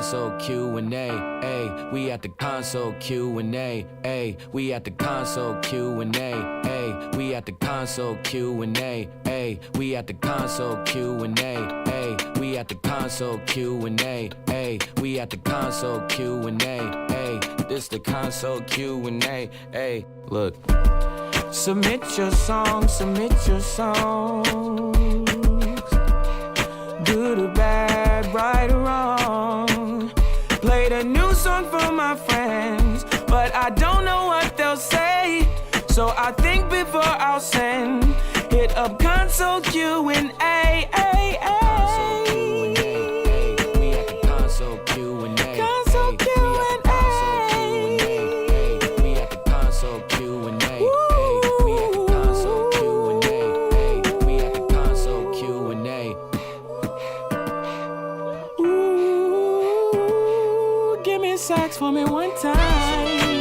console Q&A, ayy. We at the console Q&A, ayy. We at the console Q&A, ayy. We at the console Q&A, ayy. We at the console Q&A, ayy. We at the console Q&A, ayy. We at the console Q&A, ayy. This the console Q&A, ayy. Look. Submit your songs, submit your songs. Good or bad, right or wrong. Played a new song for my friends, but I don't know what they'll say. So I think before I'll send, hit up console Q&A, ay, ay. Sax for me one time.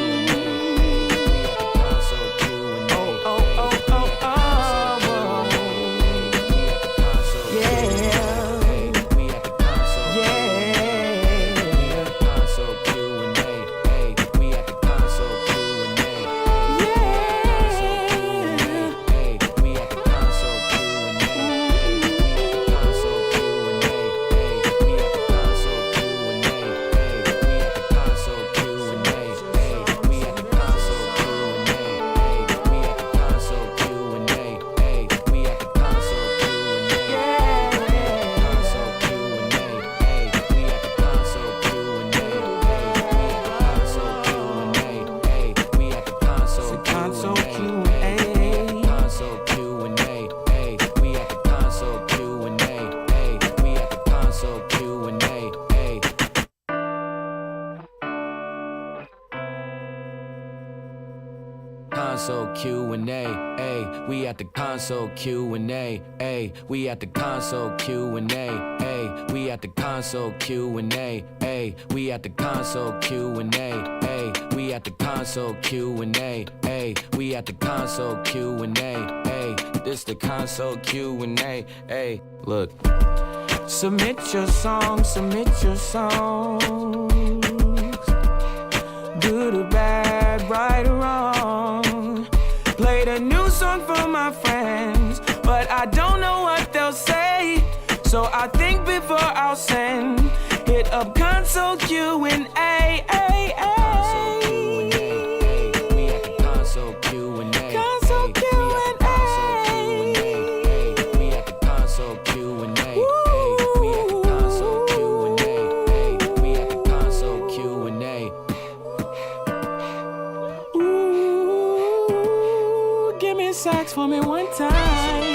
Console Q&A, ayy. We at the console Q&A, ayy. We at the console Q&A, ayy. We at the console Q&A, ayy. We at the console Q&A, ayy. We at the console Q&A, ayy. We at the console Q&A, ayy. This the console Q&A, ayy. Look. Submit your songs, submit your songs. Good or bad, right or wrong. Played a new song for my friends, but I don't know what they'll say. So I think before I'll send, hit up console Q&A, ay, ay. Console Q&A, console Q&A, we at the console Q&A, we at the console Q&A, we at the console Q&A. Give me sax for me one time.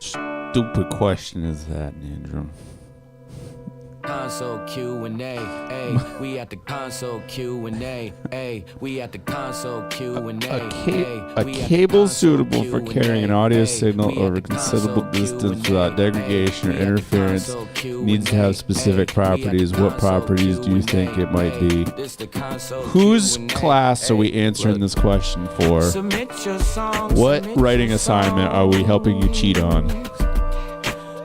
Stupid question is that, Andrew? Console Q&A, ayy. We at the console Q&A, ayy. We at the console Q&A. A cable suitable for carrying an audio signal over considerable distance without degradation or interference needs to have specific properties. What properties do you think it might be? Whose class are we answering this question for? What writing assignment are we helping you cheat on?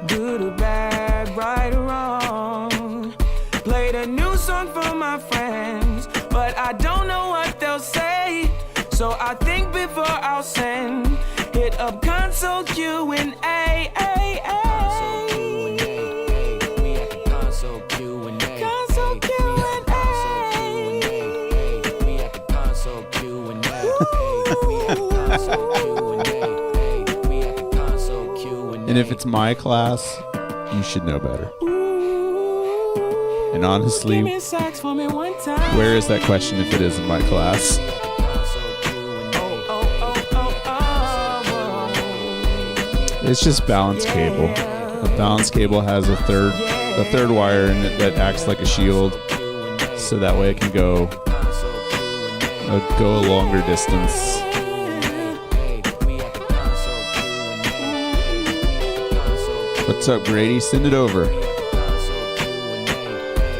Good or bad, right or wrong. Played a new song for my friends, but I don't know what they'll say. So I think before I'll send, hit up console Q&A, ay, ay. Console Q&A, console Q&A, console Q&A. And if it's my class, you should know better. And honestly, where is that question if it isn't my class? It's just balance cable. A balance cable has a third wire in it that acts like a shield, so that way it can go a longer distance. What's up, Grady? Send it over.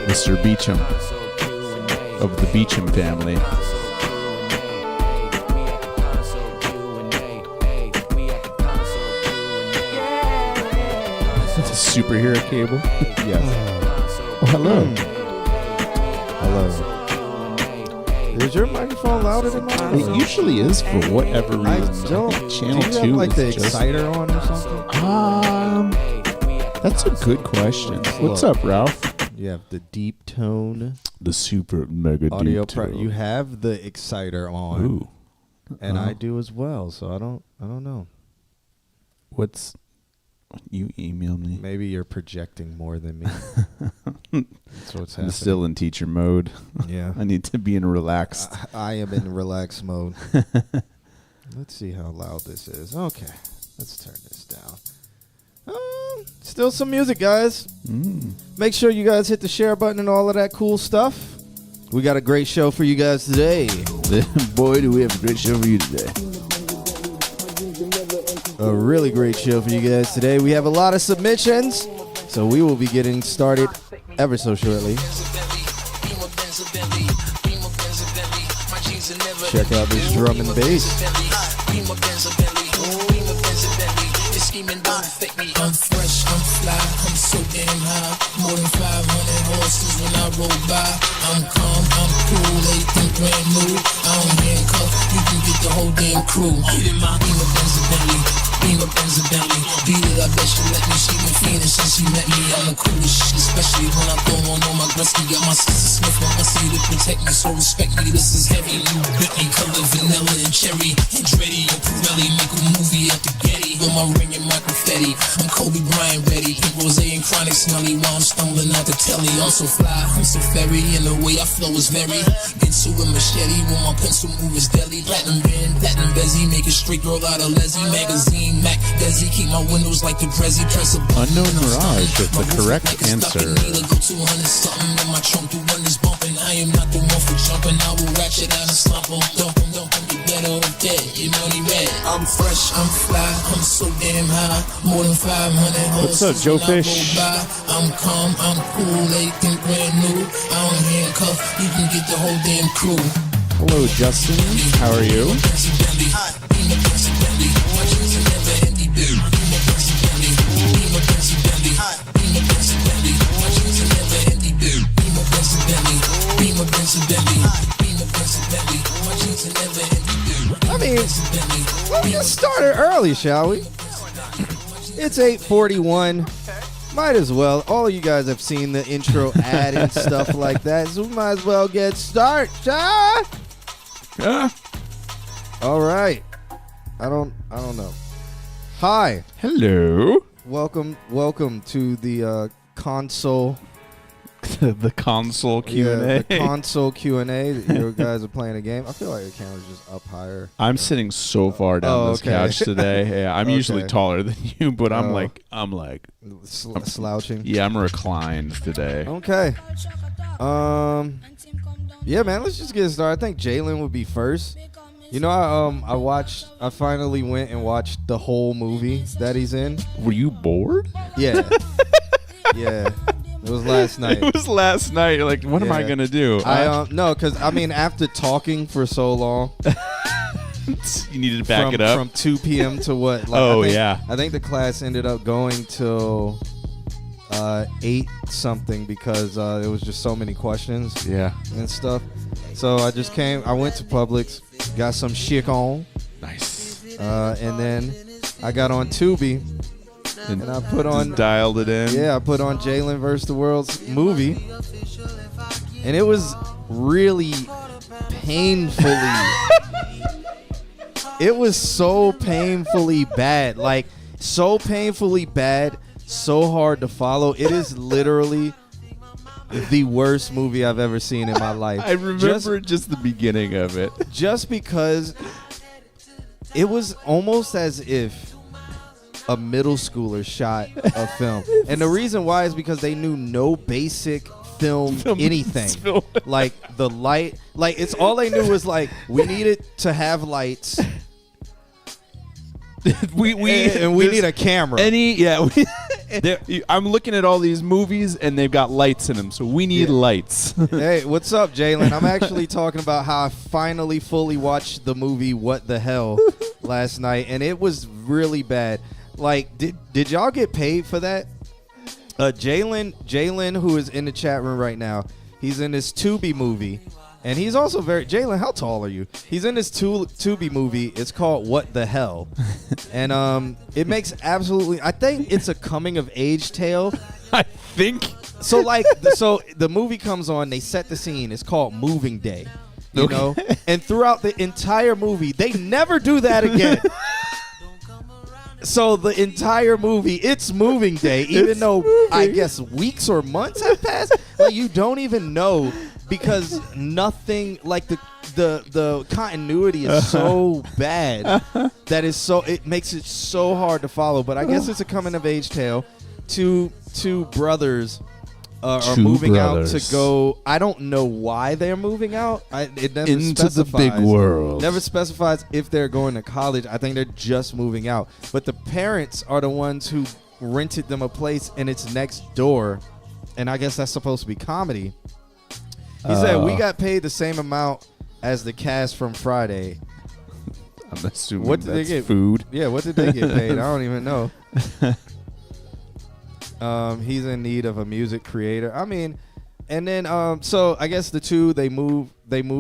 Mr. Beecham of the Beecham family. Superhero cable? Yes. Oh, hello. Hello. Is your microphone louder than mine? It usually is for whatever reason. I don't. Channel do you 2 have, like, the is just... exciter on or something? That's a good question. What's up, Ralph? You have the deep tone. The super mega audio deep tone. You have the exciter on. Ooh. And I do as well, so I don't know. What's... You email me. Maybe you're projecting more than me. That's what's happening. I'm still in teacher mode. Yeah. I need to be in relaxed. I am in relaxed mode. Let's see how loud this is. Okay. Let's turn this down. Still some music, guys. Make sure you guys hit the share button and all of that cool stuff. We got a great show for you guys today. Boy, do we have a great show for you today. A really great show for you guys today. We have a lot of submissions, so we will be getting started ever so shortly. Check out this drum and bass. I'm fresh, I'm fly, I'm so damn high. More than 500 horses when I roll by. I'm calm, I'm cool, everything brand new. I don't handcuff, you can get the whole damn crew. Get in my Beamer Benz Bentley, Beamer Benz Bentley. Beat it, I bet she let me. She been feeling since she met me. I'm the coolest shit, especially when I throw on all my Gretzky. Got my sister Smith on my seat to protect me, so respect me. This is heavy, new Bentley, color vanilla and cherry. Andretti and Pirelli, make a movie at the Getty. With my ring and my confetti, I'm Kobe Bryant ready. Pink rose and chronic smelly while I'm stumbling out the telly. I'm so fly, I'm so fairy, and the way I flow is very. Get to a machete when my pencil move is deadly. Platinum band, platinum bezzy, make a straight girl out of Leslie. Magazine, Mac, Desi, keep my windows like the Prezi. Press a button. Unknown Mirage with the correct answer. Go 200 something in my trunk, the one is bumping. I am not the one for jumping. I will ratchet out and slump them. Dump them, get better or dead. You know he red. I'm fresh, I'm fly, I'm so damn high. More than 500 What's up, Joe Fish? I'm calm, I'm cool, everything brand new. I don't handcuff, you can get the whole damn crew. Hello, Justin. How are you? I mean, let's get started early, shall we? It's 8:41. Might as well. All of you guys have seen the intro ad and stuff like that, so we might as well get started. All right. I don't know. Hi. Hello. Welcome to the console. The console Q&A. Yeah, the console Q&A. You guys are playing a game. I feel like the camera's just up higher. I'm sitting so far down this couch today. Yeah, I'm usually taller than you, but I'm like slouching. Yeah, I'm reclined today. Okay. Yeah, man. Let's just get started. I think Jalen would be first. You know, I finally went and watched the whole movie that he's in. Were you bored? Yeah. Yeah. It was last night. It was last night. You're like, what am I gonna do? No, because I mean, after talking for so long, you needed to back it up from 2 p.m. to what? Like, I think the class ended up going till 8 something because there was just so many questions. Yeah. And stuff. So I went to Publix, got some shit on. Nice. And then I got on Tubi. And I put on, dialed it in. Yeah, I put on Jalen vs. the World's movie, and it was really painfully. It was so painfully bad. Like, so painfully bad, so hard to follow. It is literally the worst movie I've ever seen in my life. I remember just the beginning of it. Just because it was almost as if a middle schooler shot a film. And the reason why is because they knew no basic film anything. Like the light, like it's all they knew was like we needed to have lights. we need a camera. I'm looking at all these movies and they've got lights in them, so we need lights. Hey, what's up, Jalen? I'm actually talking about how I finally fully watched the movie What the Hell last night, and it was really bad. Like, did y'all get paid for that? Jalen, who is in the chat room right now, he's in this Tubi movie. And he's also Jalen, how tall are you? He's in this Tubi movie. It's called What the Hell. And it makes absolutely, I think it's a coming of age tale. I think. So like, so the movie comes on, they set the scene. It's called Moving Day, you know? And throughout the entire movie, they never do that again. So the entire movie, it's moving day, even though I guess weeks or months have passed. Like you don't even know. Because nothing like the continuity is so bad that it makes it so hard to follow. But I guess it's a coming of age tale. Two brothers are moving out to go. I don't know why they're moving out. It never into specifies. the big world. Never specifies if they're going to college. I think they're just moving out. But the parents are the ones who rented them a place, and it's next door. And I guess that's supposed to be comedy. He said, we got paid the same amount as the cast from Friday. I'm assuming what did that's they get? Food. Yeah, what did they get paid? I don't even know. He's in need of a music creator. I mean, and then, so I guess the two, they move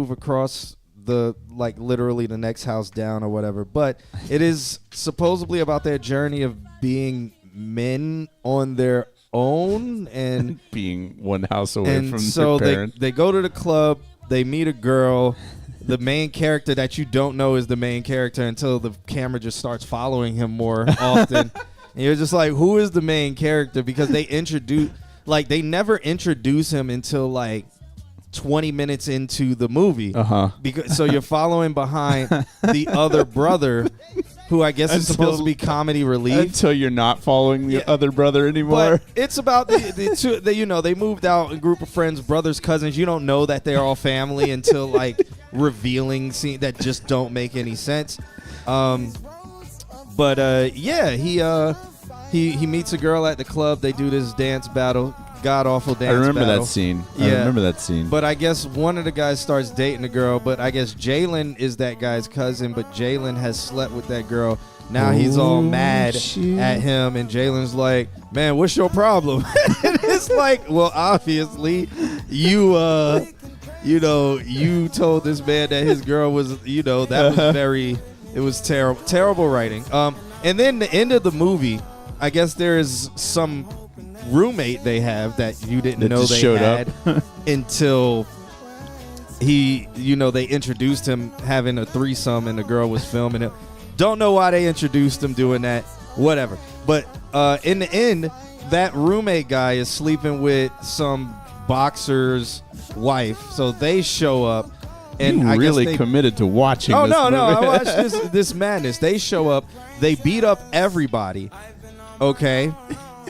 across the, like, literally the next house down or whatever. But it is supposedly about their journey of being men on their own and being one house away from so their parents. they go to the club, they meet a girl, the main character that you don't know is the main character until the camera just starts following him more often. And you're just like, who is the main character? Because they never introduce him until like 20 minutes into the movie. Because so you're following behind the other brother, who I guess is supposed to be comedy relief. Until you're not following the other brother anymore. But it's about the two, they moved out, a group of friends, brothers, cousins. You don't know that they're all family until like revealing scenes that just don't make any sense. He meets a girl at the club. They do this dance battle. God awful dance. I remember battle. that scene. Yeah. I remember that scene. But I guess one of the guys starts dating the girl. But I guess Jalen is that guy's cousin. But Jalen has slept with that girl. Now he's all mad at him. And Jalen's like, man, what's your problem? And it's like, well, obviously, you told this man that his girl was, that was it was terrible writing. And then the end of the movie, I guess there is some roommate they have that you didn't know they had until they introduced him having a threesome and the girl was filming it. Don't know why they introduced him doing that, whatever. But in the end, that roommate guy is sleeping with some boxer's wife, so they show up. And you I really guess committed to watching this movie. I watched this madness. They show up, they beat up everybody, okay?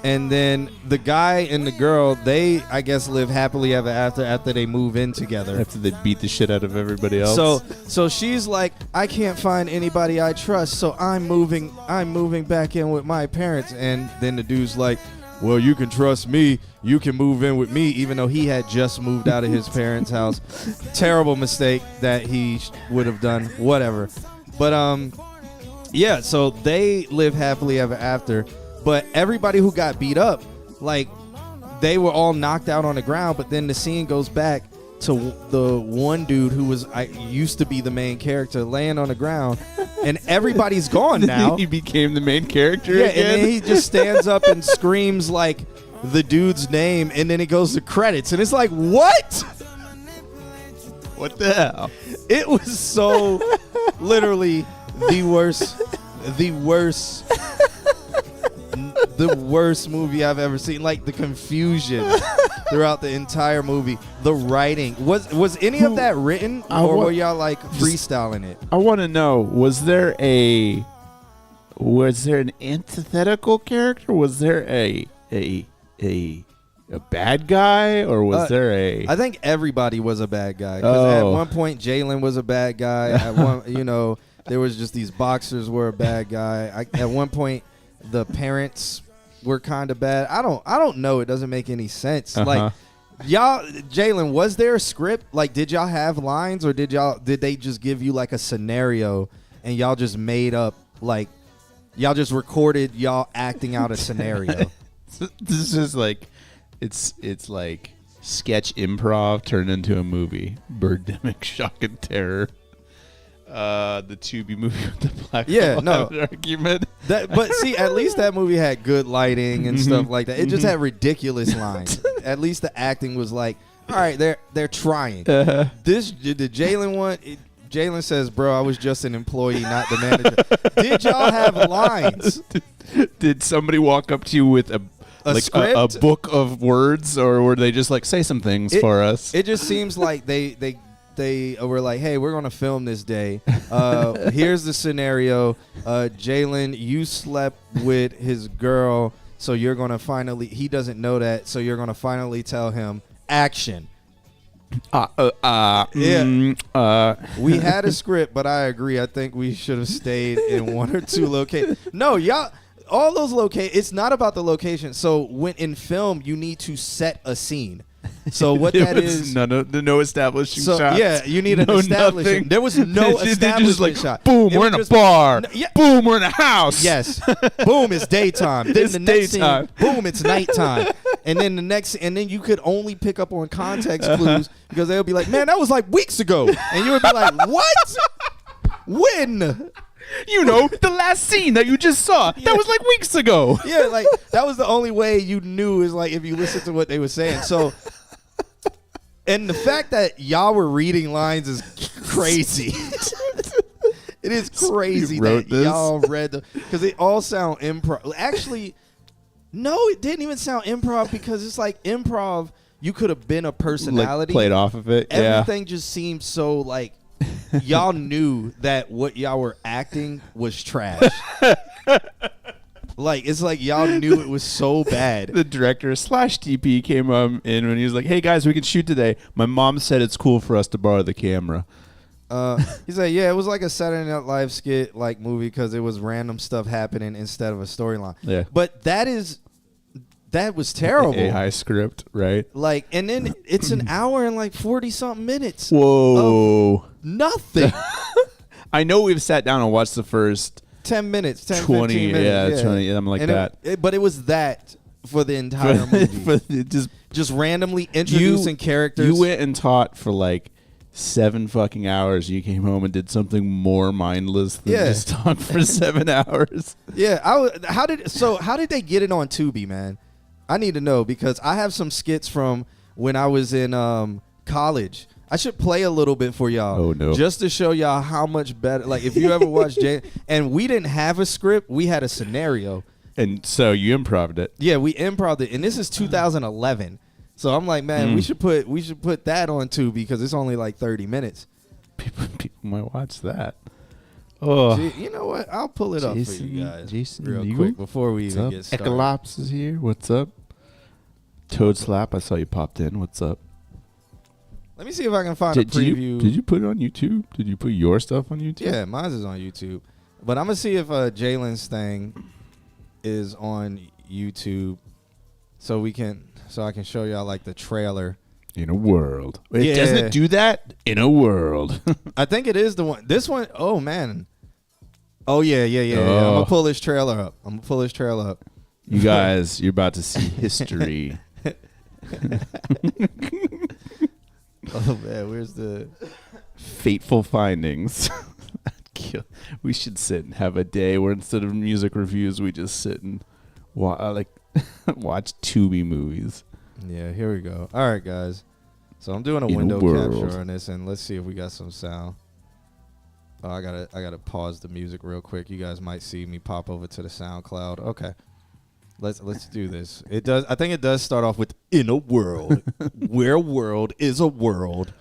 And then the guy and the girl, they, I guess, live happily ever after they move in together. After they beat the shit out of everybody else. So she's like, I can't find anybody I trust, so I'm moving back in with my parents. And then the dude's like, well, you can trust me. You can move in with me, even though he had just moved out of his parents' house. Terrible mistake that he would have done. Whatever. But yeah. So they live happily ever after. But everybody who got beat up, like, they were all knocked out on the ground. But then the scene goes back to the one dude who used to be the main character laying on the ground, and everybody's gone now. He became the main character again. And then he just stands up and screams like the dude's name, and then it goes to credits, and it's like, what? What the hell? It was so literally the worst the worst movie I've ever seen. Like the confusion throughout the entire movie. The writing was any of that written, or were y'all like freestyling it? I want to know: was there an antithetical character? Was there a bad guy, or was there a? I think everybody was a bad guy. Because at one point, Jalen was a bad guy. At one, there was just these boxers were a bad guy. At one point, the parents were kind of bad. I don't know. It doesn't make any sense. Like y'all, Jalen, was there a script? Like, did y'all have lines, or did they just give you like a scenario and y'all just made up, like y'all just recorded y'all acting out a scenario? This is like, it's like sketch improv turned into a movie. Birdemic, Shock and Terror. The Tubi movie with the black argument. But see, at least that movie had good lighting and stuff like that. It just had ridiculous lines. At least the acting was like, all right, they're trying. The Jalen one. Jalen says, "Bro, I was just an employee, not the manager." Did y'all have lines? Did somebody walk up to you with a book of words, or were they just like, say some things for us? It just seems like they were like, hey, we're going to film this day. Here's the scenario. Jalen, you slept with his girl, so you're going to finally, he doesn't know that, so you're going to finally tell him, action. We had a script, but I agree. I think we should have stayed in one or two locations. No, y'all. All those locations, it's not about the location. So when in film, you need to set a scene. So what that is, no establishing shots. Yeah, you need an establishing. Nothing. There was no establishing just like, shot. Boom, we're in a bar. Boom, we're in a house. Yes. Boom, it's daytime. Then It's the next daytime. Scene, boom, it's nighttime. And then then you could only pick up on context clues because they'll be like, man, that was like weeks ago, and you would be like, what? When? The last scene that you just saw. That was like weeks ago. Yeah, like that was the only way you knew, is like if you listened to what they were saying. So, and the fact that y'all were reading lines is crazy. It is crazy that y'all read because it all sound improv. Actually, no, it didn't even sound improv because it's like improv. You could have been a personality, like played off of it. Everything just seemed so like. Y'all knew that what y'all were acting was trash. Like, it's like y'all knew it was so bad. The director / DP came in when he was like, hey guys, we can shoot today. My mom said it's cool for us to borrow the camera. He's like, yeah, it was like a Saturday Night Live skit like movie because it was random stuff happening instead of a storyline. Yeah. But that was terrible. A high script, right? Like, and then it's an hour and like 40-something minutes. Whoa. Nothing. I know we've sat down and watched the first 10 minutes, 10, 20, 15 minutes. Yeah, 20, I'm like and that. But it was that for the entire movie. Just randomly introducing characters. You went and taught for like 7 fucking hours. You came home and did something more mindless than just talk for 7 hours. Yeah. How did they get it on Tubi, man? I need to know because I have some skits from when I was in college. I should play a little bit for y'all. Oh, no. Just to show y'all how much better. Like, if you ever watched Jay, and we didn't have a script, we had a scenario. And so you improv'd it. Yeah, we improv'd it. And this is 2011. So I'm like, man, we should put that on Tubi because it's only like 30 minutes. People might watch that. Oh, You know what? I'll pull it up for you guys Jason, real quick before we even get started. Ecolops is here. What's up? Toad Slap, I saw you popped in. What's up? Let me see if I can find a preview. Did you put it on YouTube? Did you put your stuff on YouTube? Yeah, mine is on YouTube. But I'm going to see if Jalen's thing is on YouTube so I can show y'all like the trailer. In a world. It doesn't do that? In a world. I think it is the one. This one, oh man. Oh yeah. I'm going to pull this trailer up. You guys, you're about to see history. Oh man, where's the fateful findings? We should sit and have a day where instead of music reviews, we just sit and watch Tubi movies. Yeah, here we go. All right, guys. So I'm doing a window capture on this, and let's see if we got some sound. Oh, I gotta pause the music real quick. You guys might see me pop over to the SoundCloud. Okay. Let's do this. It does. I think it does start off with in a world where world is a world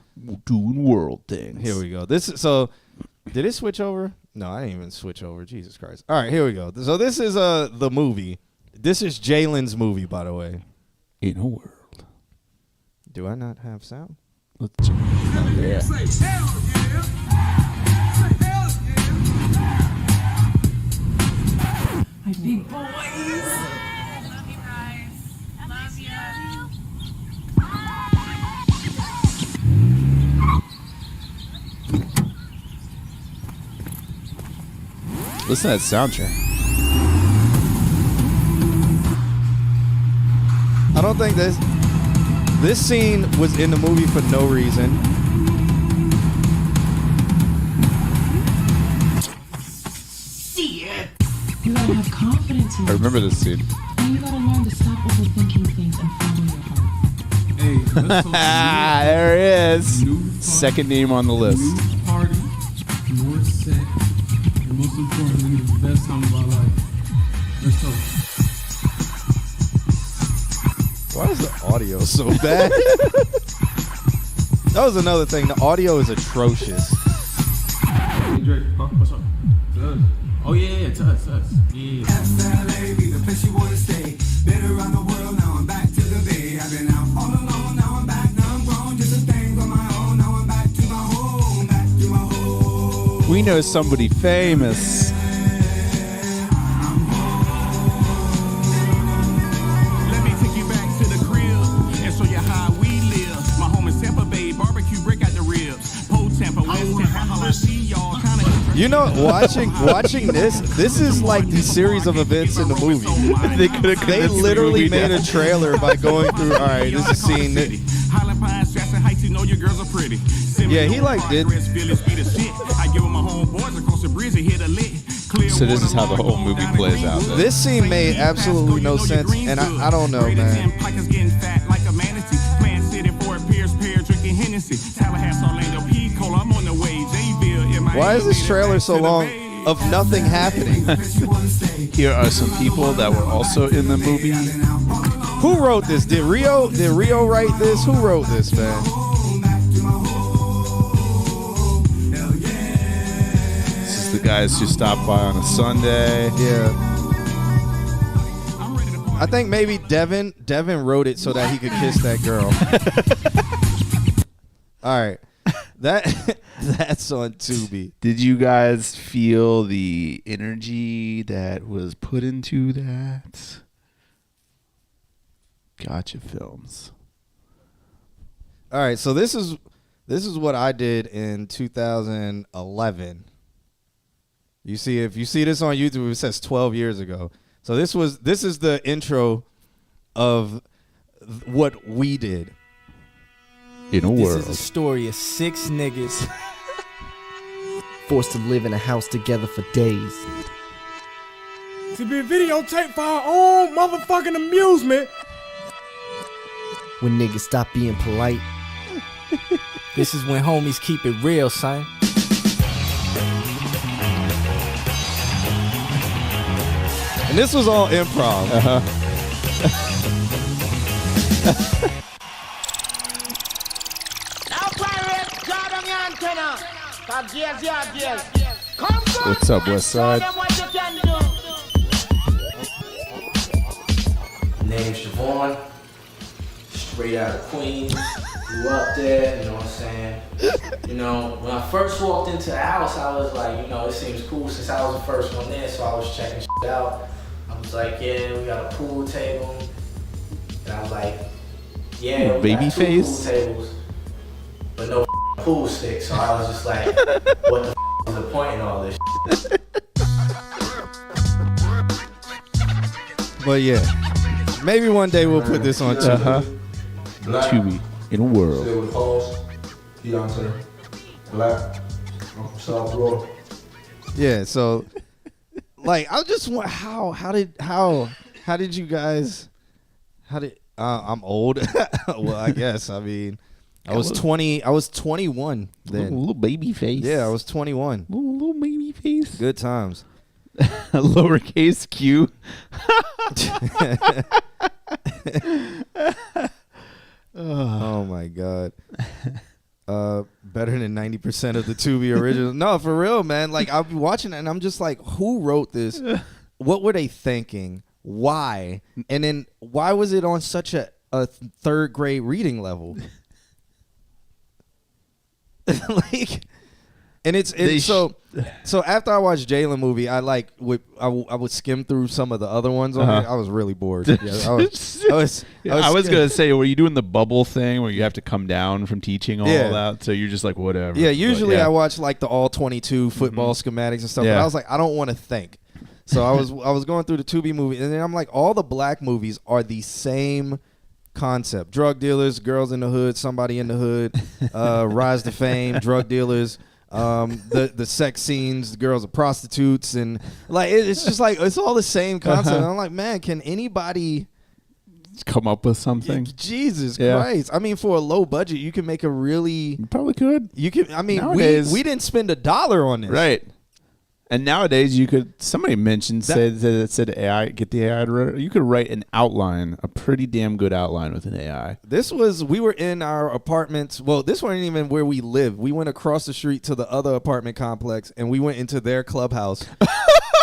doing world things. Here we go. This is so. Did it switch over? No, I didn't even switch over. Jesus Christ! All right, here we go. So this is the movie. This is Jalen's movie, by the way. In a world. Do I not have sound? Let's check it out. My big boys. Love you guys. Love you. Listen to that soundtrack. I don't think this scene was in the movie for no reason. You gotta have confidence in I remember this scene. And you gotta learn to stop overthinking things and follow your heart. Hey, let's talk Ah, there it is. Second name on the list. new party, more sex, and most importantly, the best time of our life. Let's talk. Why is the audio so bad? That was another thing. The audio is atrocious. Hey, Drake, huh? What's up? To us. Oh, yeah, to us. Yeah. FLA be the place you wanna stay. Been around the world, now I'm back to the bay. I've been out all alone, now I'm back, now I'm grown. Just a thing on my own, now I'm back to my home, back to my home. We know somebody famous. Let me take you back to the crib and show you how we live. My home is Tampa Bay, barbecue, break out the ribs. Pole Tampa, West Tampa, how I see y'all kind of. You know, watching this is like the series of events in the movie. They literally made a trailer by going through. All right, this is scene. Highland Pines, Jackson Heights, you know your girls are pretty. Yeah, he like did. I give my homeboys across the bridge and hit a lick. So this is how the whole movie plays out. Then. This scene made absolutely no sense, and I don't know, man. Pikers getting fat like a manatee. Plant City, Fort Pierce, Pier, drinking Hennessy. Tallahassee, Orlando, P-Cola, I'm on the way. J-Ville, Why is this trailer so long of nothing happening? Here are some people that were also in the movie. Who wrote this? Did Rio write this? Who wrote this, man? This is the guys who stopped by on a Sunday. Yeah. I think maybe Devin wrote it so that he could kiss that girl. All right. That's on Tubi. Did you guys feel the energy that was put into that? Gotcha Films. All right, so this is what I did in 2011. You see, if you see this on YouTube, it says 12 years ago. So this is the intro of what we did. In a world. This is a story of 6 niggas forced to live in a house together for days. To be videotaped for our own motherfucking amusement. When niggas stop being polite. This is when homies keep it real, son. And this was all improv. What's up, West Side? Name's Javon, straight out of Queens, grew up there, you know what I'm saying? You know, when I first walked into the house, I was like, you know, it seems cool since I was the first one there, so I was checking shit out. I was like, yeah, we got a pool table. And I was like, yeah, we baby got 2 face? pool tables, but no pool sticks, so I was just like, what the is the point in all this shit? But yeah, maybe one day we'll put this on Tubi. Tubi. In a world. Still with Pulse, Beyonce, Black, from South Florida. Yeah, so like I just want how did you guys I'm old. Well, I guess I mean I was 21 then. Little baby face. Yeah, I was 21. Little baby face. Good times. Lowercase q. Oh my god. Better than 90% of the Tubi originals. No, for real, man. Like I'll be watching it and I'm just like, who wrote this? What were they thinking? Why? And then why was it on such a third grade reading level? Like, and it's so after I watched Jalen movie, I would skim through some of the other ones on it. I was really bored. Yeah, I was gonna say, were you doing the bubble thing where you have to come down from teaching all that? So you're just like whatever. Yeah, usually I watch like the all 22 football schematics and stuff. But I was like, I don't want to think. So I was going through the Tubi movie, and then I'm like, all the black movies are the same concept: drug dealers, girls in the hood, somebody in the hood, rise to fame, drug dealers. The sex scenes, the girls are prostitutes, and like it's just like it's all the same concept. And I'm like, man, can anybody come up with something? Jesus Christ! I mean, for a low budget, you can make a really you probably could. You can. I mean, nowadays, we didn't spend $1 on this, right? And nowadays, you could. Somebody mentioned said AI. Get the AI to write. You could write an outline, a pretty damn good outline with an AI. We were in our apartments. Well, this wasn't even where we live. We went across the street to the other apartment complex, and we went into their clubhouse,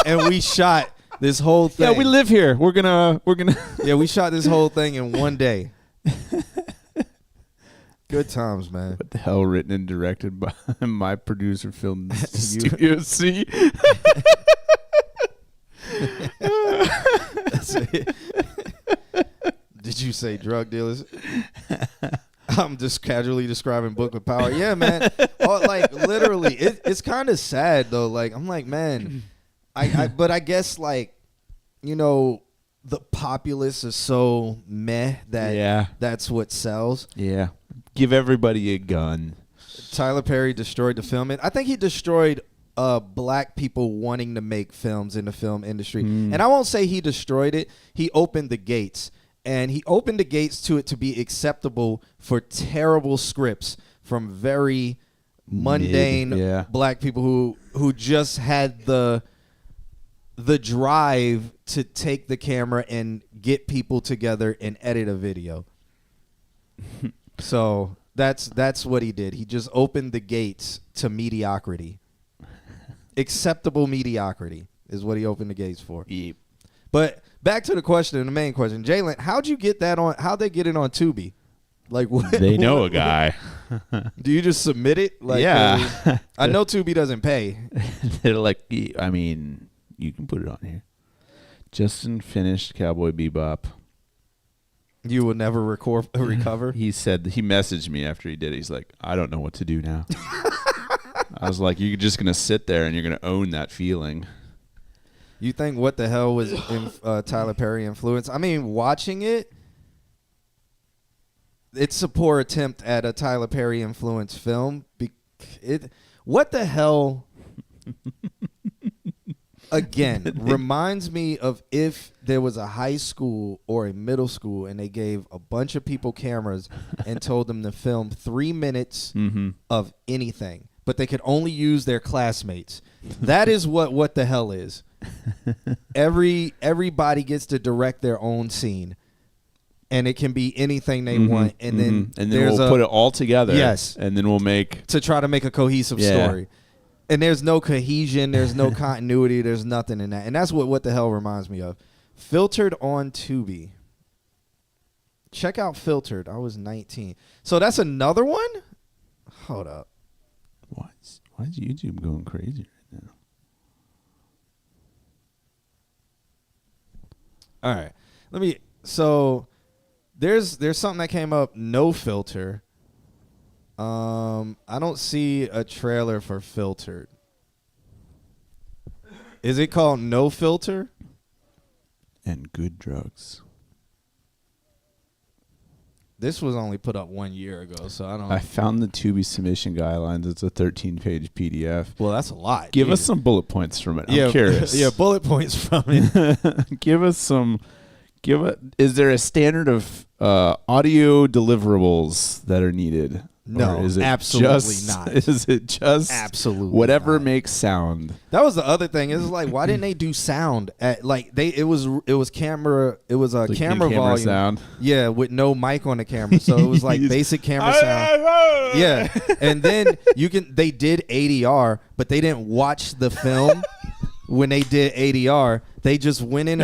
and we shot this whole thing. Yeah, we live here. We're gonna. Yeah, we shot this whole thing in one day. Good times, man. What the hell? Written and directed by my producer, Film Studio C. Did you say drug dealers? I'm just casually describing Book of Power. Yeah, man. Like literally, it's kind of sad though. Like I'm like, man, but I guess like, you know, the populace is so meh that that's what sells. Yeah. Give everybody a gun. Tyler Perry destroyed the film. I think he destroyed black people wanting to make films in the film industry. And I won't say he destroyed it. He opened the gates. And he opened the gates to it to be acceptable for terrible scripts from very mundane black people who just had the drive to take the camera and get people together and edit a video. So that's what he did. He just opened the gates to mediocrity. Acceptable mediocrity is what he opened the gates for. Yep. But back to the question, the main question. Jalen, how'd you get that on? How'd they get it on Tubi? Like what? They know a guy. Do you just submit it? Like, yeah. I know Tubi doesn't pay. They're like, I mean, you can put it on here. Justin finished Cowboy Bebop. You will never recover? He said, he messaged me after he did it. He's like, I don't know what to do now. I was like, you're just going to sit there and you're going to own that feeling. You think what the hell was Tyler Perry influence? I mean, watching it, it's a poor attempt at a Tyler Perry influence film. What the hell, again, reminds me of if there was a high school or a middle school and they gave a bunch of people cameras and told them to film 3 minutes of anything, but they could only use their classmates. That is what the hell is. Everybody gets to direct their own scene, and it can be anything they want, and then we'll put it all together. Yes, and then we'll try to make a cohesive story. And there's no cohesion, there's no continuity, there's nothing in that, and that's what the hell reminds me of. Filtered on Tubi. Check out Filtered. I was 19, so that's another one. Hold up. Why is YouTube going crazy right now? All right, so there's something that came up. No Filter. I don't see a trailer for Filtered. Is it called No Filter? And Good Drugs. This was only put up 1 year ago, so I don't. I found the Tubi submission guidelines. It's a 13-page PDF. Well, that's a lot. Give us some bullet points from it. I'm curious. Yeah, bullet points from it. Give us some. Is there a standard of audio deliverables that are needed? No, Or is it absolutely just, not. Is it just Absolutely whatever not. makes sound? That was the other thing. It's like, why didn't they do sound at like they? It was camera. It was a Like camera in-camera volume. sound? Yeah, with no mic on the camera, so it was like basic camera sound. Yeah, and then they did ADR, but they didn't watch the film when they did ADR. They just went in.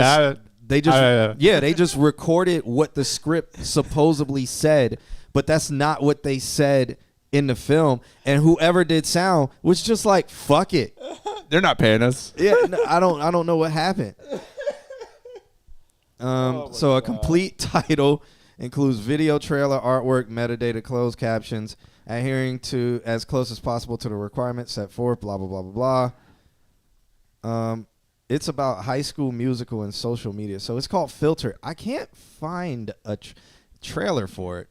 They just recorded what the script supposedly said, but that's not what they said in the film. And whoever did sound was just like, fuck it. They're not paying us. Yeah, no, I don't know what happened. So a complete title includes video, trailer, artwork, metadata, closed captions, adhering to as close as possible to the requirements set forth, blah, blah, blah, blah, blah. It's about High School Musical and social media. So it's called Filter. I can't find a trailer for it.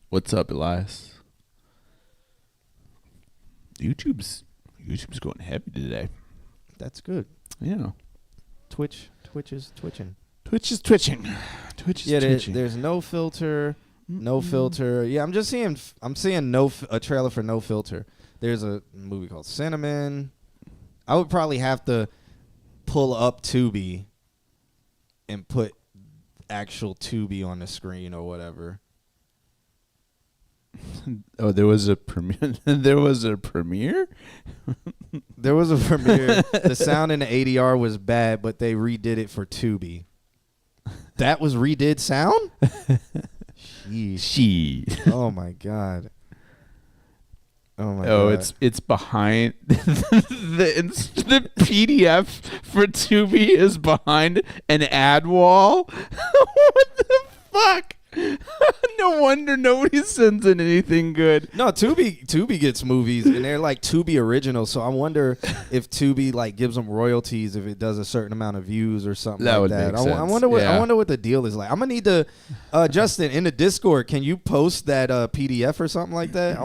What's up, Elias? YouTube's going heavy today. That's good. Yeah. Twitch is twitching. Twitch is twitching. There's no filter. No filter. Yeah, I'm seeing a trailer for No Filter. There's a movie called Cinnamon. I would probably have to pull up Tubi and put actual Tubi on the screen or whatever. Oh, there was a premiere. There was a premiere. There was a premiere. The sound in the ADR was bad, but they redid it for Tubi. That was redid sound? Sheesh. Oh my god. Oh my god. It's behind the PDF for Tubi is behind an ad wall. What the fuck? No wonder nobody sends in anything good. No, Tubi gets movies and they're like Tubi originals. So I wonder if Tubi like gives them royalties if it does a certain amount of views or something That like would that. make sense. I wonder what Yeah. I wonder what the deal is like. I'm gonna need to Justin in the Discord. Can you post that PDF or something like that?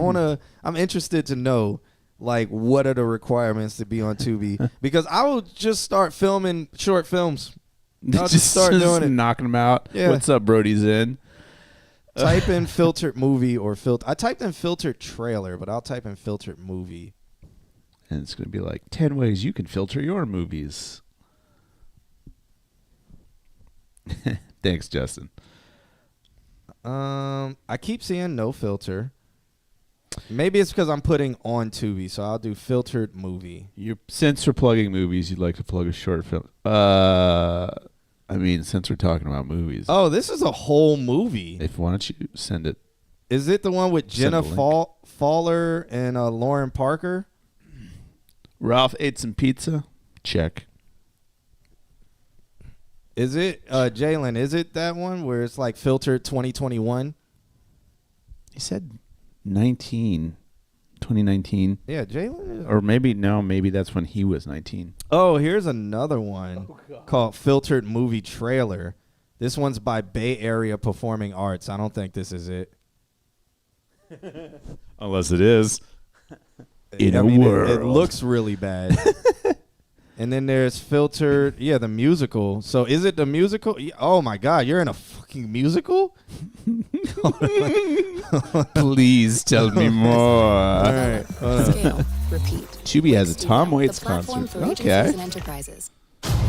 I'm interested to know like what are the requirements to be on Tubi because I will just start filming short films. I'll just start doing it, knocking them out. Yeah. What's up, Brody's in? Type in filtered movie or filter. I typed in filtered trailer, but I'll type in filtered movie. And it's going to be like 10 ways you can filter your movies. Thanks, Justin. I keep seeing no filter. Maybe it's because I'm putting on Tubi, so I'll do filtered movie. Since we're plugging movies, you'd like to plug a short film. Since we're talking about movies. Oh, this is a whole movie. Why don't you send it? Is it the one with Jenna Send a link. Fowler and Lauren Parker? Ralph ate some pizza? Check. Is it, Jalen, is it that one where it's like filtered 2021? He said 2019. Yeah, Jalen. Or maybe that's when he was 19. Oh, here's another one called Filtered Movie Trailer. This one's by Bay Area Performing Arts. I don't think this is it. Unless it is. In a mean, world. It looks really bad. And then there's Filtered, the musical. So is it the musical? Oh, my God. You're in a fucking musical? Please tell me more. All right. Scale. Repeat. Tubi has a Tom Waits The platform concert. for agencies Okay. and enterprises.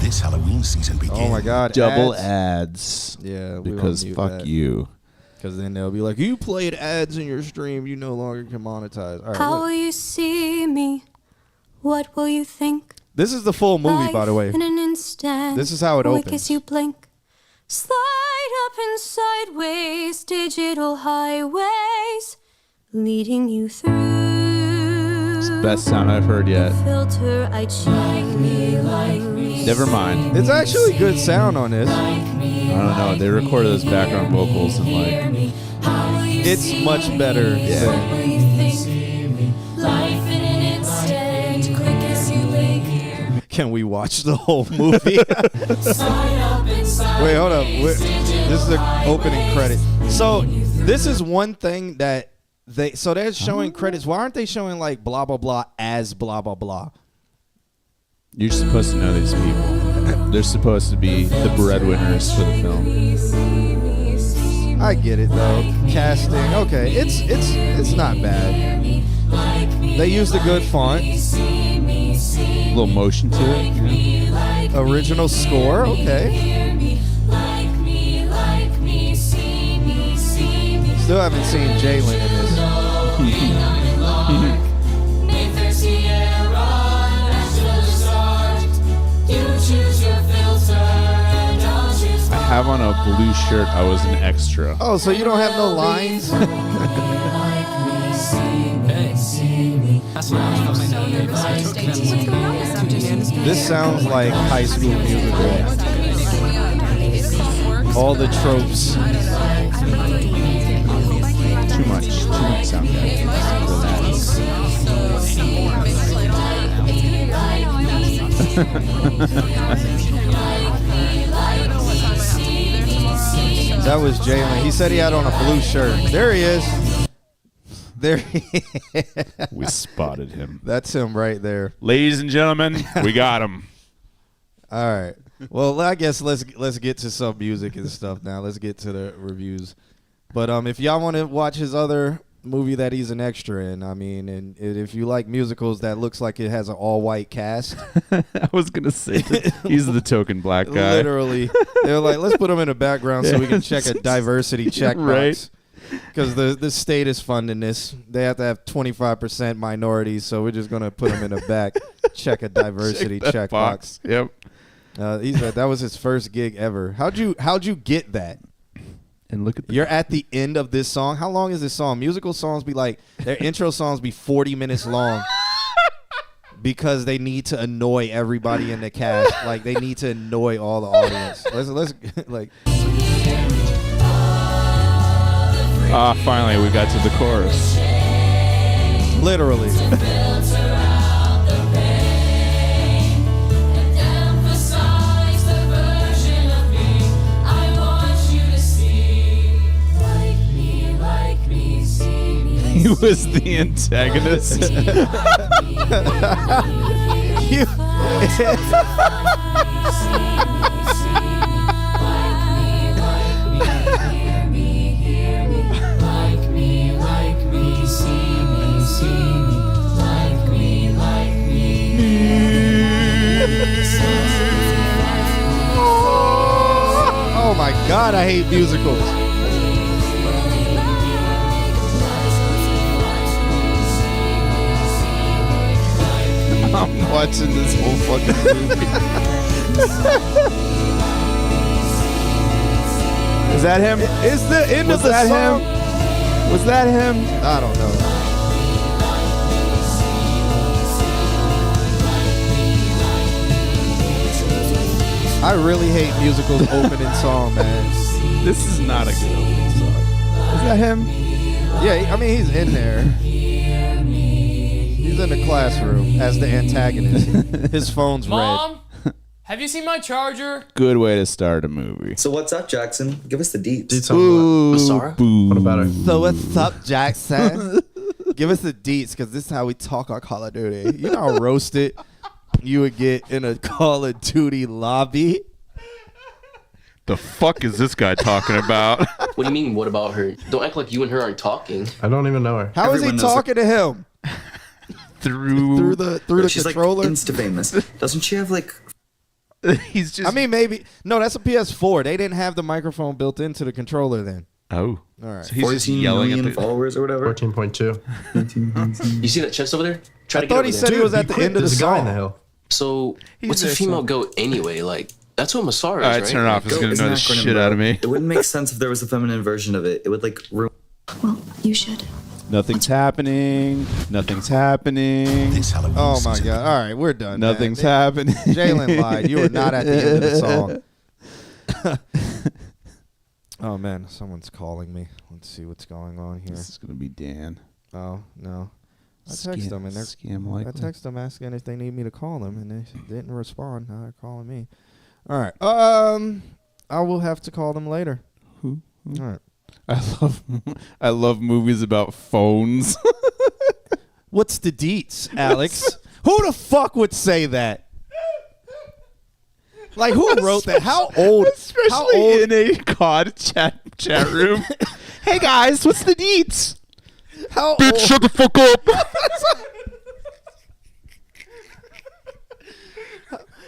This Halloween season begins. Oh, my God. Double ads. Yeah. we Because won't mute fuck that. you. Because then they'll be like, you played ads in your stream. You no longer can monetize. All right. How look. will you see me? What will you think? This is the full movie, by the way. In an instant. This is how it quick opens. as you blink. Slide up and sideways, digital highways, leading you through. It's the best sound I've heard yet. Filter, I like me. Never mind. It's actually good sound on this. I don't know. They recorded those background vocals and like. It's much better. Yeah. Life in an instant, quick as you blink. Can we watch the whole movie? Wait, hold up. This is the opening credit. So this is one thing that they're showing credits. Why aren't they showing like blah blah blah as blah blah blah? You're supposed to know these people. They're supposed to be the breadwinners for the film. I get it though. Casting, okay, it's not bad. They used a good font. A little motion to it. Yeah. Original score, okay. Still haven't seen Jalen in this. I have on a blue shirt. I was an extra. Oh, so you don't have no lines? This sounds like High School Musical. All the tropes. Too much sound That was Jalen. He said he had on a blue shirt. There he is. There he is. We spotted him. That's him right there. Ladies and gentlemen, we got him. All right. Well, I guess let's get to some music and stuff now. Let's get to the reviews. But if y'all want to watch his other movie that he's an extra in, I mean, and if you like musicals that looks like it has an all-white cast. I was going to say he's the token black guy. Literally. They're like, let's put him in the background so we can check a diversity checkbox. Right. Because the state is funding this. They have to have 25% minorities, so we're just going to put him in the back, check a diversity checkbox. Yep. That was his first gig ever. How'd you get that? And look at You're at the end of this song. How long is this song? Musical songs be like, their intro songs be 40 minutes long because they need to annoy everybody in the cast. Like, they need to annoy all the audience. Let's like. Finally, we got to the chorus. Literally. He was the antagonist. Oh my God, I hate musicals. I'm watching this whole fucking movie. Is that him? It's the end of the song. Was that him? I don't know. I really hate musicals opening song, man. This is not a good opening song. Is that him? Yeah, I mean, he's in there. He's in the classroom as the antagonist. His phone's Mom, have you seen my charger? Good way to start a movie. So what's up, Jackson? Give us the deets. What about her? So what's up, Jackson? Give us the deets, because this is how we talk on Call of Duty. You know how roasted you would get in a Call of Duty lobby? The fuck is this guy talking about? What do you mean, what about her? Don't act like you and her aren't talking. I don't even know her. How is he talking to him? Through the She's controller? like insta famous. Doesn't she have like? He's just. I mean, maybe. No, that's a PS4. They didn't have the microphone built into the controller then. Oh. All right. So he's just yelling at the followers or whatever. 14.2. You see that chest over there? Try to I get thought over he there. said he was at the end of the There's a guy in the song. hill. So, what's a there female some- goat anyway? Like, that's what Masara is, All right? right, turn it off. It's going to It's an annoy the acronym, shit bro. out of me. It wouldn't make sense if there was a feminine version of it. It would like ruin. Well, you should. Nothing's happening. Nothing's happening. This Halloween Oh my season. God. All right, we're done. man. Nothing's happening. Jalen lied. You were not at the end of the song. Oh man, someone's calling me. Let's see what's going on here. This is going to be Dan. Oh no. I text them and Scam I likely. text them asking if they need me to call them, and they didn't respond. Now they're calling me. All right. I will have to call them later. Who? All right. I love movies about phones. What's the deets, Alex? Who the fuck would say that? Like, who wrote that? How old? Especially in a COD chat chat room. Hey guys, what's the deets? How Bitch, shut the fuck up.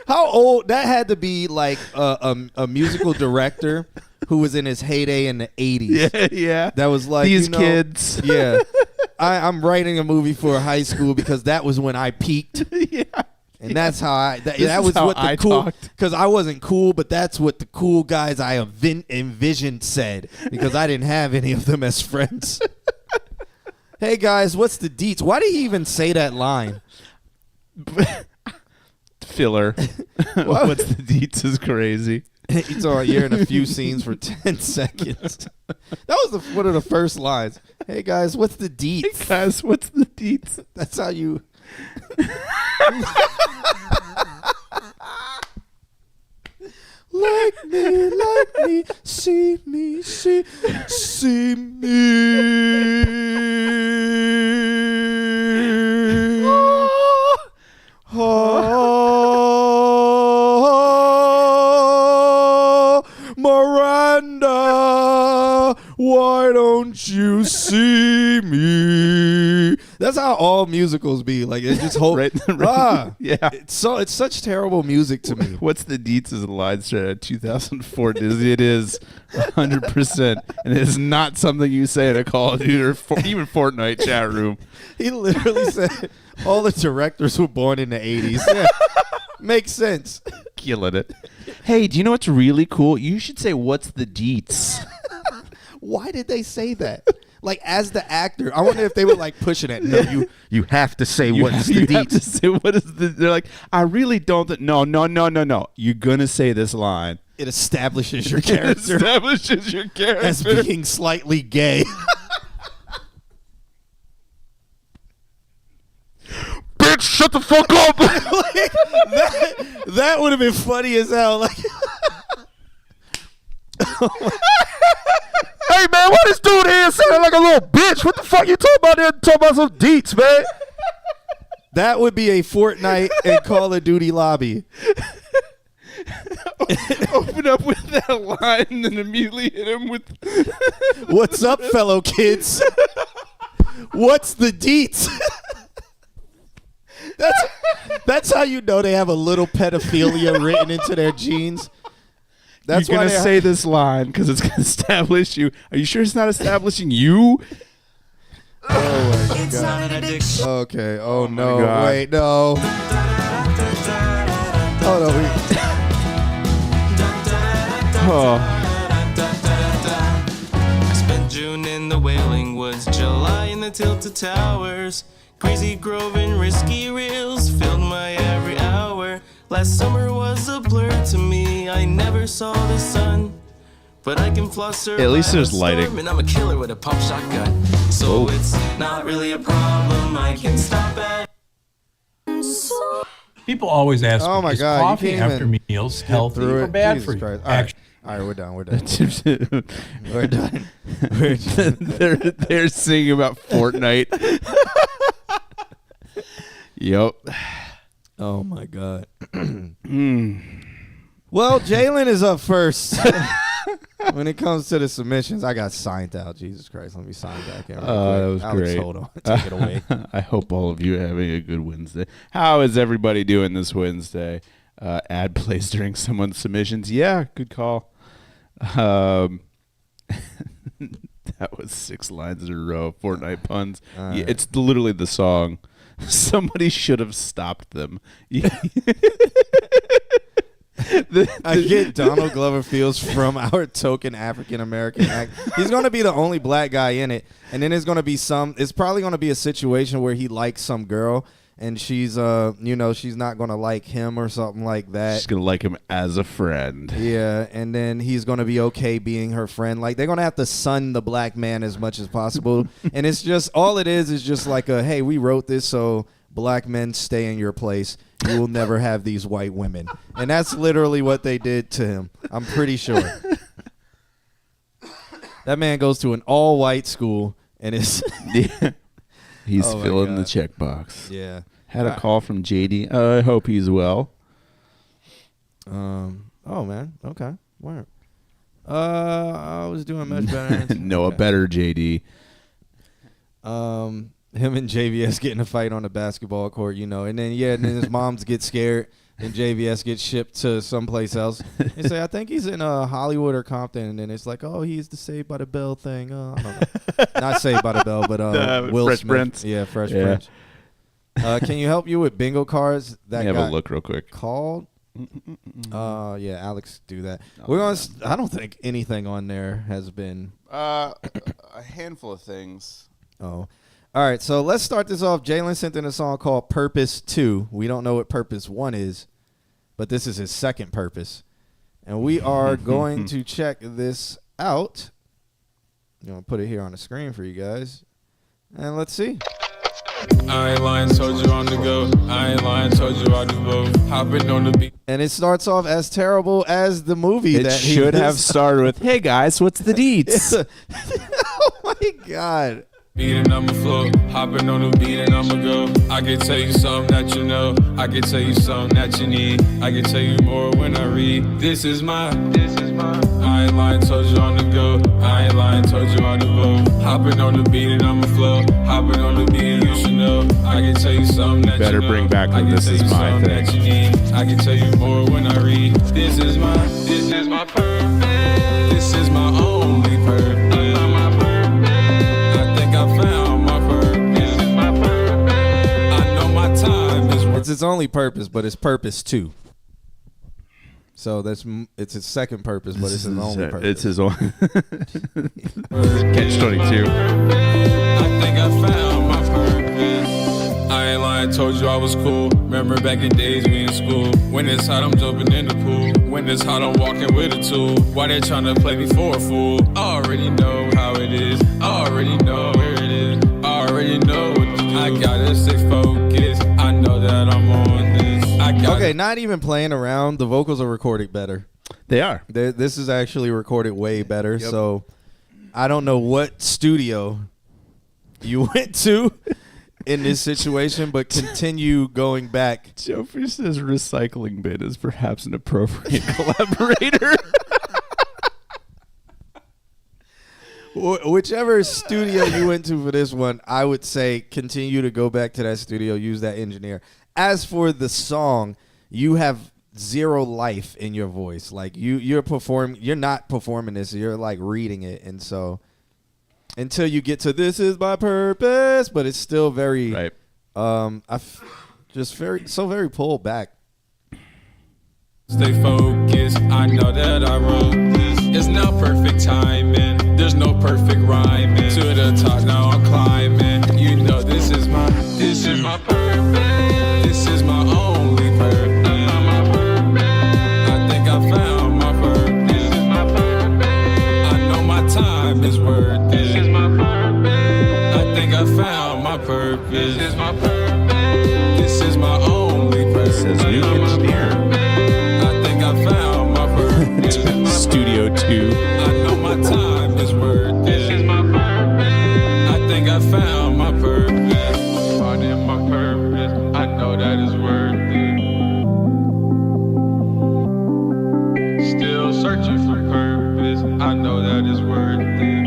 How old? That had to be like a musical director who was in his heyday in the 80s. Yeah, yeah. That was like, these kids. Yeah. I'm writing a movie for high school because that was when I peaked. Yeah. And that's how that This was is how what the I cool, talked. because I wasn't cool, but that's what the cool guys I envisioned said, because I didn't have any of them as friends. Hey guys, what's the deets? Why did he even say that line? Filler. What's the deets is crazy. He's all you're in a few scenes for 10 seconds. That was one of the first lines. Hey guys, what's the deets? Hey guys, what's the deets? That's how you. Like me, see me, see me. Oh, Miranda, why don't you see me? That's how all musicals be. Like it just hope. Yeah. It's such terrible music to me. What's the deets is a line straight out of 2004 Disney. It is 100%, and it is not something you say in a Call of Duty or even Fortnite chat room. He literally said all the directors were born in the 80s. Yeah. Makes sense. Killing it. Hey, do you know what's really cool? You should say, what's the deets? Why did they say that? Like, as the actor, I wonder if they were like pushing it. No, you have to say what's the You have to deets. say what is the. They're like, I really don't. No. You're gonna say this line. It establishes your It character establishes your character as being slightly gay. Bitch, shut the fuck up. that would have been funny as hell. Like, Hey man, what is dude here sounding like a little bitch? What the fuck you talking about there? Talking about some deets, man. that would be a Fortnite and Call of Duty lobby. Open up with that line and then immediately hit him with What's up, fellow kids? What's the deets? That's how you know they have a little pedophilia written into their genes. That's You're why gonna say this line because it's gonna establish you. Are you sure it's not establishing you? Oh my god. Okay. Oh no. God. Wait. No. Oh no. Oh. I spent June in the Wailing Woods, July in the Tilted Towers. Crazy Grove and risky reels filled my every hour. Last summer was a blur to me. I never saw the sun, but I can floss her. At least there's lighting. And I'm a killer with a pump shotgun, so it's not really a problem. I can stop at. People always ask Oh me, my is god. coffee You can't after even meals skip healthy through or it. bad Jesus for you? Christ. All right. Actually, All right. We're done. We're done. They're singing about Fortnite. Yep. Oh my god. Well, Jalen is up first. When it comes to the submissions, I got signed out. Jesus Christ, let me sign back in. That was Alex, great. hold on. Take it away. I hope all of you are having a good Wednesday. How is everybody doing this Wednesday? Ad plays during someone's submissions. Yeah, good call. That was 6 lines in a row. Fortnite puns. All Yeah, right. it's literally the song. Somebody should have stopped them. I get Donald Glover feels from our token African American act. He's going to be the only black guy in it, and then it's going to be it's probably going to be a situation where he likes some girl, and she's she's not going to like him or something like that. She's gonna like him as a friend. Yeah, and then he's going to be okay being her friend. Like, they're going to have to sun the black man as much as possible. And it's just, all it is just like a, hey, we wrote this so black men stay in your place. You will never have these white women. And that's literally what they did to him. I'm pretty sure. That man goes to an all-white school and is... Yeah. He's Oh my filling the God. checkbox. Yeah. Had a call from JD. I hope he's well. Oh man. Okay. Where? I was doing much better. No, a better JD. Him and JVS getting a fight on the basketball court, and then his moms get scared and JVS gets shipped to someplace else. They say, I think he's in Hollywood or Compton, and then it's like, oh, he's the Saved by the Bell thing. I don't know. Not Saved by the Bell, but Will Fresh Smith. Prince. Yeah, Fresh Prince. Can you help you with bingo cards? That have got a look real quick. Called? Yeah, Alex, do that. We're gonna. I don't think anything on there has been. A handful of things. Oh. All right, so let's start this off. Jalen sent in a song called Purpose 2. We don't know what Purpose 1 is, but this is his second purpose. And we are going to check this out. I'm going to put it here on the screen for you guys. And let's see. I ain't lying, told you on the go. I ain't lying, told you I do both. Hopping on the beat. And it starts off as terrible as the movie. It should have started with, hey, guys, what's the deets? Oh, my God. Beating on the floor, hopping on the beat and I'ma go. I can tell you something that you know. I can tell you something that you need. I can tell you more when I read. This is my. I ain't lying, told you on the go. I ain't lying, told you on the vote. Hopping on the beat and I'ma flow. Hopping on the beat, you should know. I can tell you something that Better you know. bring back the This Is My thing. That you need. I can tell you more when I read. This is my purpose. This is my only purpose. It's its only purpose, but it's Purpose 2. So it's his second purpose, but it's his only purpose. It's his only. Catch 22. I think I found my purpose. I ain't lying, told you I was cool. Remember back in days we in school. When it's hot, I'm jumping in the pool. When it's hot, I'm walking with a tool. Why they tryna play me for a fool? I already know how it is. I already know where it is. I already know what to do. I gotta stay focused. I know that I'm on this. Okay, not even playing around. The vocals are recorded better. They are. This is actually recorded way better. Yep. So I don't know what studio you went to in this situation, but continue going back. Joffrey says recycling bin is perhaps an appropriate collaborator. Whichever studio you went to for this one, I would say continue to go back to that studio, use that engineer. As for the song, you have zero life in your voice. Like you're not performing this, you're like reading it. And so until you get to This Is My Purpose, but it's still very right. Very pulled back. Stay focused, I know that I wrote this. It's not perfect timing, there's no perfect rhyming. To the top, now I'm climbing. You know this is my purpose. This is my only purpose. I think I found my purpose. This is my purpose. I know my time is worth it. This is my purpose. I think I found my purpose. This is my purpose. This is my only purpose. Says new engineer. I found my purpose. Studio 2. I know my time is worth it. This is my purpose. I think I found my purpose. Finding my purpose. I know that is worth it. Still searching for purpose. I know that is worth it.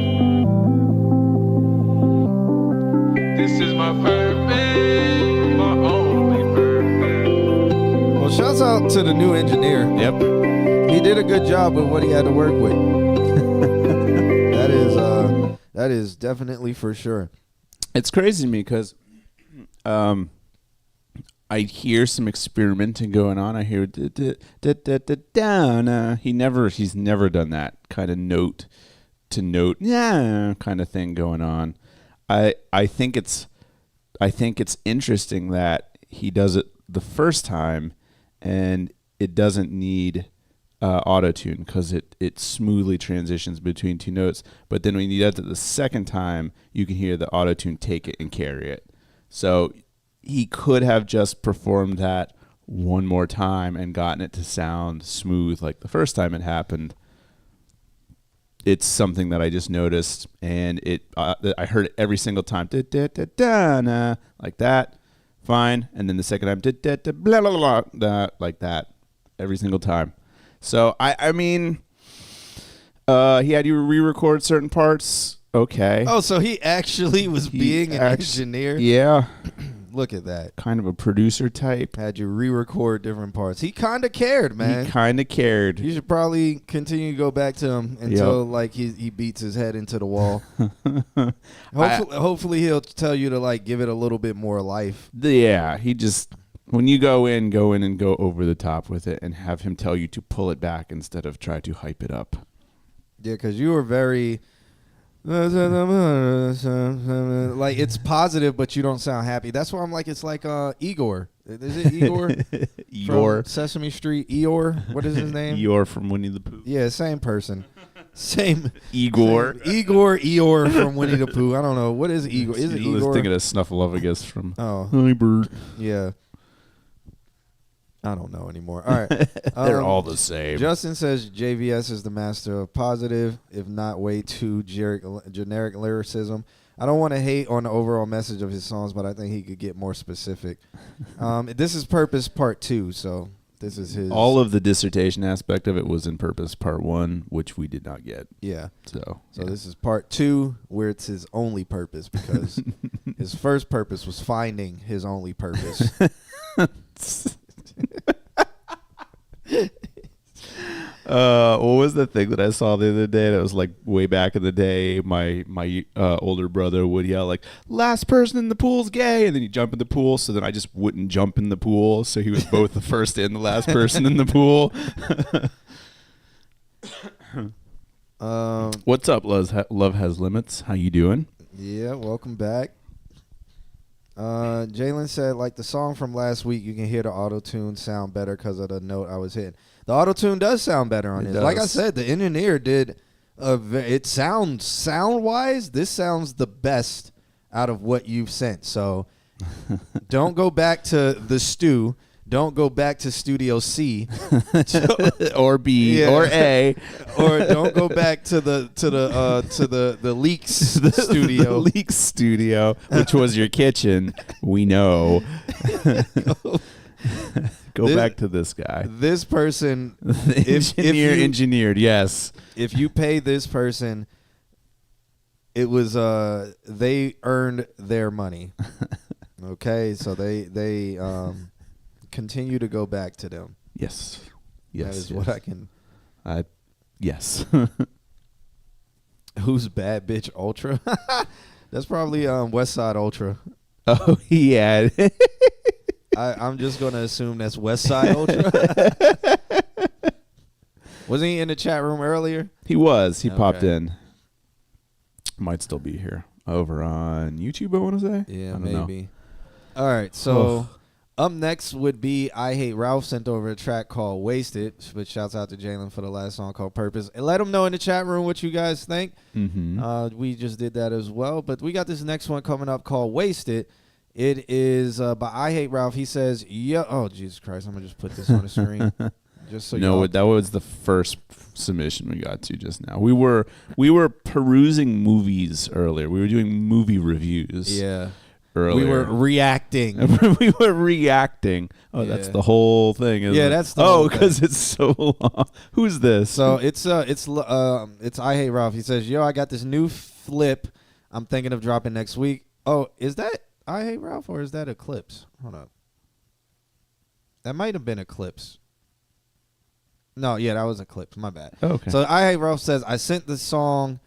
This is my purpose. My only purpose. Well, shouts out to the new engineer. Yep. He did a good job with what he had to work with. That is definitely for sure. It's crazy to me because I hear some experimenting going on. I hear he's never done that kind of note to note kind of thing going on. I think it's interesting that he does it the first time and it doesn't need auto-tune because it smoothly transitions between two notes. But then when he does it the second time, you can hear the auto-tune take it and carry it. So he could have just performed that one more time and gotten it to sound smooth like the first time it happened. It's something that I just noticed, and I heard it every single time, like that, fine. And then the second time, blah, blah, blah, like that, every single time. So, I mean, He had you re-record certain parts. Okay. Oh, so he actually was being an engineer? Yeah. Look at that. Kind of a producer type. Had you re-record different parts. He kind of cared, man. He kind of cared. You should probably continue to go back to him until like he beats his head into the wall. Hopefully he'll tell you to like give it a little bit more life. Yeah, he just when you go in and go over the top with it and have him tell you to pull it back instead of try to hype it up. Yeah, because you were very like it's positive, but you don't sound happy. That's why I'm like, it's like Igor. Is it Igor? Igor. From Sesame Street. Eeyore. What is his name? Eeyore from Winnie the Pooh. Yeah, same person. Same. Igor. Eeyore from Winnie the Pooh. I don't know. What is Igor? Is it I was Igor? thinking of Snuffleupagus from Hi Bird. Yeah. I don't know anymore. All right. They're all the same. Justin says JVS is the master of positive, if not way too generic lyricism. I don't want to hate on the overall message of his songs, but I think he could get more specific. This is Purpose Part 2, so this is his. All of the dissertation aspect of it was in Purpose Part 1, which we did not get. Yeah. So this is Part 2, where it's his only purpose, because his first purpose was finding his only purpose. What was the thing that I saw the other day that was like way back in the day? My older brother would yell like, "Last person in the pool's gay," and then he'd jump in the pool. So then I just wouldn't jump in the pool. So he was both the first and the last person in the pool. What's up, Love Has Limits? How you doing? Yeah, welcome back. Jalen said, like the song from last week, you can hear the auto-tune sound better because of the note I was hitting. The auto-tune does sound better on this. Like I said, the engineer did, it sounds, sound-wise, this sounds the best out of what you've sent. So don't go back to the stew. Don't go back to Studio C or B or A, or don't go back to the Leaks studio. The Leaks studio, which was your kitchen. We know. Go back to this guy. This person, engineered. Yes. If you pay this person, it was they earned their money. Okay, so they continue to go back to them. Yes. That is what I can. Yes. Who's Bad Bitch Ultra? That's probably West Side Ultra. Oh, yeah. I'm just going to assume that's West Side Ultra. Wasn't he in the chat room earlier? He was. He popped in. Might still be here. Over on YouTube, I want to say? Yeah, maybe. All right, so up next would be I Hate Ralph, sent over a track called Wasted, which shouts out to Jalen for the last song called Purpose. And let him know in the chat room what you guys think. Mm-hmm. We just did that as well. But we got this next one coming up called Wasted. It is by I Hate Ralph. He says, oh, Jesus Christ, I'm going to just put this on the screen. Just so no, that was the first submission we got to just now. We were perusing movies earlier. We were doing movie reviews. Yeah. Earlier. We were reacting. We were reacting. Oh, that's the whole thing. Isn't it? That's the whole thing. Because it's so long. Who's this? So it's I Hate Ralph. He says, "Yo, I got this new flip. I'm thinking of dropping next week." Oh, is that I Hate Ralph or is that Eclipse? Hold up. That might have been Eclipse. No, yeah, that was Eclipse. My bad. Okay. So I Hate Ralph says, "I sent the song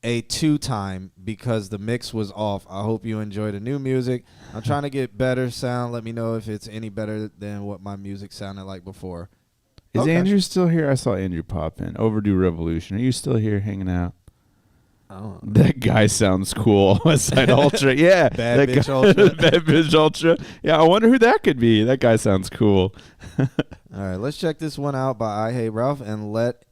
a 2-time because the mix was off. I hope you enjoy the new music. I'm trying to get better sound. Let me know if it's any better than what my music sounded like before." Is Andrew still here? I saw Andrew pop in. Overdue Revolution. Are you still here hanging out? I don't know. That guy sounds cool. West Side Ultra. Yeah. Bad Bitch Ultra. Bad Bitch Ultra. Yeah, I wonder who that could be. That guy sounds cool. All right, let's check this one out by I Hate Ralph and let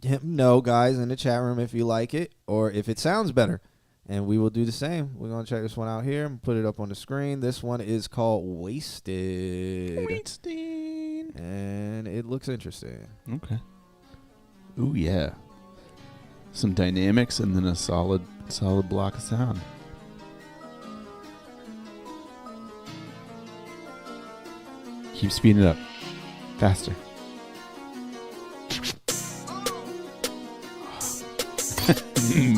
him know, guys, in the chat room if you like it or if it sounds better. And we will do the same. We're going to check this one out here and put it up on the screen. This one is called Wasted. And it looks interesting. Okay. Ooh, yeah. Some dynamics and then a solid block of sound. Keep speeding it up. Faster.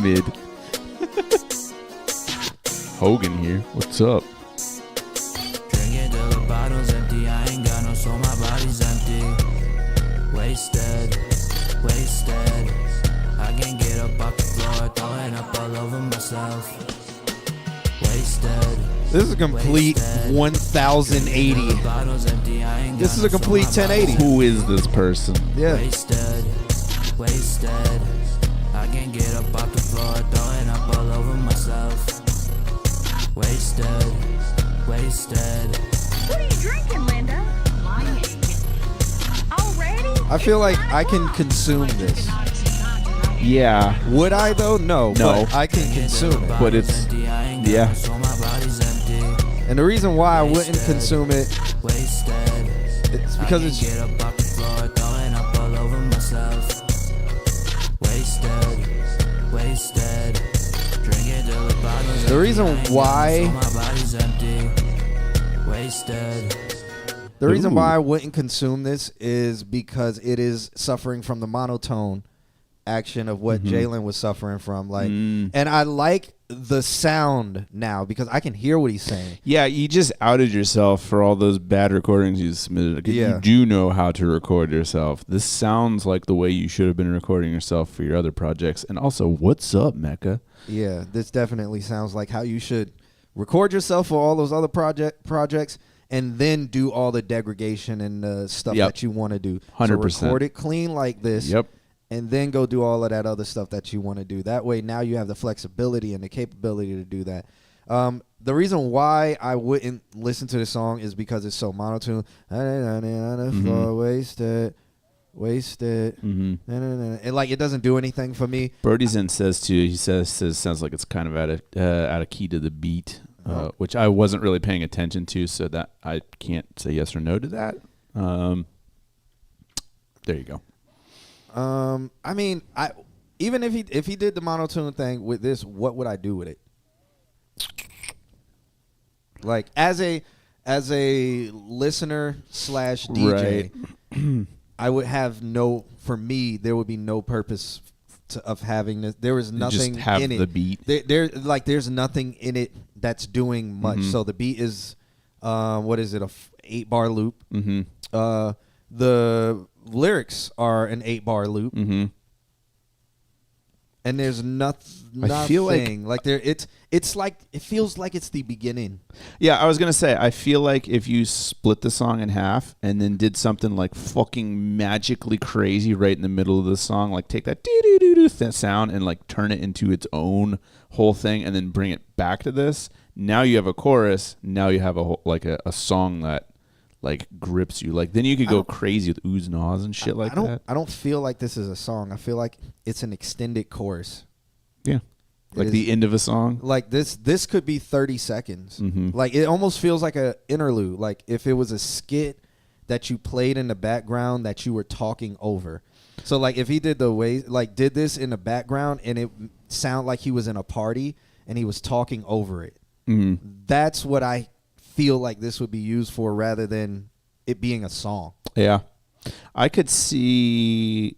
mid. Hogan here. What's up? Drinking till the bottle's empty. I ain't got no soul, my body's empty. Wasted, wasted. I can't get up off the floor, throwing up all over myself. Wasted. This is a complete 1080. This is a complete 1080. Who is this person? Yeah. Wasted, wasted. I can't get up off the floor, throwing up all over myself. Wasted, wasted. What are you drinking, Linda? Already? I feel like I can consume this. Yeah. Would I though? No. No. But I can consume it. But it's, yeah. And the reason why I wouldn't consume it, it's because it's the reason why. The reason why I wouldn't consume this is because it is suffering from the monotone action of what Jalen was suffering from. Like, and I like the sound now because I can hear what he's saying. Yeah, you just outed yourself for all those bad recordings you submitted. Yeah. You do know how to record yourself. This sounds like the way you should have been recording yourself for your other projects. And also, what's up, Mecca? Yeah, this definitely sounds like how you should record yourself for all those other projects and then do all the degradation and the stuff that you want to do. 100%. So record it clean like this. Yep. And then go do all of that other stuff that you want to do. That way, now you have the flexibility and the capability to do that. The reason why I wouldn't listen to the song is because it's so monotone. Wasted. And like it doesn't do anything for me. Brody's in says too. He says sounds like it's kind of out of key to the beat, which I wasn't really paying attention to, so that I can't say yes or no to that. There you go. I mean, even if he did the monotone thing with this, what would I do with it? Like as a listener / DJ, right. I would have for me there would be no purpose of having this. There is nothing just have in it. The beat. There's nothing in it that's doing much. So the beat is what is it, a 8-bar loop? The lyrics are an 8-bar loop, and there's nothing. I feel like it's like it feels like it's the beginning. Yeah, I was gonna say I feel like if you split the song in half and then did something like fucking magically crazy right in the middle of the song, like take that doo-doo-doo-doo sound and like turn it into its own whole thing, and then bring it back to this. Now you have a chorus. Now you have a whole, like a song that like grips you. Like then you could go crazy with oohs and ahs and shit like that. I don't feel like this is a song. I feel like it's an extended chorus. Yeah. Like the end of a song. Like this could be 30 seconds. Like it almost feels like a interlude. Like if it was a skit that you played in the background that you were talking over. So like if he did did this in the background and it sounded like he was in a party and he was talking over it. That's what I feel like this would be used for rather than it being a song. Yeah. I could see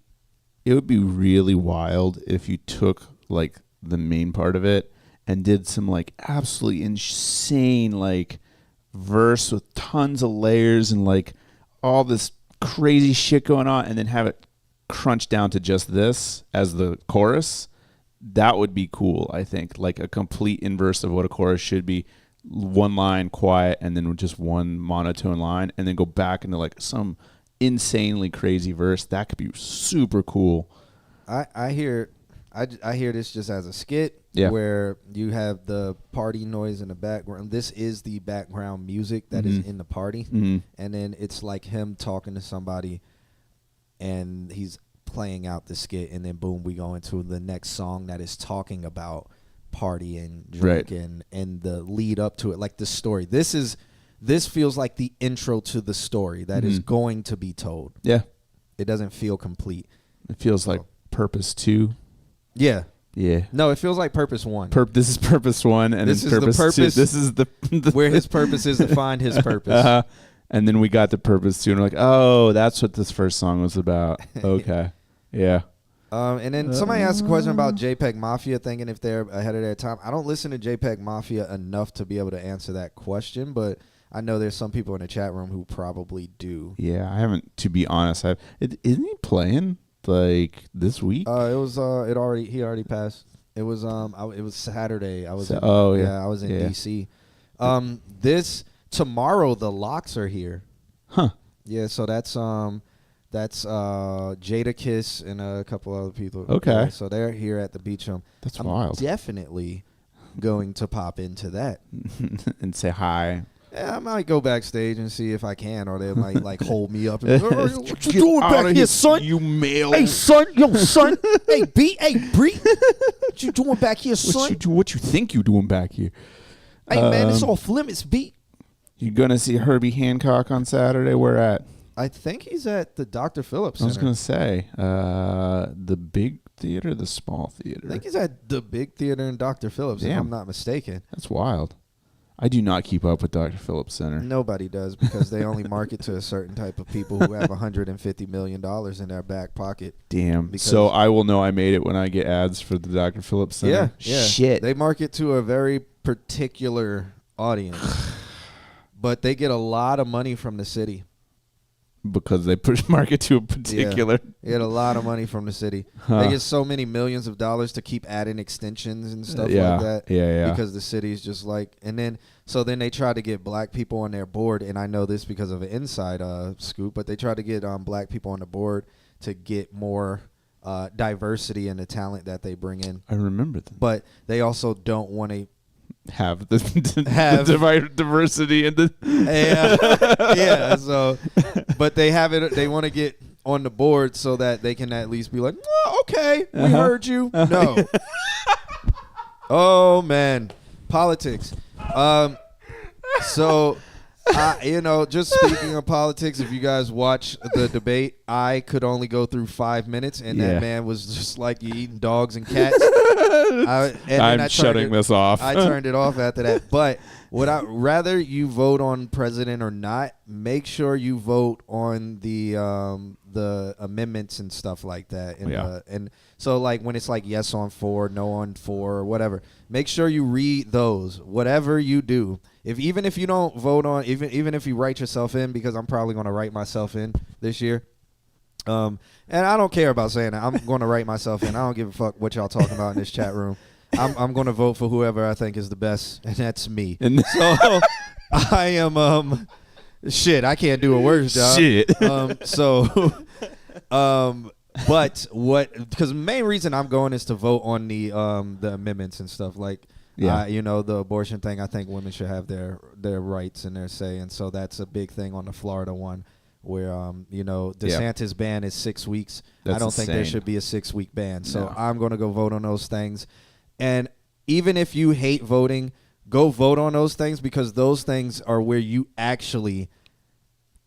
it would be really wild if you took like the main part of it and did some like absolutely insane like verse with tons of layers and like all this crazy shit going on, and then have it crunched down to just this as the chorus. That would be cool, I think. Like a complete inverse of what a chorus should be. One line quiet and then just one monotone line, and then go back into like some insanely crazy verse. That could be super cool. I hear this just as a skit where you have the party noise in the background. This is the background music that is in the party, and then it's like him talking to somebody and he's playing out the skit, and then boom, we go into the next song that is talking about party and drink and the lead up to it, like the story. This feels like the intro to the story that is going to be told. Yeah. It doesn't feel complete. It feels like Purpose 2. Yeah. Yeah. No, it feels like Purpose 1. This is Purpose 1, and this then is Purpose the purpose. 2. This is the where his purpose is to find his purpose. And then we got to Purpose 2, and we're like, oh, that's what this first song was about. Okay. Yeah. And then somebody asked a question about JPEG Mafia, thinking if they're ahead of their time. I don't listen to JPEG Mafia enough to be able to answer that question, but I know there's some people in the chat room who probably do. Yeah, I haven't. To be honest, isn't he playing like this week? He already passed. It was it was Saturday. I was I was in DC. Tomorrow the Locks are here. Huh. Yeah, so that's Jadakiss and a couple other people. Okay. Yeah, so they're here at the Beach Home. That's I'm wild. Definitely going to pop into that and say hi. Yeah, I might go backstage and see if I can, or they might like hold me up and be like, "Oh, what you doing out back of here, here, son? you male. Hey, son, yo, son. Hey, B, hey, Bree, what you doing back here, son? What you think you doing back here? Hey, man, it's off limits, B." You gonna see Herbie Hancock on Saturday? Where at? I think he's at the Dr. Phillips I was Center. gonna say the big theater, the small theater. I think he's at the big theater in Dr. Phillips, if Damn. I'm not mistaken. That's wild. I do not keep up with Dr. Phillips Center. Nobody does, because they only market to a certain type of people who have $150 million in their back pocket. Damn. Because So I will know I made it when I get ads for the Dr. Phillips Center. Yeah. Shit. They market to a very particular audience, but they get a lot of money from the city. Because they push market to a particular. Yeah. They get a lot of money from the city. Huh. They get so many millions of dollars to keep adding extensions and stuff Yeah. like that. Yeah. Because the city's just like, and then they try to get black people on their board, and I know this because of an inside scoop, but they try to get black people on the board to get more diversity in the talent that they bring in. I remember that. But they also don't want to have the diversity in the yeah. So, but they have it. They want to get on the board so that they can at least be like, oh, okay, we heard you. No. Oh man, politics. So, just speaking of politics, if you guys watch the debate, I could only go through 5 minutes, and that man was just like you eating dogs and cats. I'm shutting this off. I turned it off after that. But rather you vote on president or not, make sure you vote on the amendments and stuff like that. And so like when it's like yes on 4, no on 4, or whatever, make sure you read those. Whatever you do, even if you don't vote on, even if you write yourself in, because I'm probably going to write myself in this year. And I don't care about saying that. I'm going to write myself in. I don't give a fuck what y'all talking about in this chat room. I'm going to vote for whoever I think is the best, and that's me. So I am shit. I can't do a worse job. Shit. But because the main reason I'm going is to vote on the amendments and stuff like. The abortion thing. I think women should have their rights and their say, and so that's a big thing on the Florida one. Where DeSantis' ban is 6 weeks. I don't think there should be a 6-week ban. So I'm going to go vote on those things. And even if you hate voting, go vote on those things, because those things are where you actually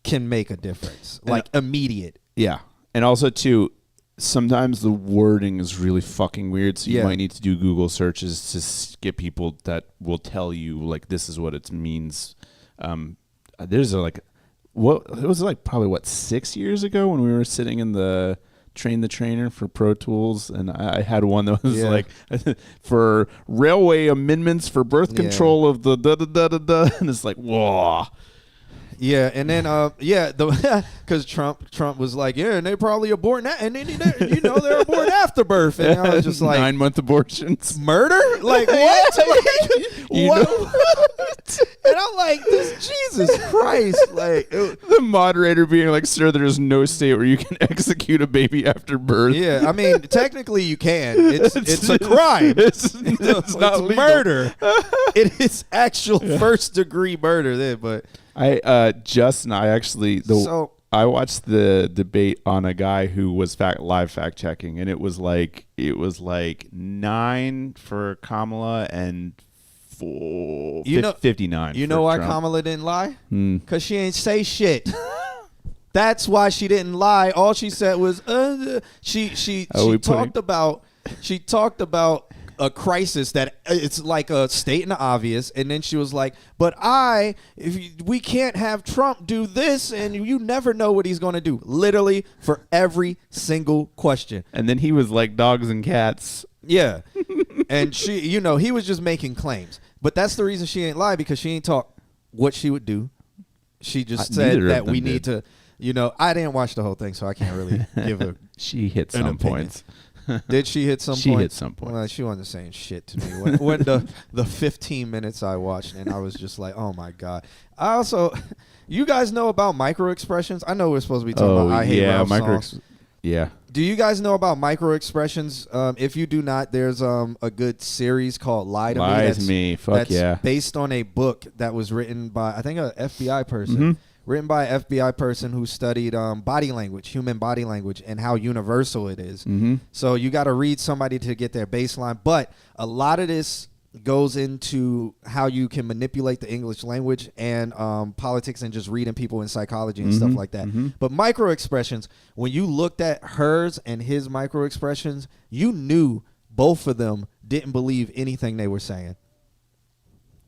can make a difference, like immediate. Yeah. And also too, sometimes the wording is really fucking weird, so you might need to do Google searches to get people that will tell you like this is what it means. There's probably 6 years ago when we were sitting in the Train the Trainer for Pro Tools, and I had one that was like for railway amendments for birth control of the da-da-da-da-da, and it's like, whoa. Yeah, and then because Trump was like, and they probably abort that, and then they're abort after birth, and I was just like 9-month abortions, murder, like what? What? And I'm like, Jesus Christ, like the moderator being like, sir, there is no state where you can execute a baby after birth. Yeah, I mean, technically you can. It's a crime. It's not legal. Murder. It is actual first degree murder there, but. I watched the debate on a guy who was live fact checking, and it was like 9 for Kamala and 59. You know why Trump. Kamala didn't lie? Because she ain't say shit. That's why she didn't lie. All she said was she talked about a crisis that it's like a stating the obvious, and then she was like, but we can't have Trump do this, and you never know what he's going to do, literally for every single question. And then he was like dogs and cats. Yeah. And she, he was just making claims, but that's the reason she ain't lie, because she ain't talk what she would do. She just said that we need to, I didn't watch the whole thing, so I can't really give a She hit some points. Did she hit some She point? hit some point. Well, she wasn't saying shit to me. When the 15 minutes I watched, and I was just like, oh, my God. I also, you guys know about micro expressions? I know we're supposed to be talking about I Hate Ralph songs. Yeah. Do you guys know about micro expressions? If you do not, there's a good series called Lie to Me. Lie to Me. Fuck yeah. Based on a book that was written by, I think, an FBI person. Written by an FBI person who studied body language, human body language, and how universal it is. So you got to read somebody to get their baseline. But a lot of this goes into how you can manipulate the English language and politics and just reading people in psychology and stuff like that. But micro expressions, when you looked at hers and his micro expressions, you knew both of them didn't believe anything they were saying.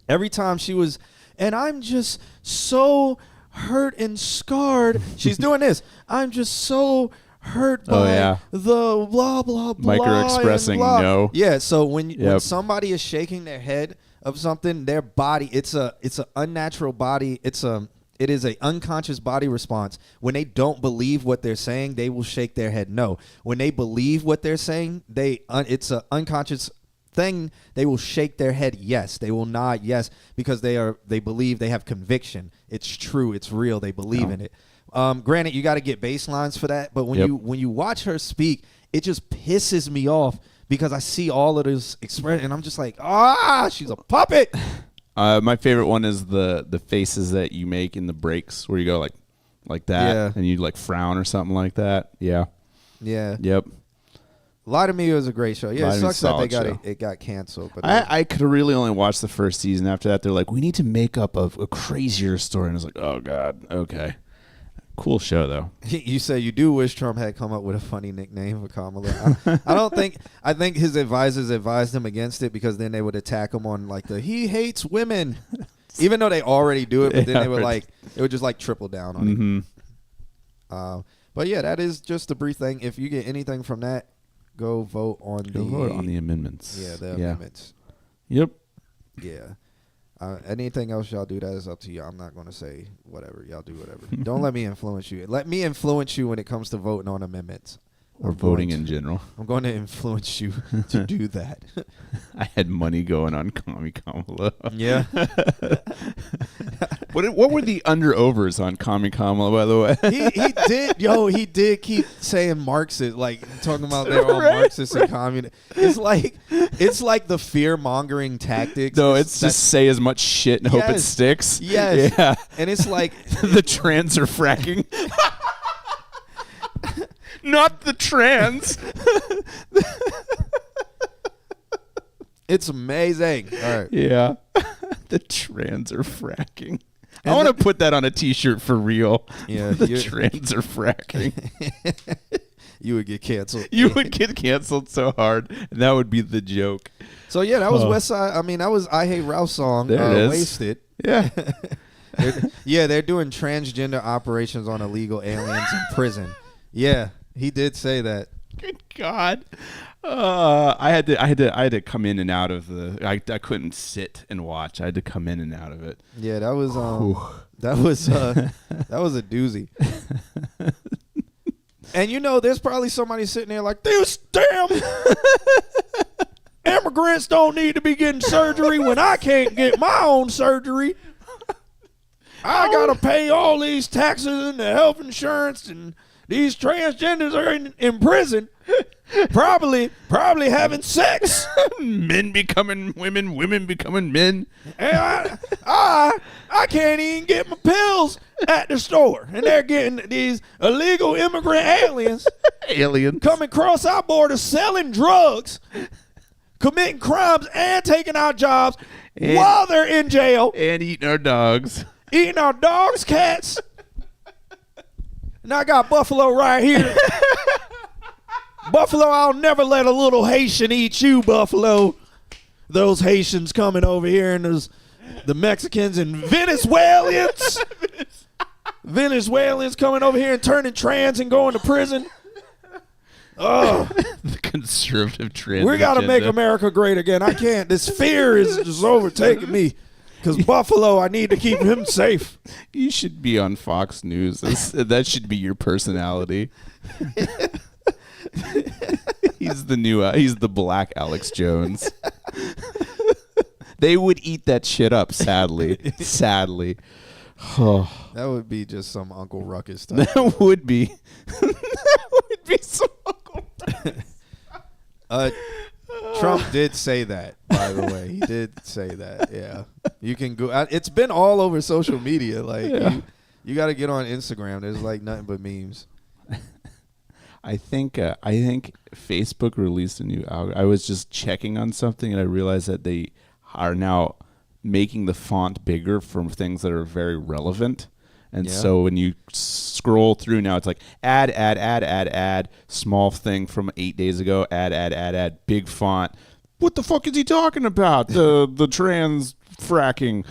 Every time she was, and I'm just so hurt and scarred. She's doing this. I'm just so hurt by the blah, blah, blah. Micro-expressing no. Yeah, so when somebody is shaking their head of something, their body, it's an unnatural body. It is a unconscious body response. When they don't believe what they're saying, they will shake their head no. When they believe what they're saying, it's an unconscious thing, they will shake their head yes. They will nod yes, because they believe, they have conviction. It's true, it's real, they believe in it. Granted, you got to get baselines for that, but when you watch her speak, it just pisses me off, because I see all of this expression and I'm just like, she's a puppet. My favorite one is the faces that you make in the breaks, where you go like that, and you like frown or something like that. Yeah. Yep. Lie to Me was a great show. Yeah, Lie it to Me sucks that solid it got canceled. But I could really only watch the first season. After that, they're like, we need to make up a crazier story. And I was like, oh, God, okay. Cool show, though. You say you do wish Trump had come up with a funny nickname for Kamala. I think his advisors advised him against it, because then they would attack him on like he hates women. Even though they already do it, but then they would it would just triple down on it. But yeah, that is just a brief thing. If you get anything from that, go vote on the amendments. Yeah, the amendments. Yep. Yeah. Anything else y'all do, that is up to you. I'm not going to say whatever. Y'all do whatever. Don't let me influence you. Let me influence you when it comes to voting on amendments. Or voting in general. I'm going to influence you to do that. I had money going on Commie Kamala. Yeah. What were the under-overs on Commie Kamala, by the way? He did keep saying Marxist, talking about they're all Marxists and communist. It's like the fear-mongering tactics. No, it's just say as much shit and hope it sticks. Yes. Yeah. And it's like the trans are fracking. Not the trans. It's amazing. All right. Yeah. The trans are fracking. I want to put that on a t-shirt for real. Yeah. The trans are fracking. You would get canceled. You would get canceled so hard, and that would be the joke. So yeah, that was West Side. I mean, that was I Hate Ralph song. There it is. Wasted. Yeah. They're doing transgender operations on illegal aliens in prison. Yeah. He did say that. Good God. I had to come in and out of I couldn't sit and watch. I had to come in and out of it. Yeah, that was that was a doozy. And there's probably somebody sitting there like, this damn immigrants don't need to be getting surgery when I can't get my own surgery. I gotta pay all these taxes and the health insurance, and these transgenders are in prison, probably having sex. Men becoming women, women becoming men. And I can't even get my pills at the store, and they're getting these illegal immigrant aliens coming across our border, selling drugs, committing crimes, and taking our jobs while they're in jail, and eating our dogs, cats. And I got Buffalo right here. Buffalo, I'll never let a little Haitian eat you, Buffalo. those Haitians coming over here and there's the Mexicans and Venezuelans. Venezuelans coming over here and turning trans and going to prison. Oh, the conservative trans. We got to make agenda. America great again. I can't. This fear is just overtaking me. Because Buffalo, I need to keep him safe. You should be on Fox News. That should be your personality. He's the black Alex Jones. They would eat that shit up, sadly. Sadly. Oh. That would be just some Uncle Ruckus stuff. That would be. That would be some Uncle Ruckus. Trump did say that, by the way. He did say that. Yeah, you can go. It's been all over social media. Like you got to get on Instagram. There's like nothing but memes. I think Facebook released a new algorithm. I was just checking on something and I realized that they are now making the font bigger for things that are very relevant. And so when you scroll through now, it's like add, small thing from 8 days ago, add, big font. What the fuck is he talking about? The trans fracking.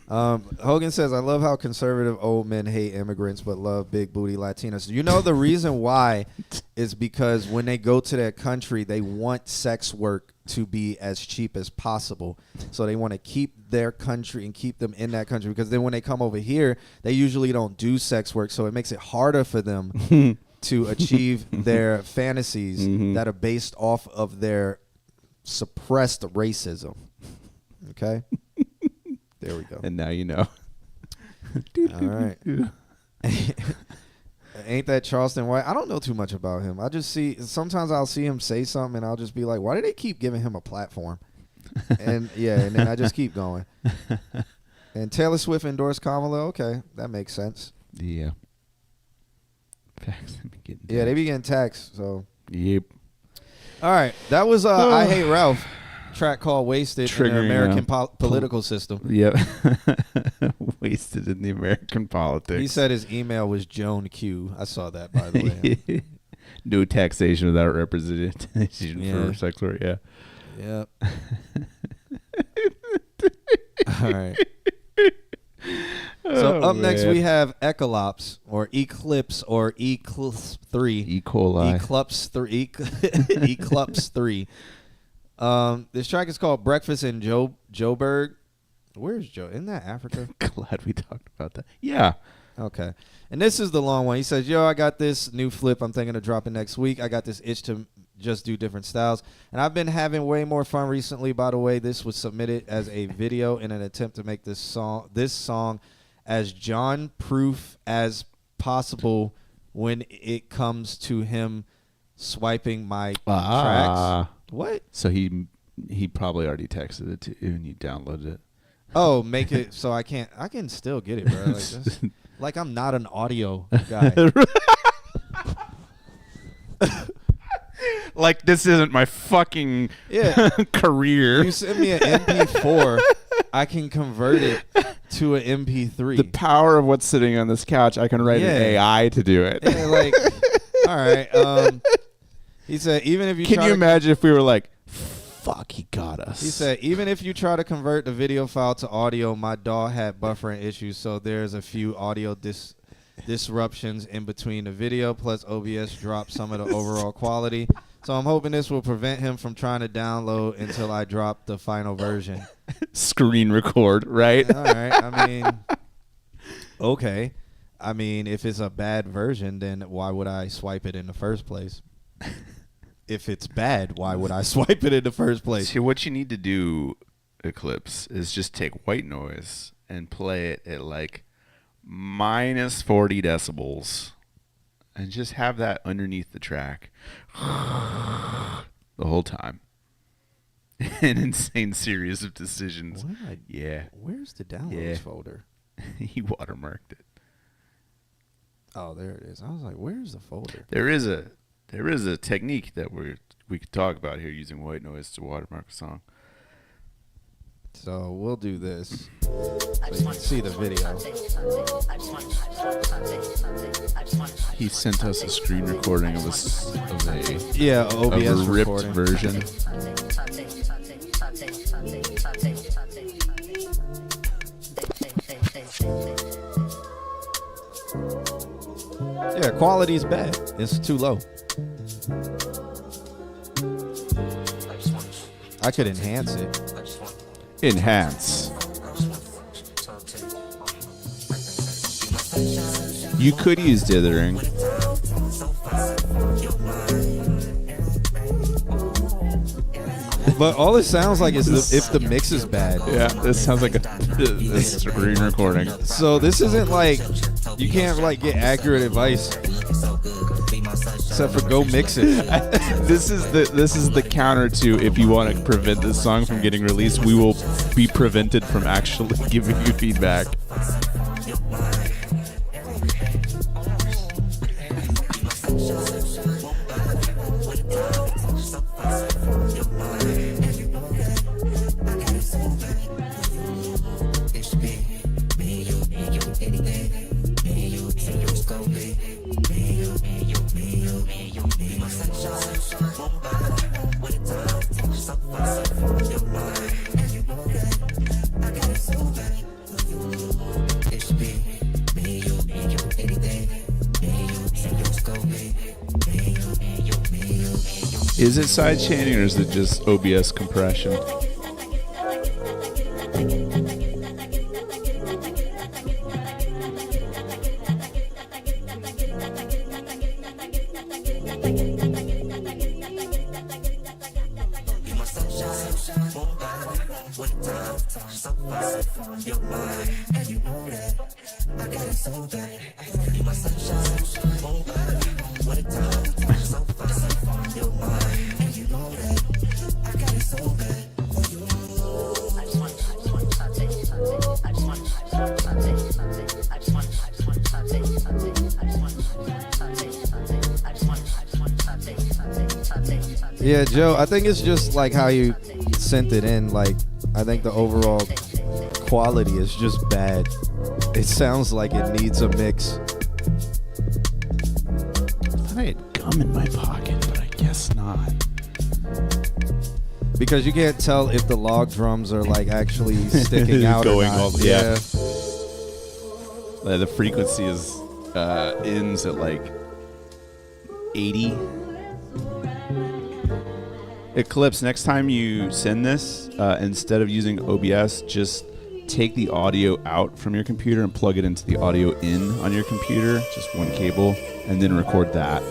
Hogan says, I love how conservative old men hate immigrants but love big booty Latinos. You know the reason why is because when they go to that country, they want sex work to be as cheap as possible. So they want to keep their country and keep them in that country because then when they come over here, they usually don't do sex work. So it makes it harder for them to achieve their fantasies that are based off of their suppressed racism. Okay? There we go. And now you know. All right. Ain't that Charleston White? I don't know too much about him. I just see, sometimes I'll see him say something and I'll just be like, why do they keep giving him a platform? And and then I just keep going. And Taylor Swift endorsed Kamala. Okay, that makes sense. Yeah. Yeah, they be getting taxed. So. Yep. All right, that was I Hate Ralph. Track called Wasted in the American political system. Yep. Wasted in the American politics. He said his email was Joan Q. I saw that, by the way. No taxation without representation for sex work. Yeah. Yep. All right. So up next we have Ecolops or Eclipse or Eclipse 3. E. coli. Eclipse 3. Eclipse 3. This track is called Breakfast in Joburg. Where's Joe? Isn't that Africa? Glad we talked about that. Yeah. Okay. And this is the long one. He says, yo, I got this new flip I'm thinking of dropping next week. I got this itch to just do different styles. And I've been having way more fun recently. By the way, this was submitted as a video in an attempt to make this song as John-proof as possible when it comes to him swiping my tracks. What? So he probably already texted it to you and you downloaded it. Oh, make it so I can still get it, bro. Like, like I'm not an audio guy. Like this isn't my fucking career. You send me an MP4, I can convert it to an MP3. The power of what's sitting on this couch, I can write an AI to do it. Yeah, like, all right. He said, even if you can you imagine if we were like, fuck, he got us. He said, even if you try to convert the video file to audio, my DAW had buffering issues, so there's a few audio disruptions in between the video, plus OBS dropped some of the overall quality. So I'm hoping this will prevent him from trying to download until I drop the final version. Screen record, right? All right. I mean, okay. I mean, if it's a bad version, then why would I swipe it in the first place? If it's bad, why would I swipe it in the first place? See, what you need to do, Eclipse, is just take white noise and play it at like minus 40 decibels and just have that underneath the track the whole time. An insane series of decisions. Where's the downloads folder? He watermarked it. Oh, there it is. I was like, where's the folder? There is a technique that we could talk about here using white noise to watermark a song. So we'll do this so you can see the video. He sent us a screen recording of OBS ripped recording version. Yeah, quality's bad. It's too low. I could enhance it. Enhance. You could use dithering. But all it sounds like is if the mix is bad. Yeah, this sounds like a screen recording. So this isn't like, you can't like get accurate advice except for go mix it. This is the counter to, if you want to prevent this song from getting released, we will be prevented from actually giving you feedback. Is it side chaining or is it just OBS compression? Yeah, Joe, I think it's just like how you sent it in. Like, I think the overall quality is just bad. It sounds like it needs a mix. I thought I had gum in my pocket, but I guess not. Because you can't tell if the log drums are like actually sticking out or Going not. all, yeah. The frequency is ends at like 80. Eclipse, next time you send this, instead of using OBS, just take the audio out from your computer and plug it into the audio in on your computer, just one cable, and then record that.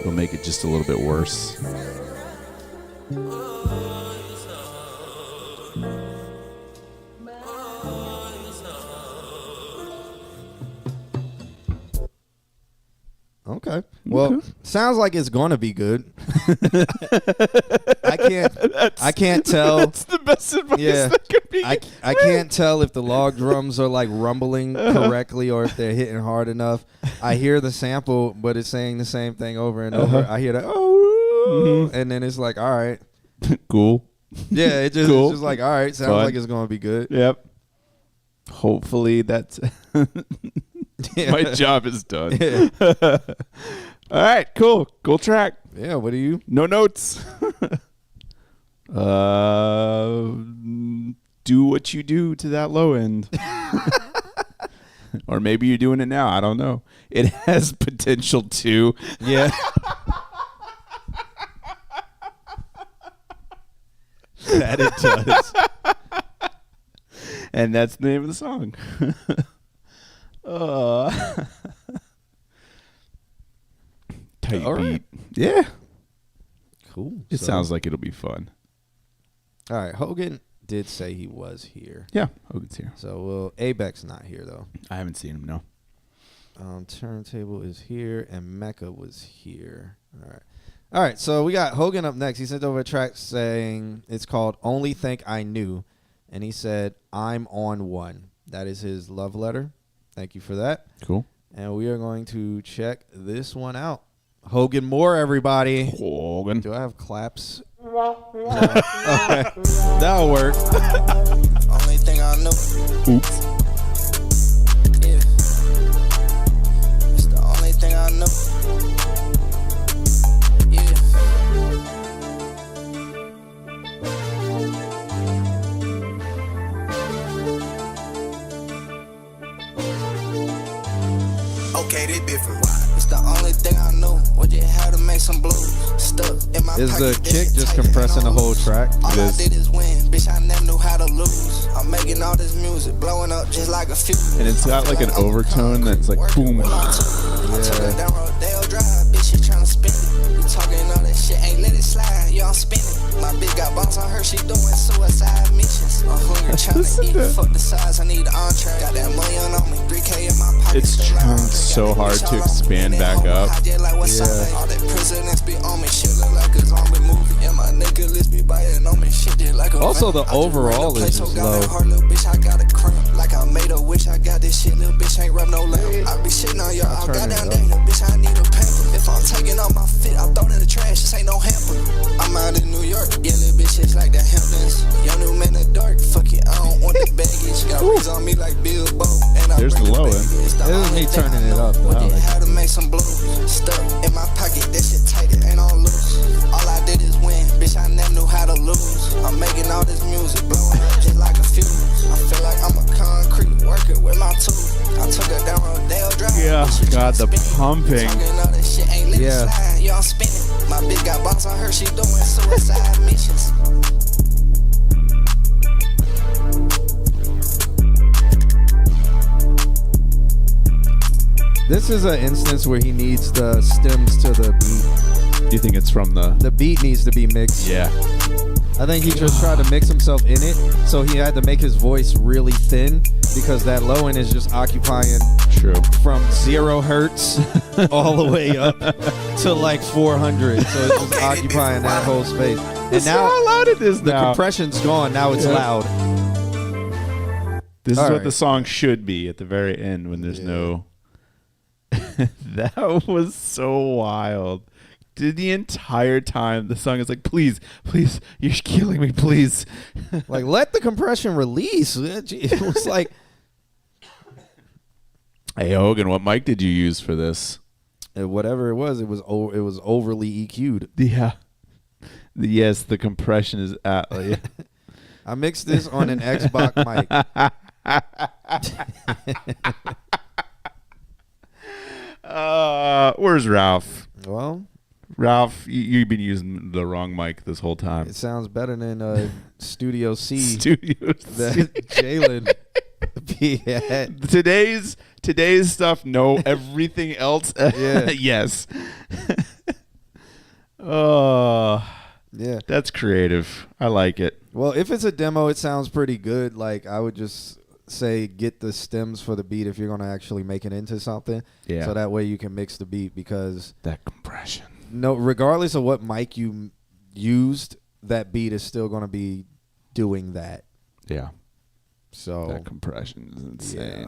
It'll make it just a little bit worse. Okay. Well, sounds like it's gonna be good. I can't tell. That's the best advice that could be. I can't tell if the log drums are like rumbling correctly or if they're hitting hard enough. I hear the sample, but it's saying the same thing over and over. I hear the and then it's like, all right, cool. Yeah, it's just like, all right, sounds Fun. like it's gonna be good. Yep. Hopefully that's my job is done. Yeah. All right, cool track. Yeah, what do you? No notes. Do what you do to that low end. Or maybe you're doing it now. I don't know. It has potential to. Yeah. That it does. And that's the name of the song. Tight All beat. right. Yeah. Cool. It So- sounds like it'll be fun. All right, Hogan did say he was here. Yeah, Hogan's here. So, Abeck's not here, though. I haven't seen him, no. Turntable is here, and Mecca was here. All right, so we got Hogan up next. He sent over a track saying it's called Only Think I Knew, and he said, I'm on one. That is his love letter. Thank you for that. Cool. And we are going to check this one out. Hogan Moore, everybody. Hogan. Do I have claps? Okay. That'll work. Only thing I know. Oops. Yeah. It's the only thing I know. Okay, they different. Why? It's That's the only thing I knew. What you had to make some blues. Stuck in my Is the pocket, kick this just shit tight compressing the and whole track? all It I is. did is win, bitch. I never knew how to lose. I'm making all this music, blowing up just like a fuse. And it's got like an overtone that's like boom. I took her down Rodeo Drive, bitch. She tryna spin it. You talking all that shit, ain't let it slide. Yo, I'm spinning. My bitch got bounce on her, she doing suicide missions. I'm hungry, tryna eat. Fuck the size, I need the entree. Got that money on me, 3K in my pocket. It's trying so hard to expand back up. All that presidents be on me, shit look like a zombie movie. And my nigga list be biting on me, shit just like a Also, the overall is just low. Little bitch, I got a cramp. Like I made a wish, I got this shit. Little bitch ain't rub no lamp. I be shitting on your all goddamn day. Little bitch, I need a pamper. If I'm taking off my fit, I throw it in the trash. This ain't no hamper. I'm out in New York. Yeah, little bitch, it's like the Hamptons. Young new man in the dark. Fuck it, I don't want the baggage. Got rings on me like Bilbo. And I There's the low end. This is me turning it up, though. you had to make some blues. Stuck in my pocket, that shit tight, it ain't on loose. All I did is win, bitch, I never knew how to lose. I'm making all this music, blowing up just like a fuse. I feel like I'm a concrete worker with my tools. I took her down Rodeo Drive. Yeah, God, the pumping. Talking all that shit, ain't let it slide. Yo, I'm spinning. My bitch got bounce on her, she doing suicide missions. This is an instance where he needs the stems to the beat. Do you think it's from The beat needs to be mixed. Yeah. I think he just tried to mix himself in it, so he had to make his voice really thin because that low end is just occupying from 0 hertz all the way up to like 400. So it's just occupying that whole space. And now how loud it is the now. compression's gone. Now it's loud. This is All what right. the song should be at the very end when there's no. That was so wild. The entire time the song is like, please, you're killing me, please. Like, let the compression release. It was like, hey Hogan, what mic did you use for this? Whatever it was overly EQ'd. Yeah. Yes, the compression is at. I mixed this on an Xbox mic. Where's Ralph? Well, Ralph, you've been using the wrong mic this whole time. It sounds better than Studio C. Studio that C. Jalen P had. Today's stuff, no. Everything else, Yeah. yes. Oh, yeah. That's creative. I like it. Well, if it's a demo, it sounds pretty good. Like, I would just say get the stems for the beat if you're going to actually make it into something. Yeah. So that way you can mix the beat because that compression. No, regardless of what mic you used, that beat is still going to be doing that. Yeah. So that compression is insane. Yeah.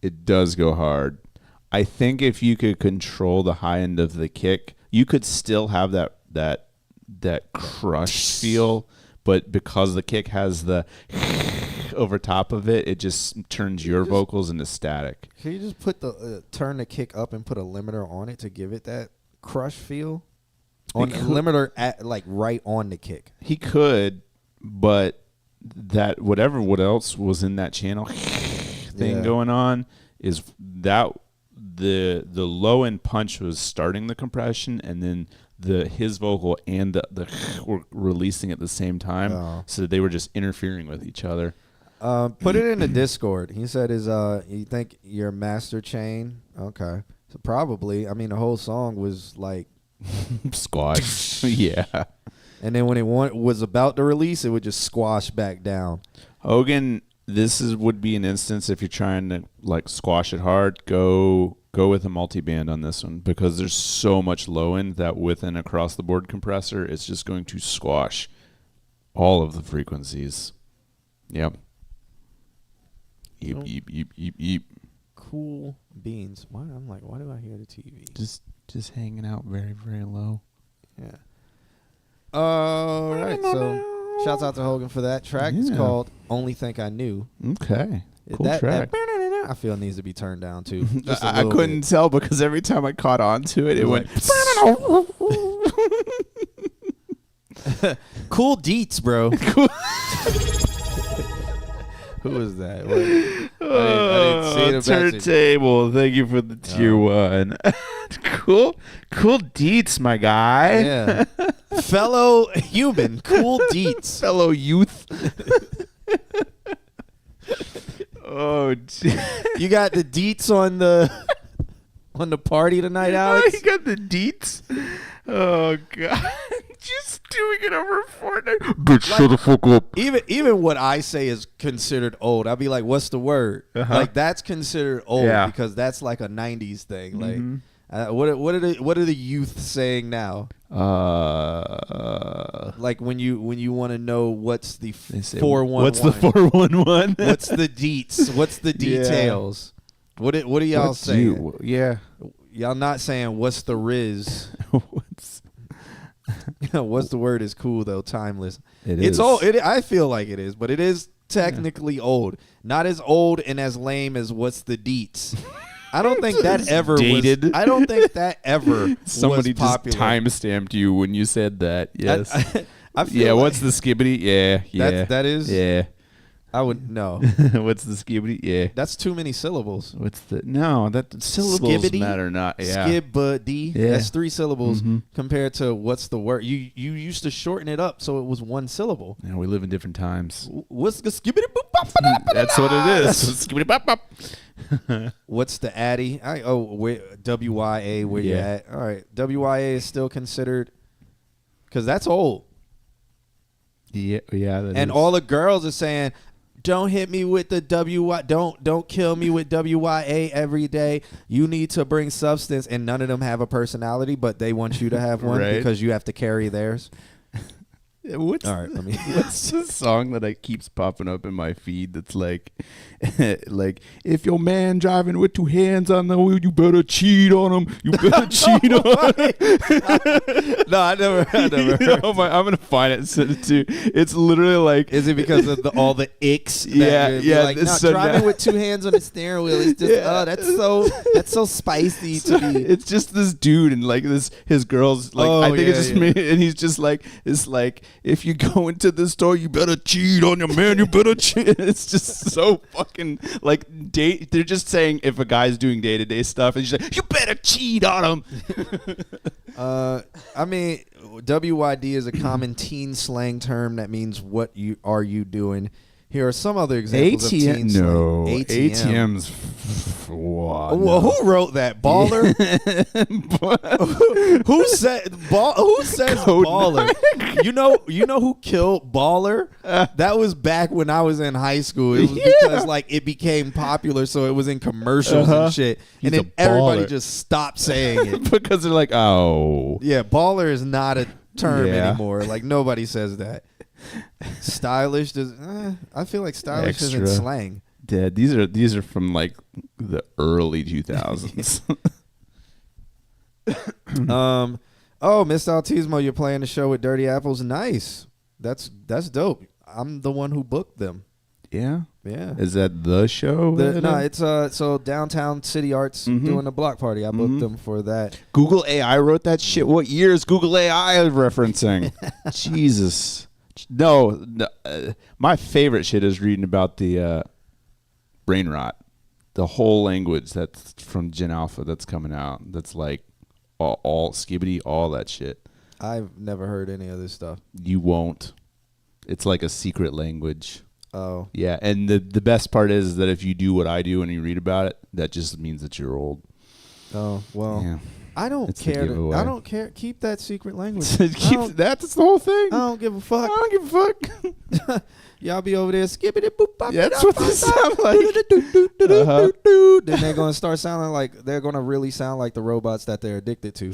It does go hard. I think if you could control the high end of the kick, you could still have that crush feel, but because the kick has the over top of it, it just turns your vocals into static. Can you just put the turn the kick up and put a limiter on it to give it that crush feel? On the limiter at like right on the kick. He could, but that what else was in that channel thing going on is that the low end punch was starting the compression, and then his vocal and the were releasing at the same time, so they were just interfering with each other. Put it in the Discord. He said, you think your master chain? Okay. So probably, I mean, the whole song was like squash. Yeah. And then when it was about to release, it would just squash back down. Hogan, would be an instance if you're trying to like squash it hard, go with a multi-band on this one, because there's so much low end that with an across the board compressor, it's just going to squash all of the frequencies. Yep. Yeep. Cool beans. Why? I'm like, why do I hear the TV? Just hanging out very, very low. Yeah. All right. So, shouts out to Hogan for that track. It's called "Only Think I Knew." Okay. Cool track. I feel it needs to be turned down too. I couldn't tell because every time I caught on to it, it went. Cool deets, bro. Who was that? I didn't see the turntable. Thank you for the tier 1. Cool deets, my guy. Yeah. Fellow human, cool deets. Fellow youth. Oh, you got the deets on the party tonight, Alex? You got the deets? Oh, God. Just doing it over Fortnite. Bitch, shut the fuck up. Even what I say is considered old. I'll be like, what's the word? Like, that's considered old because that's like a 90s thing. Like, what are the youth saying now? Like when you want to know what's the 411? What's the 411? What's the deets? What's the details? What are y'all saying? Y'all not saying what's the riz? What's the word is cool though, timeless. It's old. I feel like it is, but it is technically old. Not as old and as lame as what's the deets. I don't think that ever dated. was. I don't think that ever Somebody was popular. just time-stamped you when you said that. Yes. I feel like what's the skibbity? Yeah. That is. Yeah. I would no. What's the skibbity? Yeah. That's too many syllables. What's the that syllables Skibbity? matter not. Yeah. Skibbity. Yeah. That's 3 syllables compared to what's the word. You used to shorten it up so it was 1 syllable. Yeah, we live in different times. What's the skibbity boop bop? That's what it is. Skibbity bop bop. What's the addy? WYA where you at? All right, WYA is still considered because that's old. Yeah. And all the girls are saying, "Don't hit me with the WY. Don't kill me with WYA every day. You need to bring substance." And none of them have a personality, but they want you to have one because you have to carry theirs. What's the song that keeps popping up in my feed that's like like if your man driving with 2 hands on the wheel, you better cheat on him. You better cheat on him. No, I never heard. I'm gonna find it and send it to you. It's literally like, is it because of all the icks? Yeah. Like, no, driving with 2 hands on the steering wheel is just that's so spicy to me. It's just this dude and like his girl's like I think it's just me, and he's just like it's like, if you go into the store, you better cheat on your man. You better cheat. It's just so fucking like they're just saying if a guy's doing day-to-day stuff, and she's like, you better cheat on him. I mean, WYD is a common teen slang term that means what are you doing. Here are some other examples of teen slang. No, ATMs. What? Well, who wrote that? Baller? Who says baller? You know who killed baller? That was back when I was in high school. It was because like it became popular, so it was in commercials and shit. And then everybody just stopped saying it because they're like, oh, yeah, baller is not a term anymore. Like nobody says that. Stylish does. I feel like stylish isn't slang. Yeah, these are from like the early 2000s. Oh, Miss Altismo, you're playing the show with Dirty Apples. Nice. That's dope. I'm the one who booked them. Yeah. Yeah. Is that the show? No, it's so Downtown City Arts doing a block party. I booked them for that. Google AI wrote that shit. What year is Google AI referencing? Jesus. No, my favorite shit is reading about the brain rot, the whole language that's from Gen Alpha that's coming out. That's like all skibbity, all that shit. I've never heard any of this stuff. You won't. It's like a secret language. Oh. Yeah, and the best part is that if you do what I do and you read about it, that just means that you're old. Oh, well. Yeah. I don't care. I don't care. Keep that secret language. That's the whole thing. I don't give a fuck. I don't give a fuck. Y'all be over there skipping it. Boop, bop, yeah, that's what they sound like. Then they're going to start sounding like, they're going to really sound like the robots that they're addicted to.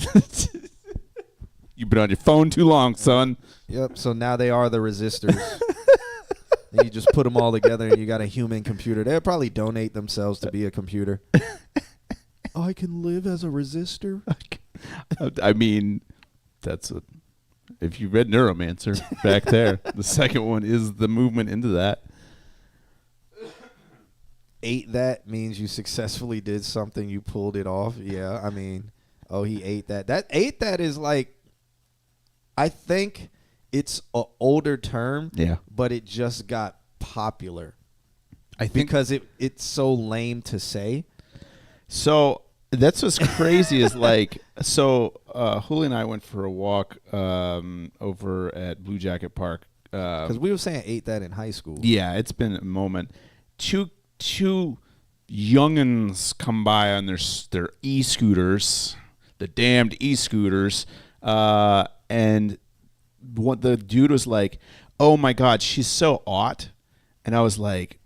You've been on your phone too long, son. Yep. So now they are the resistors. And you just put them all together and you got a human computer. They'll probably donate themselves to be a computer. I can live as a resistor. I mean, that's what. If you read Neuromancer back there, the second one is the movement into that. Ate that means you successfully did something. You pulled it off. Yeah, I mean, he ate that. Ate that is like, I think it's an older term. Yeah, but it just got popular. I think because it's so lame to say. So That's what's crazy is like, so Julio and I went for a walk over at Blue Jacket Park. Because we were saying ate that in high school. Yeah, it's been a moment. Two youngins come by on their e-scooters, the damned e-scooters, and what the dude was like, "Oh my God, she's so hot," and I was like,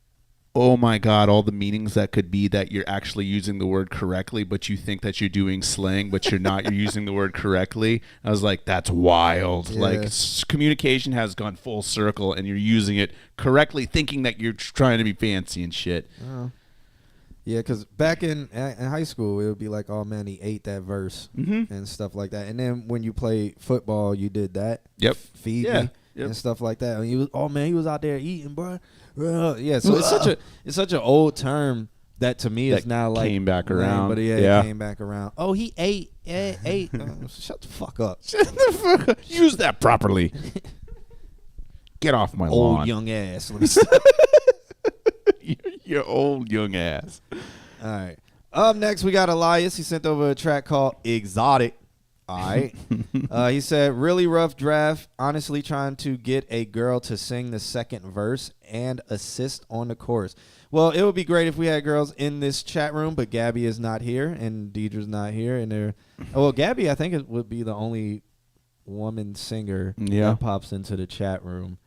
"Oh my God, all the meanings that could be that you're actually using the word correctly, but you think that you're doing slang, but you're not. You're using the word correctly." I was like, "That's wild." Yeah. Like communication has gone full circle, and you're using it correctly, thinking that you're trying to be fancy and shit. Oh. Yeah, because back in high school, it would be like, "Oh man, he ate that verse," and stuff like that. And then when you play football, you did that. Yep. Feed Yeah. me Yep. and stuff like that. And he was, "Oh man, he was out there eating, bro." Yeah, so it's such an old term that to me is That now like came back lame, around. But Yeah. it came back around. Oh, he ate. Shut the fuck up. Use that properly. Get off my lawn. Old young ass. Let me stop. You old young ass. All right. Up next, we got Elias. He sent over a track called Exotic. All right. He said, really rough draft. Honestly, trying to get a girl to sing the second verse and assist on the chorus. Well, it would be great if we had girls in this chat room, but Gabby is not here and Deidre's not here. And well, Gabby, I think it would be the only woman singer that pops into the chat room.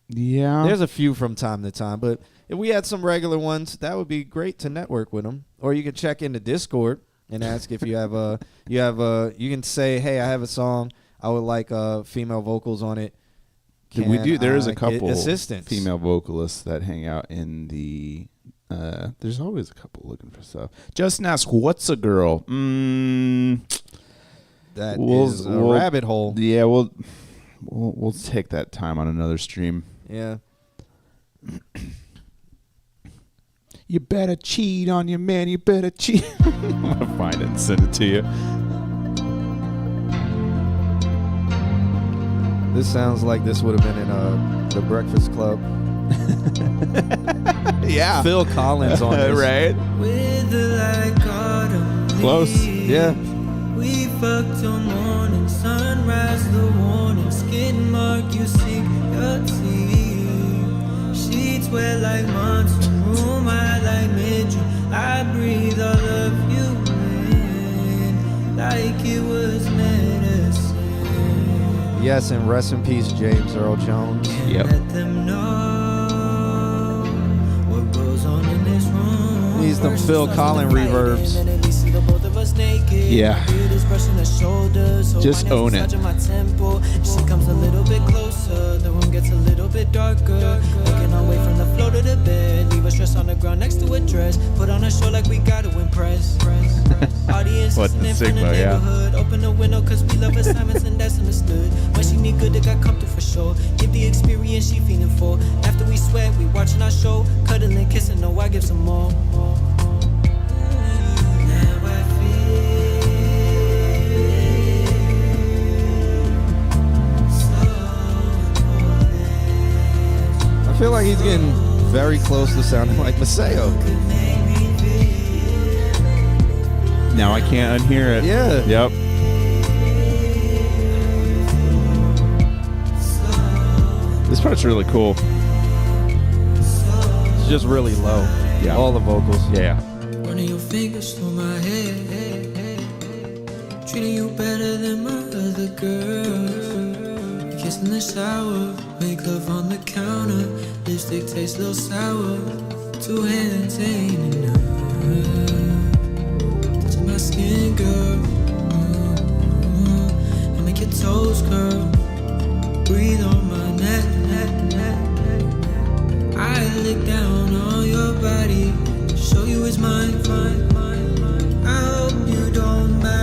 Yeah. There's a few from time to time, but if we had some regular ones, that would be great to network with them. Or you can check into Discord and ask if you have you can say, "Hey, I have a song. I would like female vocals on it." We do. There is a I get couple assistance? female vocalists that hang out in the. There's always a couple looking for stuff. Just ask, what's a girl? That is a rabbit hole. Yeah, we'll take that time on another stream. Yeah. You better cheat on your man. You better cheat. I'm gonna find it and send it to you. This sounds like this would have been in the Breakfast Club. Yeah. Phil Collins on this. Right? With the light autumn Close. leaves. Yeah. We fucked till morning, sunrise, the warning, skin mark, you sink your teeth. Sheets wet like monsoon, room I like midget. I breathe all of you in, like it was medicine. Yes, and rest in peace, James Earl Jones. Yep. Let them know what goes on in this room. These them Phil Collins reverbs. Yeah. Just own it. She comes a little bit closer, the room gets a little bit darker. Making our way from the floor to the bed, leave a stress on the ground next to a dress. Put on a show like we gotta impress. Audience What the listening from the Sigma, yeah. neighborhood. Open the window cause we love assignments and that's understood. When she need good, it got come through for sure. Give the experience she feeling for. After we sweat, we watching our show. Cuddling, kissing, no, I give some more. I feel like he's getting very close to sounding like Maceo. Now I can't unhear it. Yeah. Yep. This part's really cool. It's just really low. Yeah. All the vocals. Yeah. Running your fingers through my head, treating you better than my other girl. Kiss in the shower, make love on the counter. Lipstick tastes a little sour. 2 hands ain't enough. Touching my skin, girl. I make your toes curl. Breathe on my neck. I lick down on your body. Show you it's mine. I hope you don't mind.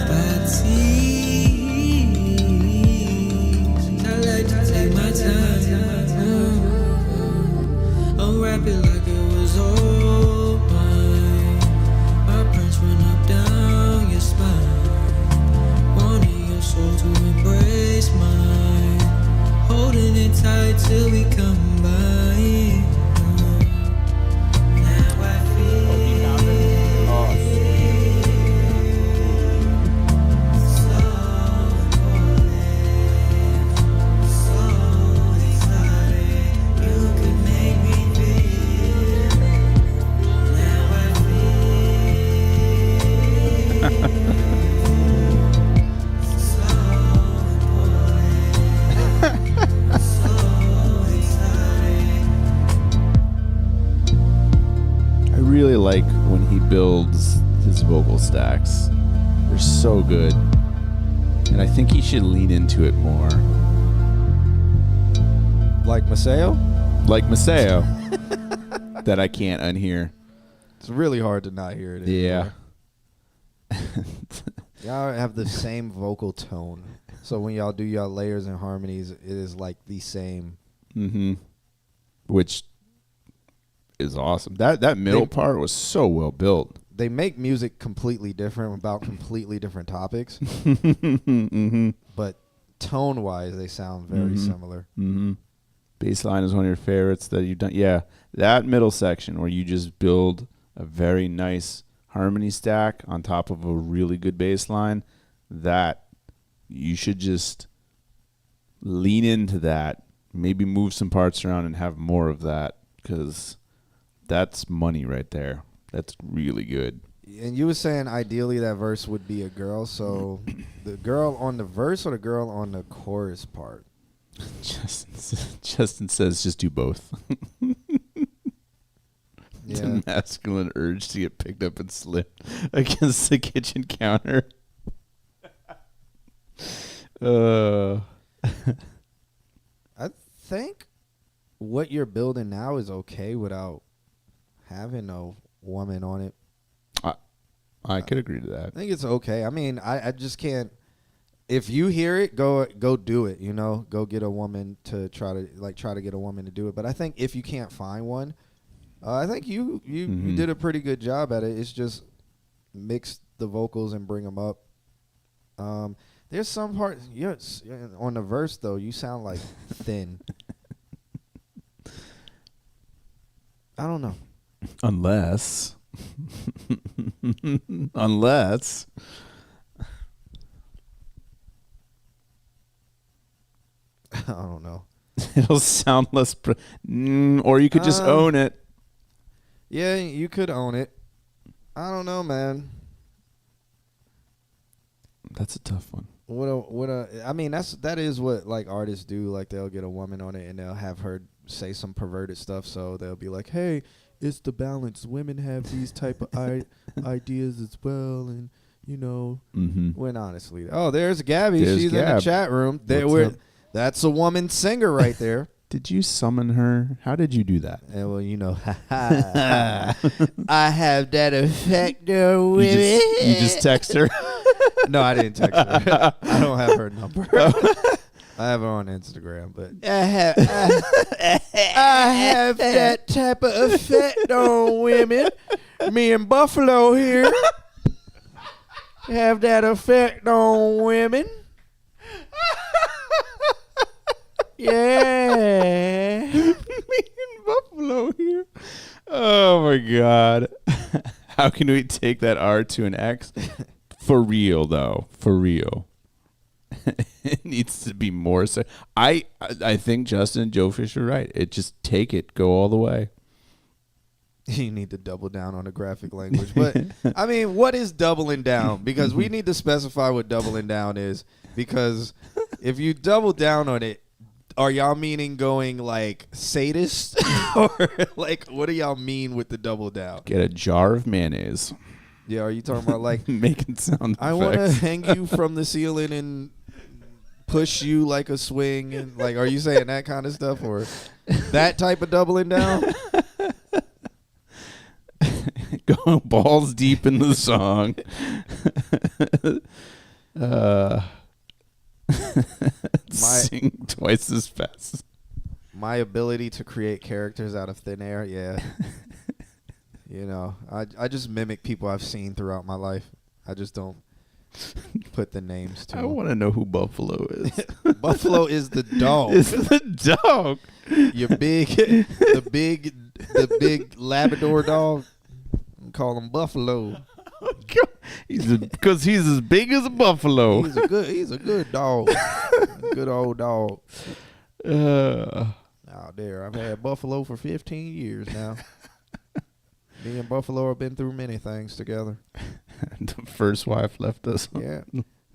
Bad tease. I like to take my time. Unwrap it like it was all mine. My prints run up down your spine. Wanting your soul to embrace mine. Holding it tight till we combine. Now I feel like when he builds his vocal stacks. They're so good. And I think he should lean into it more. Like Maceo? Like Maceo. That I can't unhear. It's really hard to not hear it anymore. Yeah. Y'all have the same vocal tone. So when y'all do y'all layers and harmonies, it is like the same. Mm-hmm. Which is awesome. That middle part was so well built. They make music completely different about completely different topics. Mm-hmm. But tone-wise, they sound very similar. Mm-hmm. Bassline is one of your favorites that you've done. Yeah, that middle section where you just build a very nice harmony stack on top of a really good bass line, that you should just lean into that, maybe move some parts around and have more of that, because that's money right there. That's really good. And you were saying ideally that verse would be a girl, so the girl on the verse or the girl on the chorus part? Justin says just do both. It's a masculine urge to get picked up and slipped against the kitchen counter. I think what you're building now is okay without having a woman on it. I could agree to that. I think it's okay. I mean, I just can't. If you hear it, go do it. You know, go get a woman to try to get a woman to do it. But I think if you can't find one, I think you did a pretty good job at it. It's just mix the vocals and bring them up. There's some parts on the verse though. You sound like thin. I don't know. Unless I don't know. It'll sound less or you could just own it. Yeah, you could own it. I don't know, man. That's a tough one. I mean, that is what like artists do. Like they'll get a woman on it and they'll have her say some perverted stuff. So they'll be like, "Hey, it's the balance. Women have these type of ideas as well." And you know, when honestly, there's Gabby. She's in the chat room. That's a woman singer right there. Did you summon her? How did you do that? Well, you know, I have that effect on women. You just text her? No, I didn't text her. I don't have her number. I have her on Instagram, but I have that type of effect on women. Me and Buffalo here have that effect on women. Yeah. Me and Buffalo here. Oh my God. How can we take that R to an X? For real though. For real. It needs to be more so. I think Justin and Joe Fish are right. Take it. Go all the way. You need to double down on the graphic language. But I mean, what is doubling down? Because we need to specify what doubling down is. Because if you double down on it, are y'all meaning going like sadist? Or like what do y'all mean with the double down? Get a jar of mayonnaise. Yeah, are you talking about like making sound I want to hang you from the ceiling and push you like a swing, and like are you saying that kind of stuff or that type of doubling down? Going balls deep in the song. Sing twice as fast. My ability to create characters out of thin air, yeah. You know, I just mimic people I've seen throughout my life. I just don't put the names to I them. want to know who Buffalo is. Buffalo is the dog. It's the dog. The big Labrador dog. Call him Buffalo. Because he's as big as a buffalo. He's a good dog. Good old dog. Out there. I've had Buffalo for 15 years now. Me and Buffalo have been through many things together. The first wife left us. Yeah.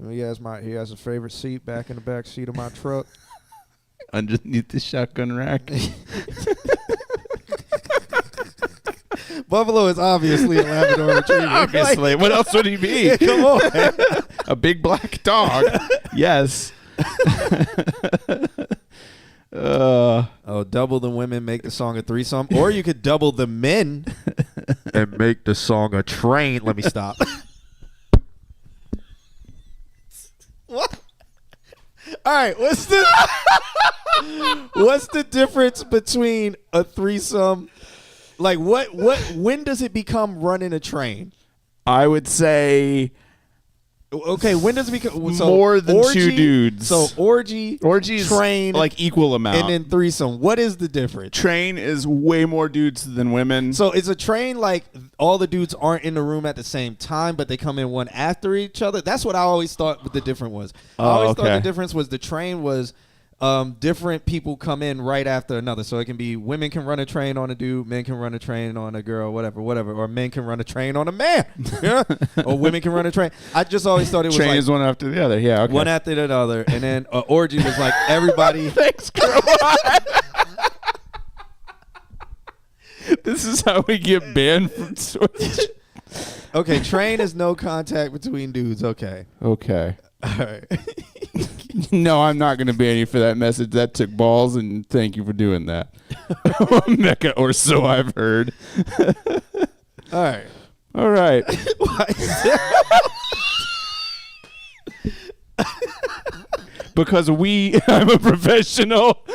He has a favorite seat back in the back seat of my truck. Underneath the shotgun rack. Buffalo is obviously a Labrador Retriever. Obviously. What else would he be? Yeah, come on. A big black dog. Yes. Double the women, make the song a threesome. Or you could double the men and make the song a train. Let me stop. What? All right, what's the difference between a threesome? Like when does it become running a train? I would say okay, when does it become more than orgy, 2 dudes? So orgy's train, like equal amount, and then threesome. What is the difference? Train is way more dudes than women. So is a train like all the dudes aren't in the room at the same time, but they come in one after each other? That's what I always thought the difference was. I always thought the difference was the train was different people come in right after another. So it can be women can run a train on a dude, men can run a train on a girl, whatever, or men can run a train on a man, yeah? Or women can run a train. I just always thought it was train like is one after the other. Yeah, okay. One after the other, and then orgy was like everybody. Thanks, girl. This is how we get banned from Twitch. Okay, train is no contact between dudes. Okay. All right. No, I'm not going to ban you for that message. That took balls, and thank you for doing that. Mecca, or so I've heard. All right. Why is that? Because I'm a professional.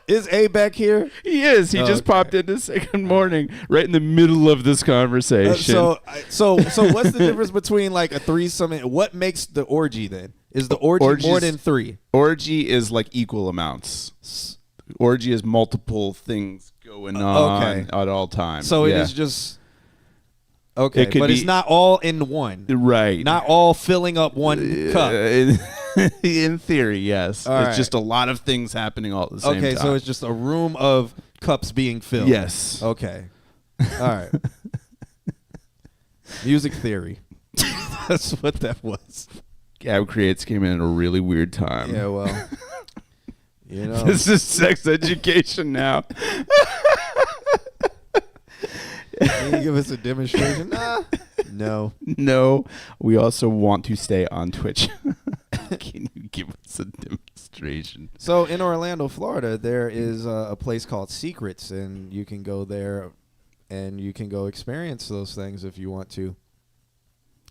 Is A back here? He is. He just popped in this second morning, right in the middle of this conversation. So what's the difference between like a threesome and what makes the orgy then? Is the orgy more than 3? Orgy is like equal amounts. Orgy is multiple things going on at all times. So it is just okay, but it's not all in one. Right. Not all filling up one cup. In theory, yes. All it's right. just a lot of things happening all at the same time. Okay, so it's just a room of cups being filled. Yes. Okay. All right. Music theory. That's what that was. Gab Creates came in at a really weird time. Yeah, well, you know. This is sex education now. Can you give us a demonstration? No. No. We also want to stay on Twitch. Can you give us a demonstration? So in Orlando, Florida, there is a place called Secrets, and you can go there and you can go experience those things if you want to.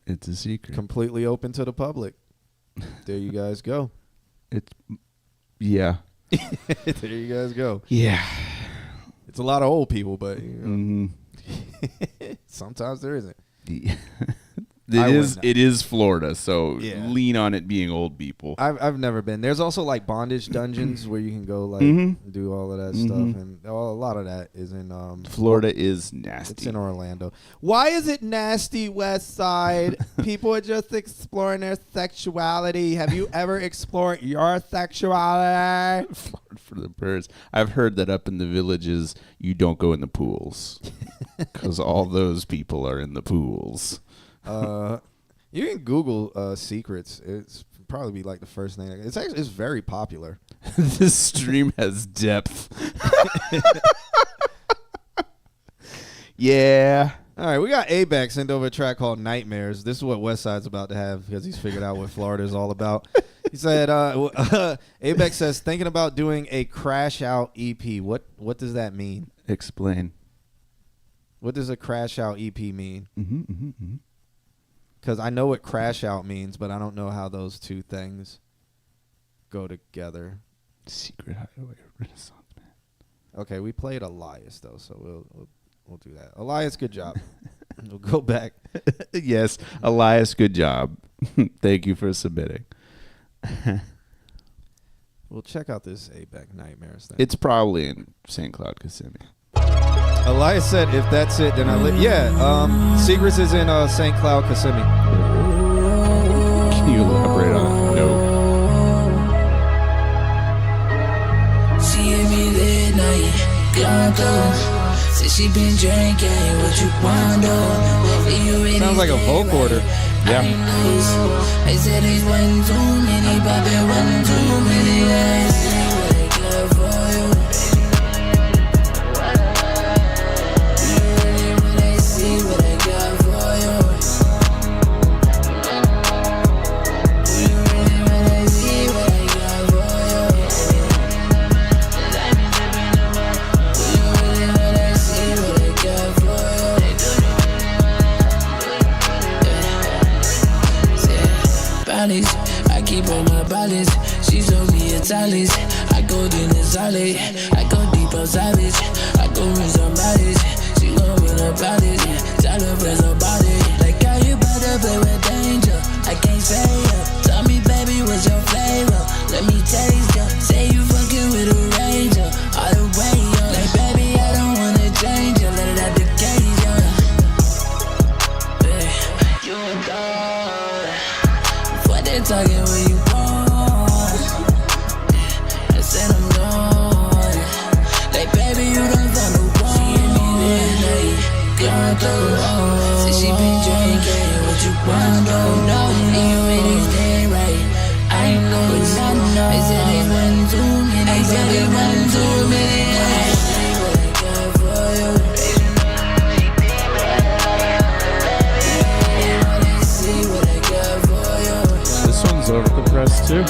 It's a secret. Completely open to the public. There you guys go. Yeah. There you guys go. Yeah. It's a lot of old people, but you know, sometimes there isn't. It is Florida, so Yeah. lean on it being old people. I've never been. There's also like bondage dungeons where you can go like do all of that stuff, and a lot of that is in Florida is nasty. It's in Orlando. Why is it nasty, West Side? People are just exploring their sexuality. Have you ever explored your sexuality? Florida for the birds. I've heard that up in the villages you don't go in the pools because all those people are in the pools. You can Google Secrets. It's probably be like the first thing. It's very popular. This stream has depth. Yeah. All right, we got ABEC sent over a track called Nightmares. This is what Westside's about to have because he's figured out what Florida is all about. He said, ABEC says, thinking about doing a Crash Out EP. What does that mean? Explain. What does a Crash Out EP mean? Because I know what Crash Out means, but I don't know how those two things go together. Secret Hideaway Renaissance Man. Okay, we played Elias, though, so we'll do that. Elias, good job. We'll go back. Yes, Elias, good job. Thank you for submitting. We'll check out this ABEC Nightmares thing. It's probably in St. Cloud, Kissimmee. Elias said, if that's it, then I live. Yeah, Secrets is in St. Cloud, Kissimmee. Can you elaborate on it? No. She hit me late night, gone through. Said she been drinking, what you want to? Sounds like a vocal order. Yeah. I said it's one too many, Bobby, one too many. I see what I care for you. You really knowledge. I keep on my balance. She showed me a talent. I go in the solid. I go deep on savage. I go in some bodies. She gon' win about it. Tell her friends about it. Like how you better play with danger. I can't say ya. Tell me, baby, what's your flavor? Let me taste ya. Say you fucking with a ranger. All the way, yo. Like, baby, I don't wanna change ya. Let it out the cage, yo. Hey, you a dog. Before they talking when you born. I said I'm gone. Like, baby, you done found the one. She hit me midnight, going through. Say she been drinking, what you want, don't know. And you ain't his day right. I ain't know it's not enough. I said it wasn't too many. I said it wasn't too many. See what I got for you. See what I got for you. This one's overcompressed too.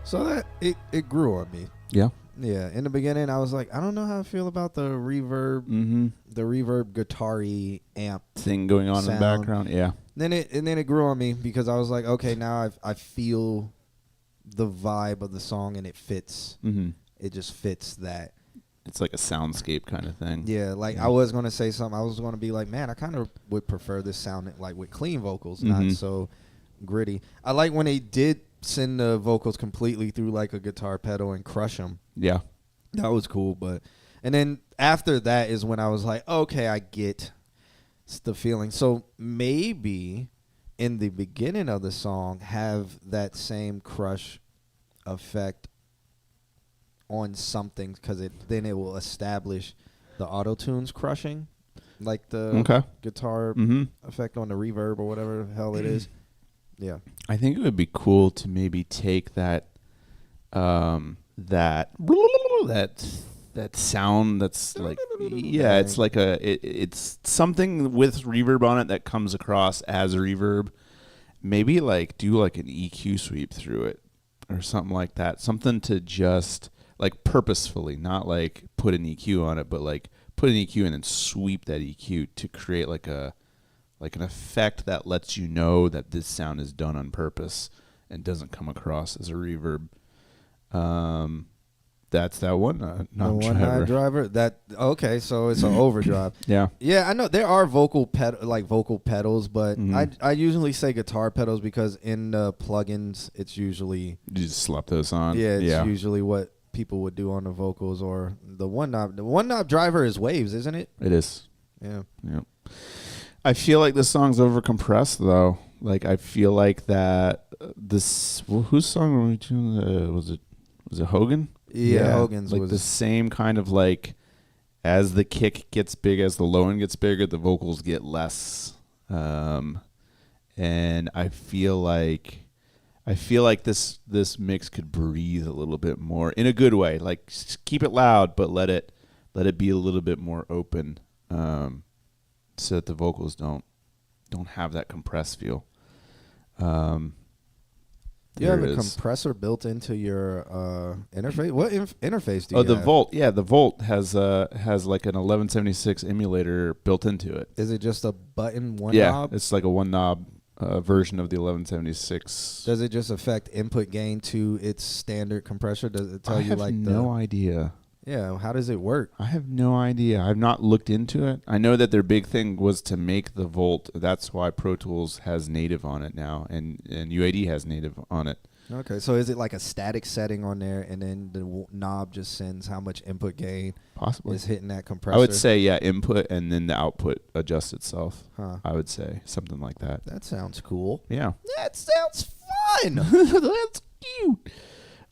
So that it grew on me. Yeah. Yeah. In the beginning, I was like, I don't know how I feel about the reverb, the reverb guitar-y amp thing going on in the background. Yeah. Then it grew on me because I was like, okay, now I feel the vibe of the song and it fits. Mm-hmm. It just fits that. It's like a soundscape kind of thing. Yeah, like I was gonna say something. I was gonna be like, man, I kind of would prefer this sound like with clean vocals, not so gritty. I like when they did send the vocals completely through like a guitar pedal and crush them. Yeah, that was cool. And then after that is when I was like, okay, I get the feeling. So maybe in the beginning of the song have that same crush effect on something, because then it will establish the auto tunes crushing, like the guitar effect on the reverb or whatever the hell it is. Yeah, I think it would be cool to maybe take that that sound that's like, yeah, it's like it's something with reverb on it that comes across as reverb. Maybe like do like an EQ sweep through it or something like that. Something to just like purposefully, not like put an EQ on it, but like put an EQ and then sweep that EQ to create like an effect that lets you know that this sound is done on purpose and doesn't come across as a reverb. That's that one knob driver. That okay, so it's an overdrive. Yeah, yeah. I know there are vocal pedals, but I usually say guitar pedals because in the plugins it's usually you just slap those on. Yeah, it's usually what people would do on the vocals or the one knob. The one knob driver is waves, isn't it? It is. Yeah. Yeah. I feel like this song's overcompressed though. Like I feel like that whose song were we doing? Was it Hogan? Yeah, Hogan's like was the same kind of like as the kick gets big, as the low end gets bigger, the vocals get less. And I feel like this mix could breathe a little bit more in a good way. Like keep it loud, but let it be a little bit more open, so that the vocals don't have that compressed feel. You have a compressor built into your interface. What interface do you have? The Volt. Yeah, the Volt has like an 1176 emulator built into it. Is it just a button knob? Yeah, it's like a one knob version of the 1176. Does it just affect input gain to its standard compressor? Does it tell you like I have no idea. Yeah, how does it work? I have no idea. I've not looked into it. I know that their big thing was to make the Volt. That's why Pro Tools has native on it now, and UAD has native on it. Okay, so is it like a static setting on there, and then the knob just sends how much input gain possibly is hitting that compressor? I would say, yeah, input, and then the output adjusts itself. Huh. I would say something like that. That sounds cool. Yeah. That sounds fun. That's cute.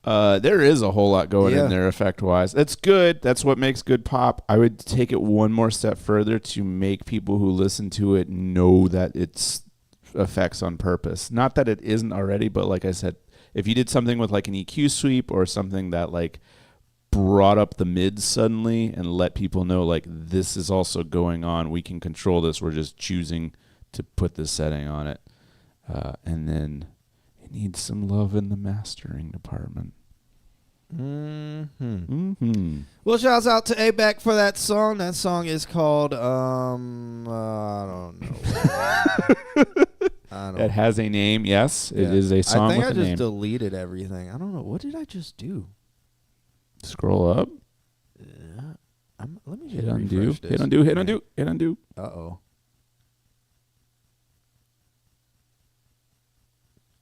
There is a whole lot going in there effect-wise. That's good. That's what makes good pop. I would take it one more step further to make people who listen to it know that it's effects on purpose. Not that it isn't already, but like I said, if you did something with like an EQ sweep or something that like brought up the mids suddenly and let people know like this is also going on. We can control this. We're just choosing to put this setting on it. And then it needs some love in the mastering department. Well, shouts out to ABAC for that song. That song is called I don't know. It has a name. Yes, it is a song with a name. I think I just deleted everything. I don't know. What did I just do? Scroll up. Yeah. Let me hit just undo. refresh this. Hit undo. Hit undo. Hit undo. Uh-oh.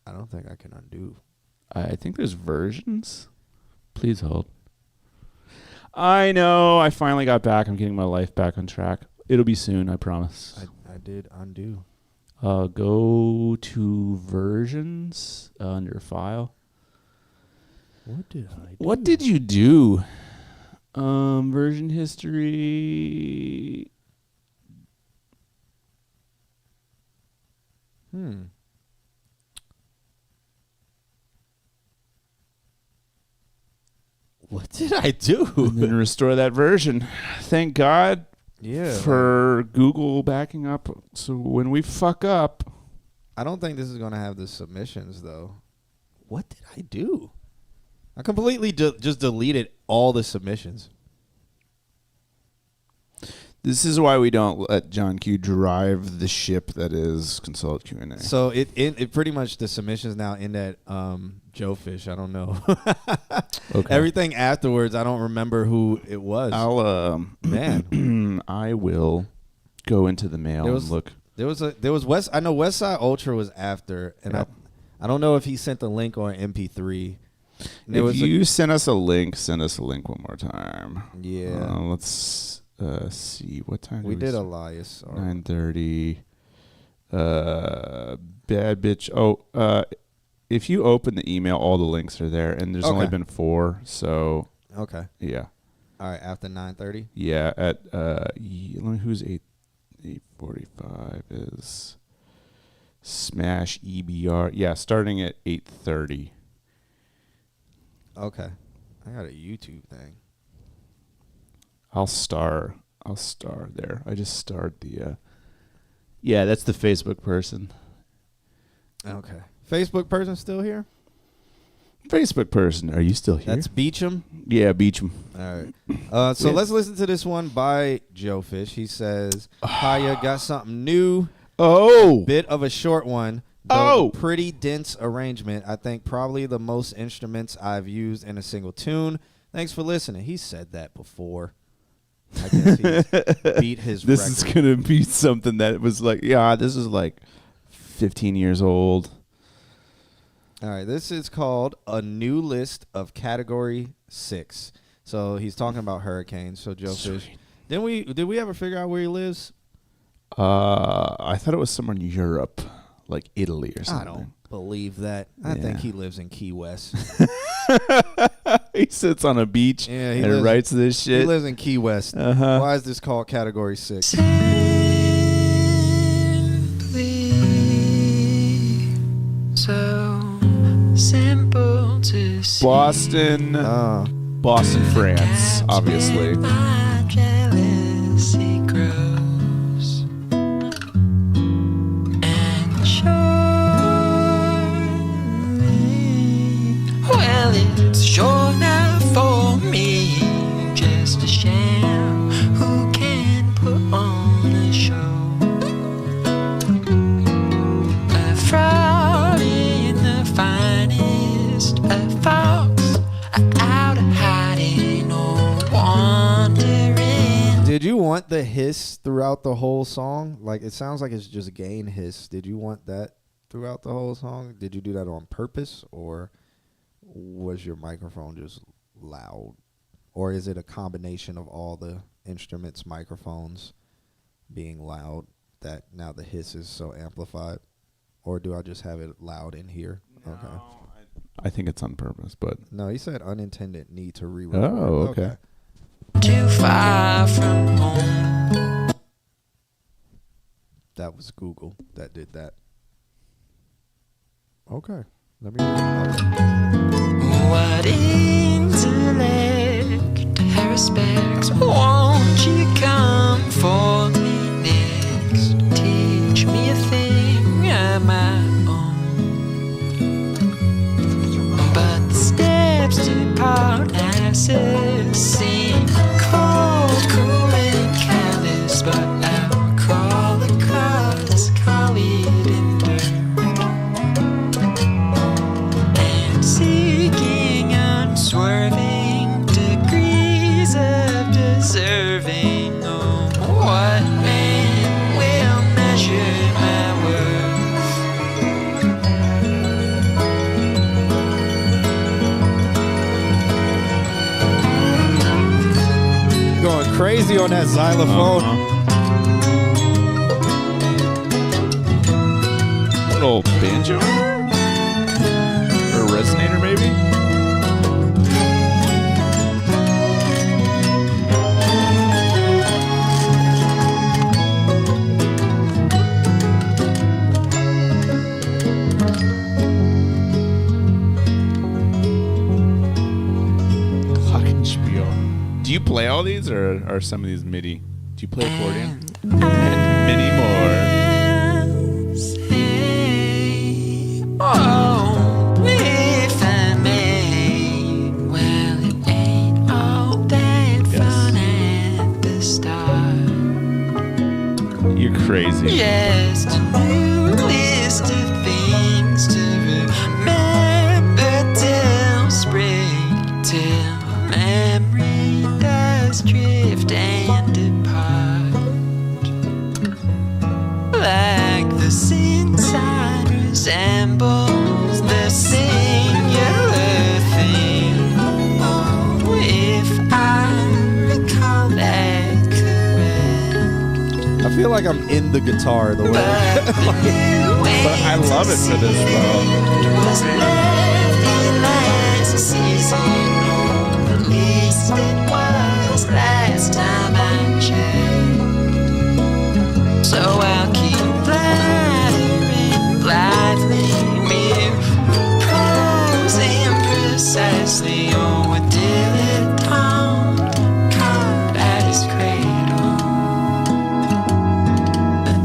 I don't think I can undo. I think there's versions. Please hold. I know. I finally got back. I'm getting my life back on track. It'll be soon, I promise. I did undo. Go to versions under file. What did I do? What did you do? Version history. What did I do? And then restore that version. Thank God for Google backing up. So when we fuck up. I don't think this is going to have the submissions, though. What did I do? I completely just deleted all the submissions. This is why we don't let John Q drive the ship that is Consult Q&A. So it pretty much the submissions now end at Joe Fish. I don't know. Okay. Everything afterwards, I don't remember who it was. I'll man. I will go into the mail and look. There was West. I know West Side Ultra was after, and I don't know if he sent the link or an MP3. If you send us a link, send us a link one more time. Yeah. Let's see what time we did Elias. 9:30. Bad bitch. Oh, if you open the email, all the links are there, and there's only been 4. So okay. Yeah. All right. After 9:30. Yeah. At who's 8:45 is Smash EBR. Yeah, starting at 8:30. Okay. I got a YouTube thing. I'll star there. I just starred the yeah, that's the Facebook person. Okay. Facebook person still here? Facebook person, are you still here? That's Beecham? Yeah, Beecham. All right. So let's listen to this one by Joe Fish. He says, Kaya got something new. Oh. Bit of a short one. Though pretty dense arrangement. I think probably the most instruments I've used in a single tune. Thanks for listening. He said that before. I guess he beat his This record. is going to be something that was like, yeah, this is like 15 years old. All right, this is called A New List of Category 6. So he's talking about hurricanes. So Joe Fish, did we ever figure out where he lives? I thought it was somewhere in Europe, like Italy or something. I don't believe that. I think he lives in Key West. He sits on a beach and writes this shit. He lives in Key West. Why is this called Category 6? So simple to see. Boston, France, obviously. My jealousy grows and well, it's sure not for me. Just a sham who can put on a show. A fraud in the finest of folks, out of hiding or wandering. Did you want the hiss throughout the whole song? Like, it sounds like it's just gain hiss. Did you want that throughout the whole song? Did you do that on purpose, or was your microphone just loud? Or is it a combination of all the instruments' microphones being loud that now the hiss is so amplified? Or do I just have it loud in here? No, I think it's on purpose, but... No, he said unintended need to rerecord. Oh, okay. Too far from home. That was Google that did that. Okay. Let me read it. What intellect respects. Won't you come for me next? Teach me a thing of my own. But the steps to Parnassus seem cold, cool, and callous. But I'll crawl across, call it endure. And seeking unswerving degrees of deserving. Oh, what man will measure my Going crazy on that xylophone. Little banjo or resonator, maybe. Glockenspiel. Do you play all these, or are some of these MIDI? Do you play accordion? And many more. Oh, if I may, well, it ain't all that fun at the start. You're crazy. Just a new list of things to remember till spring, till memory does drift and depart. Like the inside resembles the singular thing. Oh, if I recall that correct. I feel like I'm in the guitar the way. But I love it for this though. Was left in last season, or at least it was last time I checked. So I'll keep flattering blithely, mere prosing precisely, or a dilettante caught at his cradle. An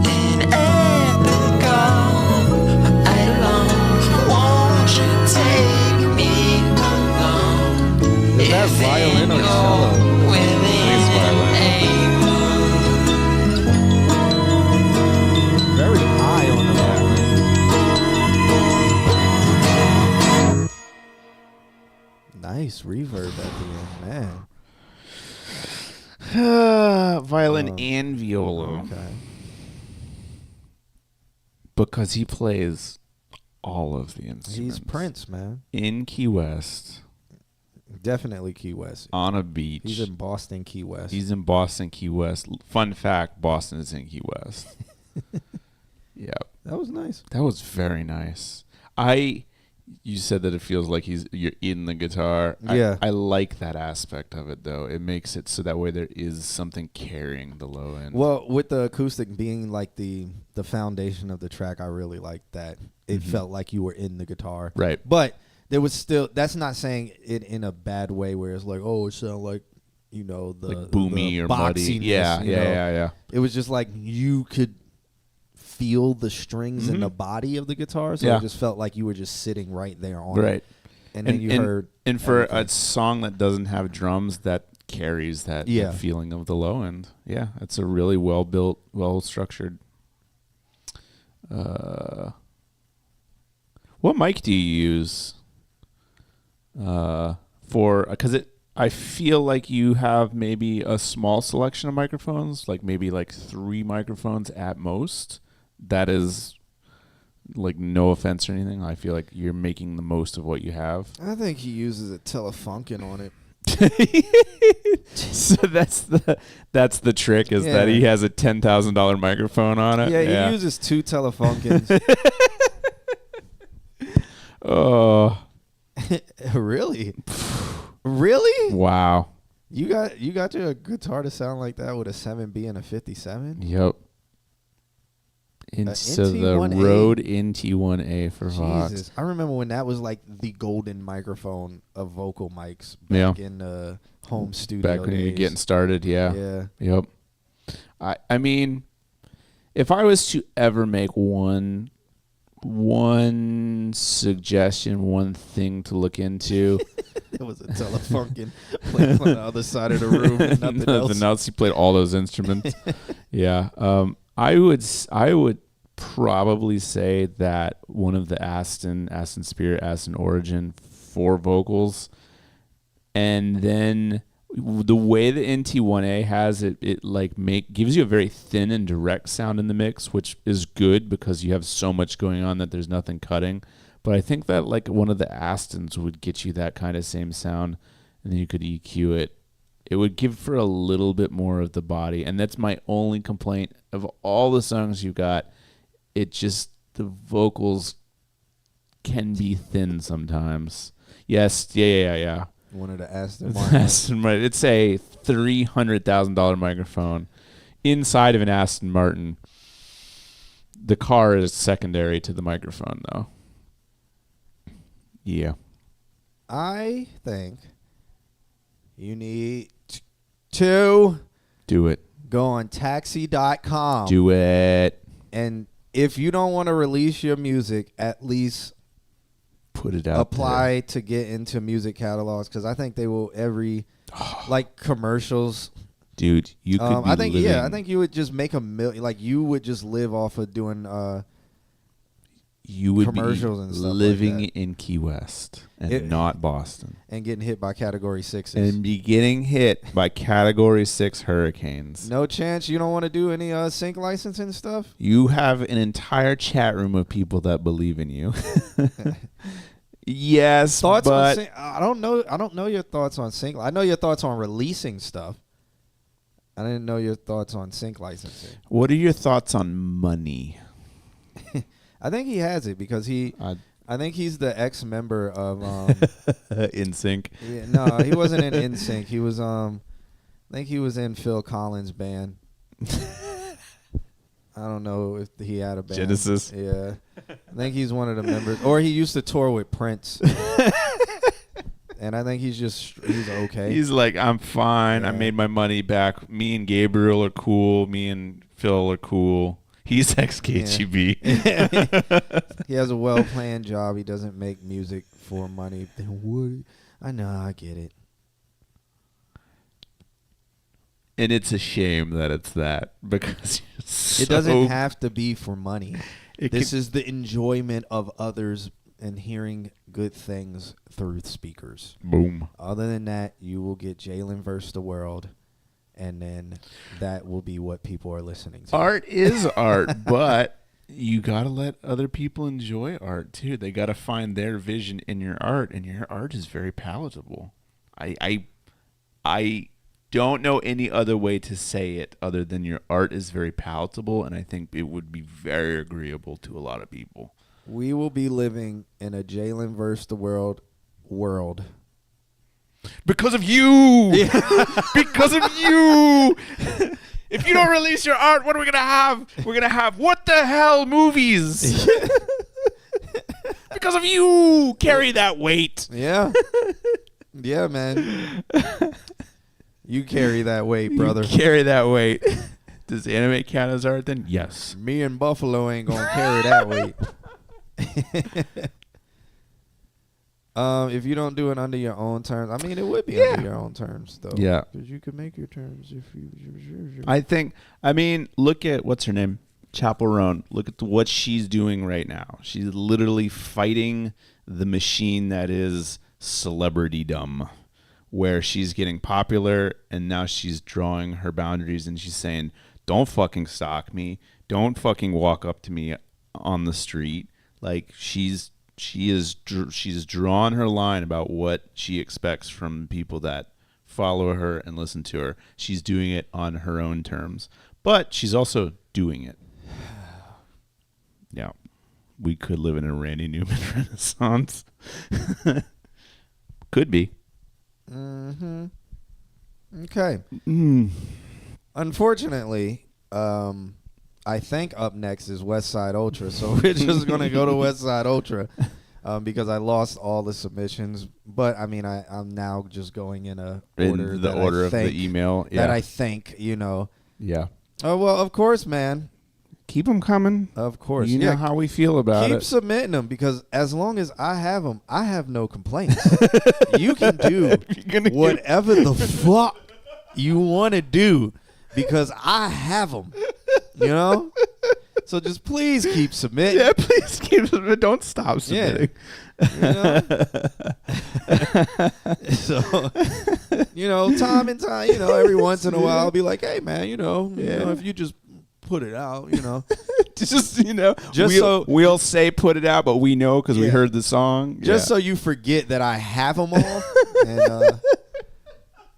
epigram, I long, won't you take me along? Is that violin or cello? Very high on the violin. Nice reverb at the end, man. Violin and viola. Okay. Because he plays all of the instruments. He's Prince, man. In Key West. Definitely Key West. On a beach. He's in Boston, Key West. He's in Boston, Key West. Fun fact, Boston is in Key West. Yep. That was nice. That was very nice. You said that it feels like you're in the guitar. Yeah. I like that aspect of it though. It makes it so that way there is something carrying the low end. Well, with the acoustic being like the foundation of the track, I really liked that. It felt like you were in the guitar. Right. But there was still, that's not saying it in a bad way where it's like, oh, it sounded like, the like boomy the or muddy. Yeah. It was just like you could feel the strings in the body of the guitar, so it just felt like you were just sitting right there on it. And then you heard for everything. a song that doesn't have drums, that carries that feeling of the low end. Yeah, it's a really well built, well structured. What mic do you use? Because I feel like you have maybe a small selection of microphones, like maybe like 3 microphones at most. That is, like, no offense or anything. I feel like you're making the most of what you have. I think he uses a Telefunken on it. So that's the trick is that he has a $10,000 microphone on it. Yeah, he uses 2 Telefunkens. Oh, really? Really? Wow. You got your guitar to sound like that with a 7B and a 57? Yep. Into the Rode NT1A for Vox. Jesus. I remember when that was like the golden microphone of vocal mics back in the home studio Back when you were days. getting started, yeah. Yeah. Yep. I mean, if I was to ever make one suggestion, one thing to look into. It was a Telefunken playing on the other side of the room. Nothing else. He played all those instruments. Yeah. I would probably say that one of the Aston Spirit, Aston Origin 4 vocals, and then the way the NT1A has it like gives you a very thin and direct sound in the mix, which is good because you have so much going on that there's nothing cutting. But I think that like one of the Astons would get you that kind of same sound, and then you could EQ it. It would give for a little bit more of the body, and that's my only complaint of all the songs you got. It just, the vocals can be thin sometimes. Yes, yeah. One of the Aston Martin. It's a $300,000 microphone inside of an Aston Martin. The car is secondary to the microphone, though. Yeah. I think you need to do it. Go on taxi.com. Do it. And if you don't want to release your music, at least put it out apply to get into music catalogs, because I think they will like commercials. Dude, you could be I think living. I think you would just make $1 million. Like you would just live off of doing you would commercials be and stuff living like that. in Key West and not Boston, and getting hit by Category 6s and be getting hit by Category 6 hurricanes. No chance you don't want to do any sync licensing stuff? You have an entire chat room of people that believe in you. Yes, thoughts but on sync? I don't know your thoughts on sync. I know your thoughts on releasing stuff. I didn't know your thoughts on sync licensing. What are your thoughts on money? I think he has it because I think he's the ex-member of NSYNC. Yeah, no, he wasn't in NSYNC. He was I think he was in Phil Collins' band. I don't know if he had a band. Genesis. Yeah. I think he's one of the members. Or he used to tour with Prince. And I think he's okay. He's like, I'm fine. Yeah. I made my money back. Me and Gabriel are cool. Me and Phil are cool. He's ex-KGB. Yeah. He has a well-planned job. He doesn't make music for money. I know. I get it. And it's a shame that it's that, because it doesn't have to be for money. This is the enjoyment of others and hearing good things through speakers. Boom. Other than that, you will get Jalen versus the world, and then that will be what people are listening to. Art is art, but you got to let other people enjoy art too. They got to find their vision in your art, and your art is very palatable. I don't know any other way to say it other than your art is very palatable, and I think it would be very agreeable to a lot of people. We will be living in a Jalen versus the world. Because of you! Yeah. Because of you! If you don't release your art, what are we going to have? We're going to have what the hell movies? Because of you! Carry that weight. Yeah. Yeah, man. You carry that weight, brother. You carry that weight. Does anime count as art then? Yes. Me and Buffalo ain't going to carry that weight. If you don't do it under your own terms, I mean, it would be under your own terms, though. Yeah. Because you could make your terms if you. I mean, look at, what's her name? Chapel Roan. Look at what she's doing right now. She's literally fighting the machine that is celebritydom, where she's getting popular, and now she's drawing her boundaries, and she's saying, don't fucking stalk me. Don't fucking walk up to me on the street. Like, she's drawn her line about what she expects from people that follow her and listen to her. She's doing it on her own terms, but she's also doing it. Yeah. We could live in a Randy Newman renaissance. Could be. Mm-hmm. Okay. Mm. Unfortunately, I think up next is West Side Ultra, so we're just going to go to West Side Ultra. because I lost all the submissions. But I mean, I'm now just going in a order in the that order I of think, the email. that Yeah. I think, you know. Yeah. Oh well, of course, man. Keep them coming. Of course. You know how we feel about Keep it. submitting them because as long as I have them, I have no complaints. You can do whatever the fuck you want to do because I have them. You know? So just please keep submitting. Yeah, please keep submitting. Don't stop submitting. Yeah. So, you know, time and time, you know, every once in a while I'll be like, hey, man, you know, if you just put it out, you know. Just, you know, we'll say put it out, but we know because we heard the song. Just so you forget that I have them all. And,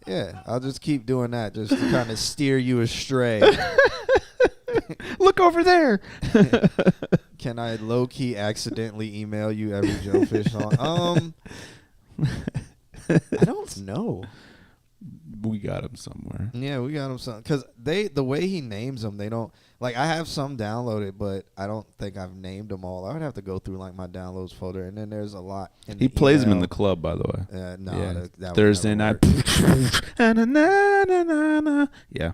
yeah, I'll just keep doing that just to kind of steer you astray. Look over there. Can I low-key accidentally email you every Joe Fish song? I don't know. We got him somewhere. Yeah, we got him some because the way he names them, they don't like. I have some downloaded, but I don't think I've named them all. I would have to go through like my downloads folder, and then there's a lot. He plays them in the club, by the way. No, yeah. that Thursday night. Yeah.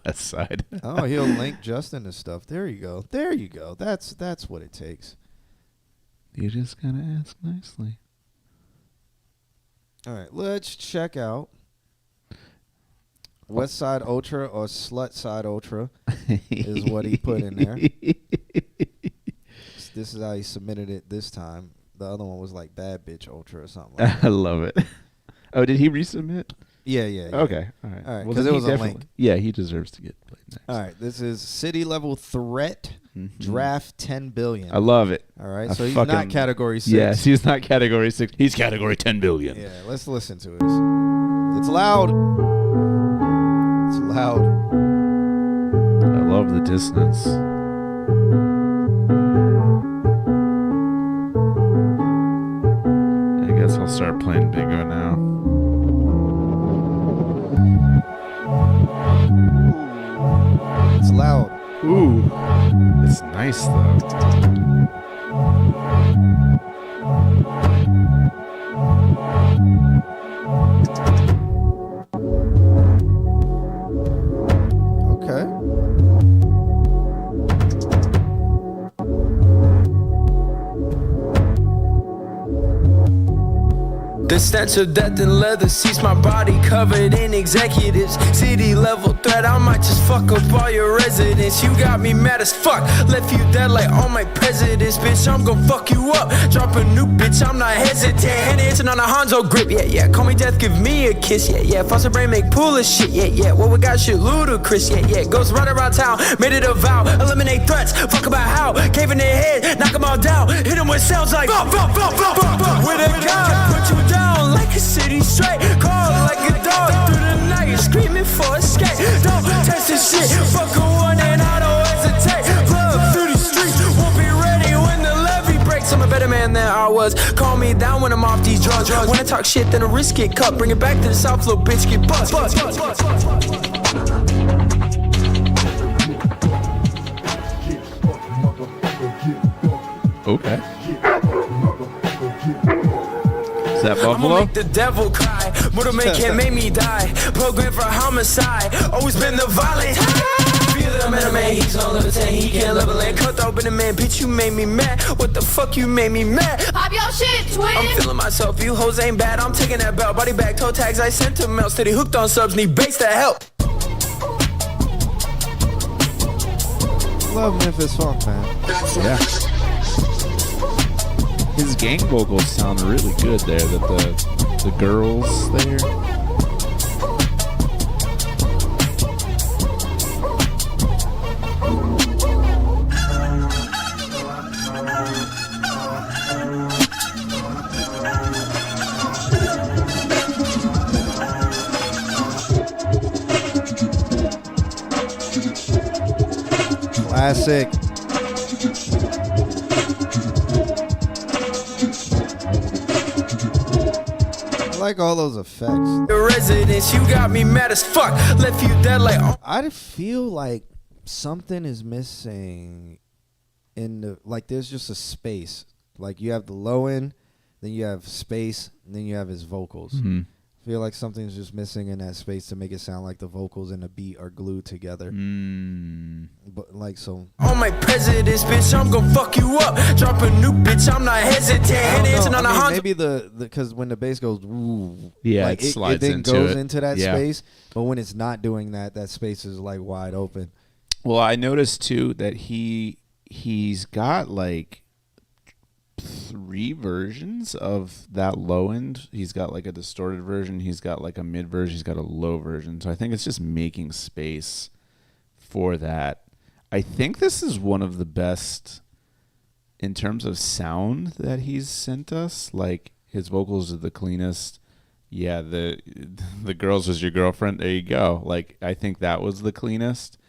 West Side. Oh, he'll link Justin to stuff. There you go. There you go. That's what it takes. You just gotta ask nicely. All right, let's check out West Side Ultra or Slut Side Ultra is what he put in there. This is how he submitted it this time. The other one was like Bad Bitch Ultra or something like that. I love it. Oh, did he resubmit? Yeah. Okay, all right. All right, Well, because then it was he a link. Yeah, he deserves to get played next. All right, this is City Level Threat Draft 10 billion. I love it. All right, so he's not category 6. Yes, he's not category 6. He's category 10 billion. Yeah, let's listen to it. It's loud. It's loud. I love the dissonance. I guess I'll start playing bingo now. It's loud. Ooh. It's nice, though. Okay. The stench of death and leather seats my body covered in executives. City level threat, I might just fuck up all your residents. You got me mad as fuck, left you dead like all my presidents. Bitch, I'm gon' fuck you up, drop a nuke, bitch, I'm not hesitant. Hand hitting on a Hanzo grip, yeah. Call me death, give me a kiss, yeah. Foster brain make pool of shit, yeah. What we got shit ludicrous, yeah. Goes right around town, made it a vow. Eliminate threats, fuck about how. Cave in their head, knock them all down. Hit them with sounds like fuck. With a gun, put you down like a city straight. Call like a dog through the night, screaming for escape. Don't test this shit, fuck a one and I don't hesitate. Plug through the streets, won't be ready when the levee breaks. I'm a better man than I was. Calm me down when I'm off these drugs. When I talk shit, then a risk get cut. Bring it back to the south, little bitch, get bust. Okay. Is that I'ma Buffalo? make the devil cry. Murder man can't make me die. Program for homicide. Always been the violent. Feel the man, he's on levitate. He can't level and cut open the man. Bitch, you made me mad. What the fuck you made me mad? Pop your shit, twin. I'm feeling myself. You hoes ain't bad. I'm taking that belt. Body bag, toe tags. I sent to Mel. Steady hooked on subs. Need base to help. Love Memphis Funk, man. Yeah. His gang vocals sound really good there. That the girls there. Classic. I like all those effects. The residence, you got me mad as fuck. Left you dead like. I feel like something is missing in the like. There's just a space. Like you have the low end, then you have space, and then you have his vocals. Mhm. I feel like something's just missing in that space to make it sound like the vocals and the beat are glued together. But like so. On my president's bitch, I'm gonna fuck you up. Drop a new bitch, I'm not hesitating. I mean, maybe the because when the bass goes, ooh, Yeah, like it slides then into goes it. into that Yeah. space. But when it's not doing that, that space is like wide open. Well, I noticed too that he's got like 3 versions of that low end. He's got like a distorted version. He's got like a mid version. He's got a low version. So I think it's just making space for that. I think this is one of the best in terms of sound that he's sent us. Like his vocals are the cleanest. Yeah, the girls was your girlfriend. There you go. Like I think that was the cleanest.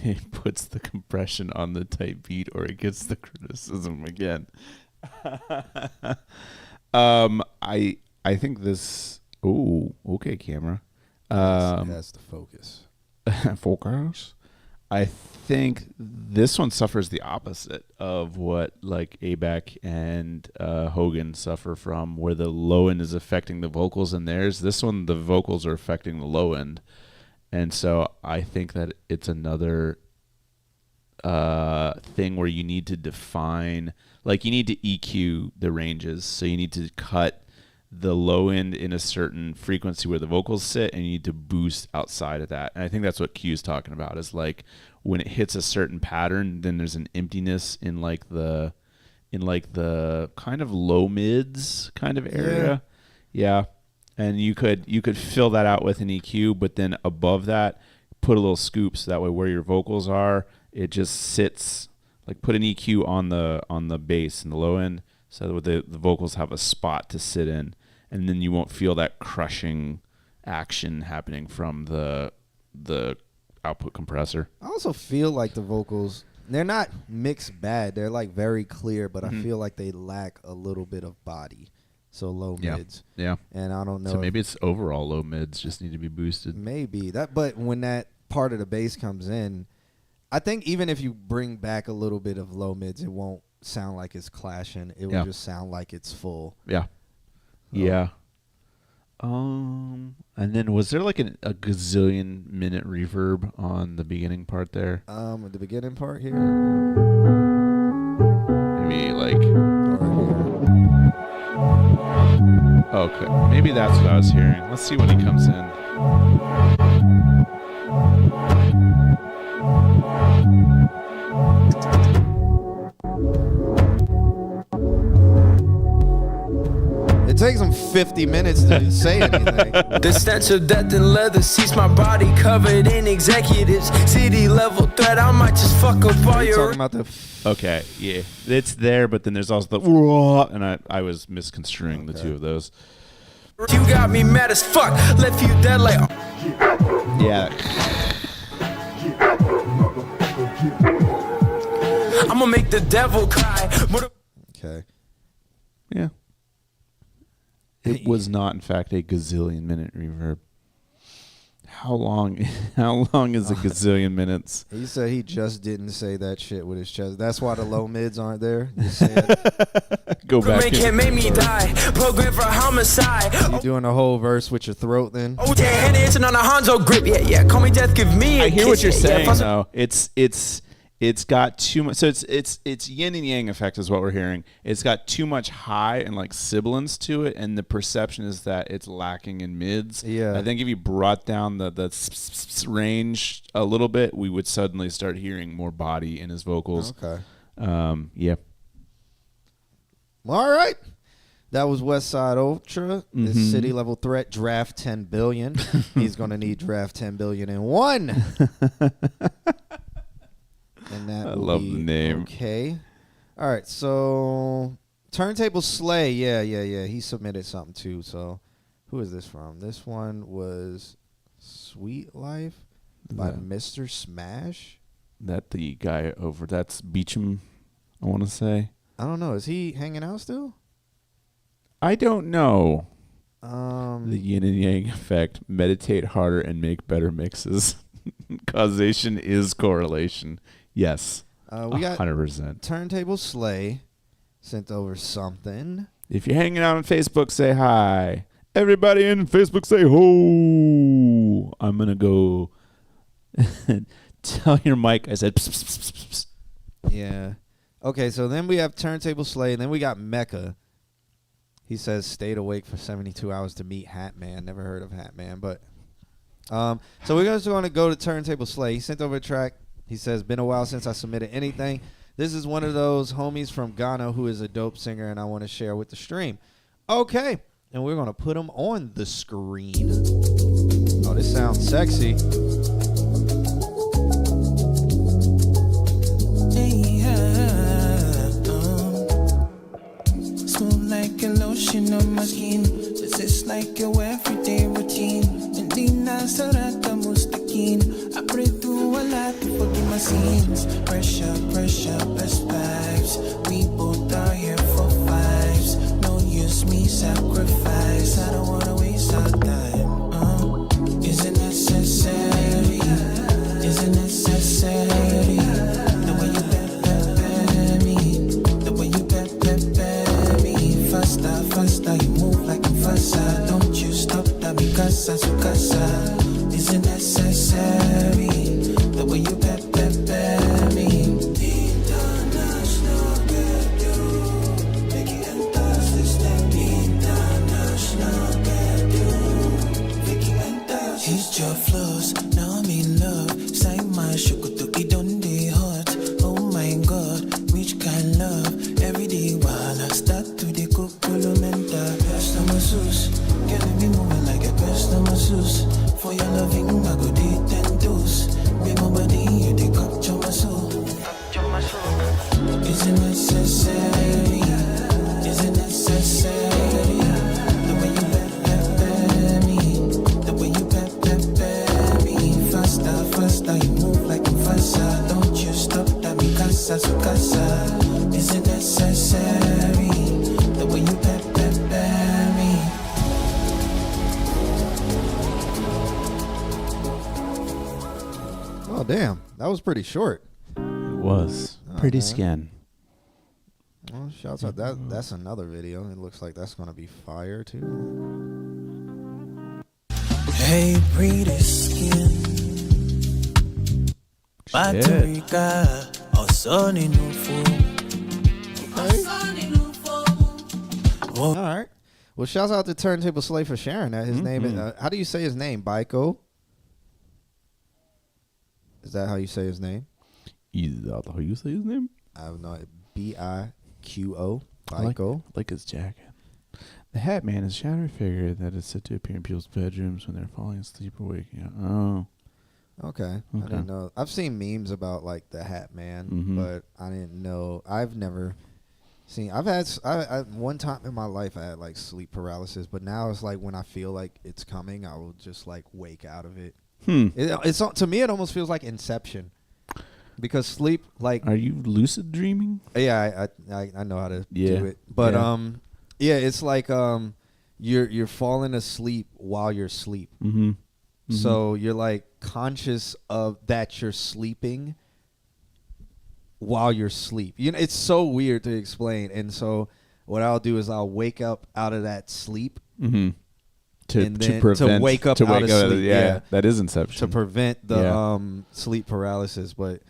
It puts the compression on the tight beat, or it gets the criticism again. I think this. Ooh, okay, camera. That's the focus. Focus. I think this one suffers the opposite of what like ABAC and Hogan suffer from, where the low end is affecting the vocals in theirs. This one, the vocals are affecting the low end. And so I think that it's another thing where you need to define, like you need to EQ the ranges. So you need to cut the low end in a certain frequency where the vocals sit, and you need to boost outside of that. And I think that's what Q's talking about, is like when it hits a certain pattern, then there's an emptiness in like the kind of low mids kind of area. Yeah. And you could fill that out with an EQ, but then above that, put a little scoop so that way where your vocals are, it just sits. Like put an EQ on the bass and the low end, so that the vocals have a spot to sit in, and then you won't feel that crushing action happening from the output compressor. I also feel like the vocals, they're not mixed bad. They're like very clear, but I feel like they lack a little bit of body. So low mids. Yeah. And I don't know. So maybe it's overall low mids just need to be boosted. Maybe that, but when that part of the bass comes in, I think even if you bring back a little bit of low mids, it won't sound like it's clashing. It will just sound like it's full. Yeah. Yeah. And then was there like a gazillion minute reverb on the beginning part there? The beginning part here. Maybe like. Okay, maybe that's what I was hearing. Let's see when he comes in. It takes him 50 minutes to say anything. The stench of death and leather seats my body covered in executives. City level threat, I might just fuck up all your. Talking about the. Okay, yeah, it's there, but then there's also the and I was misconstruing the two of those. You got me mad as fuck, left you dead like. Yeah. I'ma make the devil cry. Okay. Yeah. It was not, in fact, a gazillion minute reverb. How long is a gazillion minutes? He said he just didn't say that shit with his chest. That's why the low mids aren't there. Go back. Can't make me die. Program for homicide. You doing a whole verse with your throat then? Oh, damn, hitting on a Hanzo grip. Yeah. Call me death, give me a I hear what you're kiss. saying, though. It's got too much. So it's yin and yang effect is what we're hearing. It's got too much high and like sibilance to it, and the perception is that it's lacking in mids. Yeah. I think if you brought down the range a little bit, we would suddenly start hearing more body in his vocals. Okay. Yeah. All right. That was West Side Ultra. This city level threat, draft 10 billion. He's gonna need draft 10 billion in one. And that I love the name. Okay. All right. So Turntable Slay. Yeah. He submitted something too. So who is this from? This one was Sweet Life by Mr. Smash. That the guy over. That's Beecham, I want to say. I don't know. Is he hanging out still? I don't know. The yin and yang effect. Meditate harder and make better mixes. Causation is correlation. Yes. We got 100%. Turntable Slay sent over something. If you're hanging out on Facebook, say hi. Everybody in Facebook, say ho. I'm going to go tell your mic. I said, pss, pss, pss, pss, pss. Yeah. Okay, so then we have Turntable Slay, and then we got Mecca. He says, stayed awake for 72 hours to meet Hat Man. Never heard of Hat Man, but... so we're just going to go to Turntable Slay. He sent over a track. He says, been a while since I submitted anything. This is one of those homies from Ghana who is a dope singer, and I want to share with the stream. Okay. And we're going to put him on the screen. Oh, this sounds sexy. Smooth like a lotion on my skin. This is like your everyday routine. Hindi na sarata mustakin. I pray through a lot to forgive my sins. Pressure, best vibes. We both are here for vibes. No use me sacrifice. I don't wanna waste our time. Is it necessary? Is it necessary? The way you pep me, the way you pep me. Faster, you move like a fassa. Don't you stop that because su casa. Is it necessary? The way you pep me. International get you. Vicky and Dust is them. International get you. Vicky and Dust. It's your flows, now I'm in love. Sign my shukutuki don't they hot. Oh my god, which kind love? Every day while I start to the kukulumenta. Best of my sus, getting me moving like a best of my sus. For your loving, I go date and dose. Be my body, you dey capture my soul. Capture my soul. Is it necessary? Is it necessary? The way you pep me, the way you pep me. Faster, you move like a fassa. Don't you stop that because su casa. Is it necessary? The way you pep me. Oh, damn. That was pretty short. It was. Pretty man. skin. Well, shouts out. That's another video. It looks like that's going to be fire, too. Hey, pretty skin. Patrica, Osoni Nufu. All right. Well, shouts out to Turntable Slay for sharing that. His name is, how do you say his name? Baiko? Is that how you say his name? Is that how you say his name? I have no idea. Biko. I Baiko. like his jacket. The Hat Man is a shadowy figure that is said to appear in people's bedrooms when they're falling asleep or waking up. Oh. Okay. I didn't know. I've seen memes about like the Hat Man, but I didn't know. I've never seen. I've had I one time in my life I had like sleep paralysis, but now it's like when I feel like it's coming, I will just like wake out of it. It's to me it almost feels like Inception, because sleep like. Are you lucid dreaming? Yeah, I know how to do it, but yeah, it's like you're falling asleep while you're asleep. So you're like conscious of that you're sleeping while you're asleep. You know, it's so weird to explain. And so what I'll do is I'll wake up out of that sleep to wake up out of sleep. Yeah, that is Inception. To prevent the sleep paralysis. But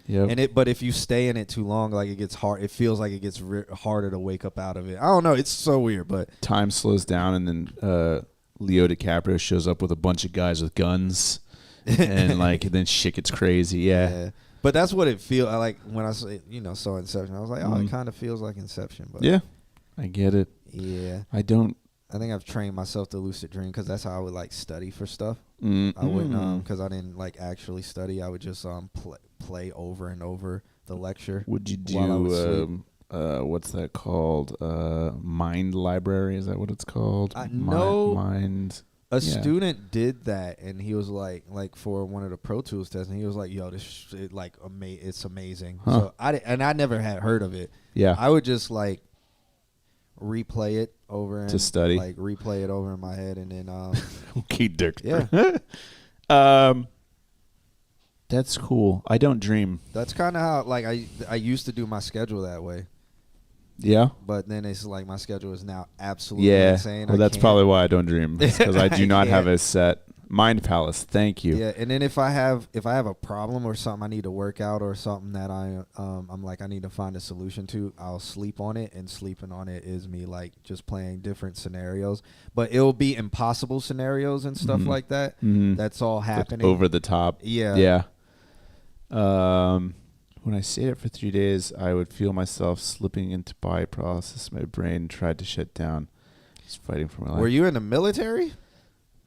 but if you stay in it too long, like it gets hard. It feels like it gets harder to wake up out of it. I don't know. It's so weird, but time slows down, and then Leo DiCaprio shows up with a bunch of guys with guns, and like then shit gets crazy. Yeah. But that's what it feels like when I saw Inception. I was like, oh, it kind of feels like Inception. But yeah, I get it. Yeah, I think I've trained myself to lucid dream because that's how I would like study for stuff. I wouldn't because I didn't like actually study. I would just play over and over the lecture. Would you do what's that called? Mind library? Is that what it's called? No. Mind. A student did that, and he was like for one of the Pro Tools tests, and he was like, "Yo, this it's amazing." So I never had heard of it. Yeah, I would just like replay it over to study, like replay it over in my head, and then okay, Dick. Yeah. That's cool. I don't dream. That's kind of how like I used to do my schedule that way. Yeah. But then it's like my schedule is now absolutely insane. Well, that's probably why I don't dream. Because I do not have a set mind palace. Thank you. Yeah, and then if I have a problem or something I need to work out or something that I'm like I need to find a solution to, I'll sleep on it, and sleeping on it is me like just playing different scenarios. But it'll be impossible scenarios and stuff like that. That's all happening. Over the top. Yeah. Yeah. When I stayed up for 3 days, I would feel myself slipping into paralysis. My brain tried to shut down. I was fighting for my life. Were you in the military?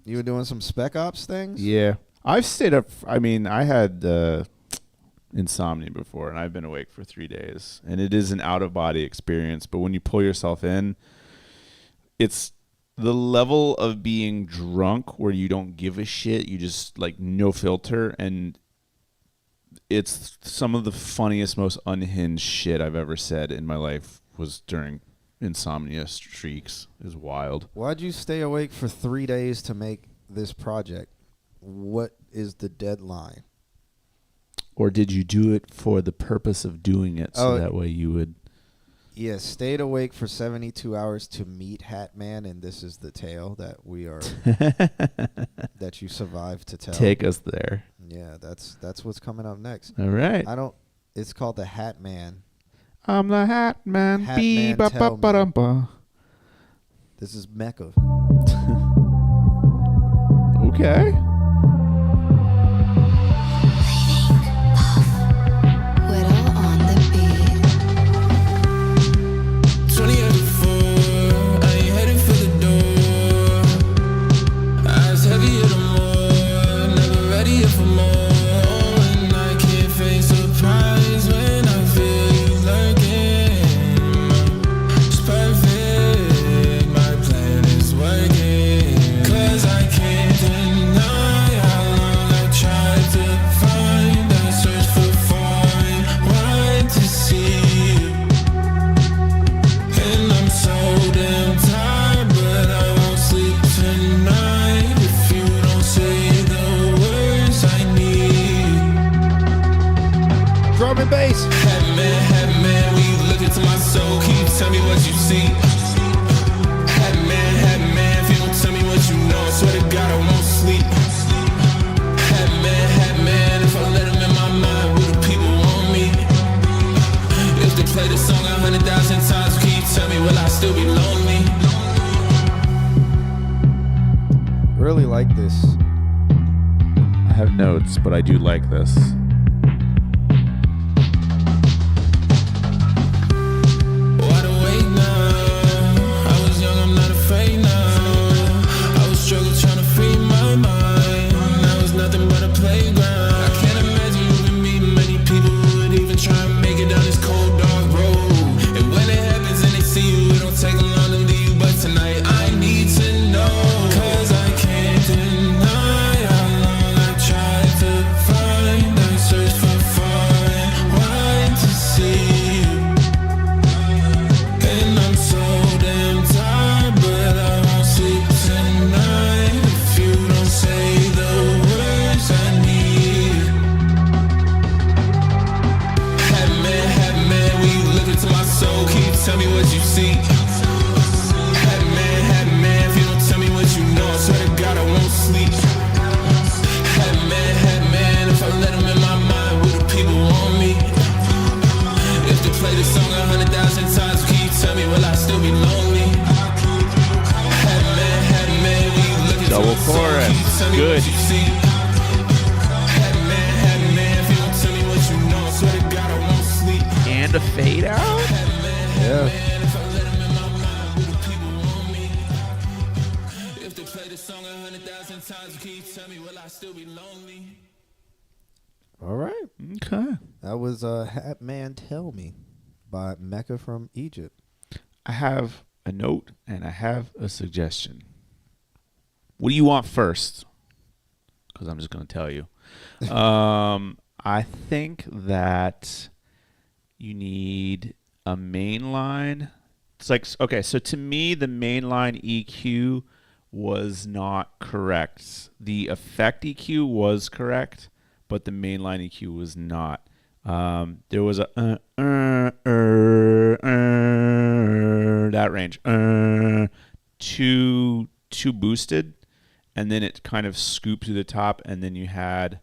You were doing some spec ops things? Yeah. I've stayed up. I mean, I had insomnia before, and I've been awake for 3 days. And it is an out-of-body experience. But when you pull yourself in, it's the level of being drunk where you don't give a shit. You just, like, no filter. And it's some of the funniest, most unhinged shit I've ever said in my life was during insomnia streaks. It was wild. Why'd you stay awake for 3 days to make this project? What is the deadline? Or did you do it for the purpose of doing it so that way you would... Yeah, stayed awake for 72 hours to meet Hat Man, and this is the tale that we are... that you survived to tell. Take us there. Yeah, that's what's coming up next. All right. It's called the Hat Man. I'm the Hat Man. Hat Man, tell me. This is Mecca. Okay. Really like this. I have notes, but I do like this. Tell me what you see. Hat man, if you don't tell me what you know, I swear to God I won't sleep. Hat man, if I let him in my mind, will the people want me? If they play this song 100,000 times, can you tell me will I still be lonely? Hat man, when you look into double my soul, chorus. can you tell me Good. what you see? Hat man, if you don't tell me what you know, I swear to God I won't sleep. And a fade out? Yeah. All right. Okay. That was Hat Man Tell Me by Mecca from Egypt. I have a note and I have a suggestion. What do you want first? Because I'm just going to tell you. I think that you need a main line. It's like, okay, so to me, the mainline EQ was not correct. The effect EQ was correct, but the mainline EQ was not. There was a that range too boosted, and then it kind of scooped to the top, and then you had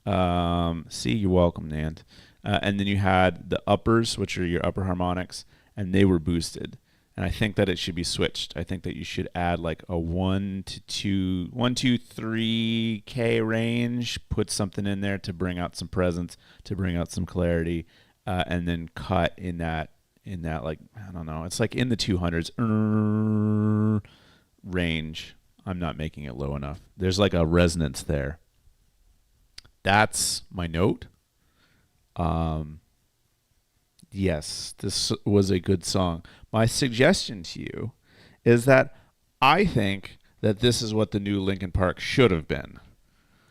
you're welcome, Nant. And then you had the uppers, which are your upper harmonics, and they were boosted. And I think that it should be switched. I think that you should add like a 1 to 3K range, put something in there to bring out some presence, to bring out some clarity, and then cut in that like, I don't know, it's like in the 200s range. I'm not making it low enough. There's like a resonance there. That's my note. Yes, this was a good song. My suggestion to you is that I think that this is what the new Linkin Park should have been.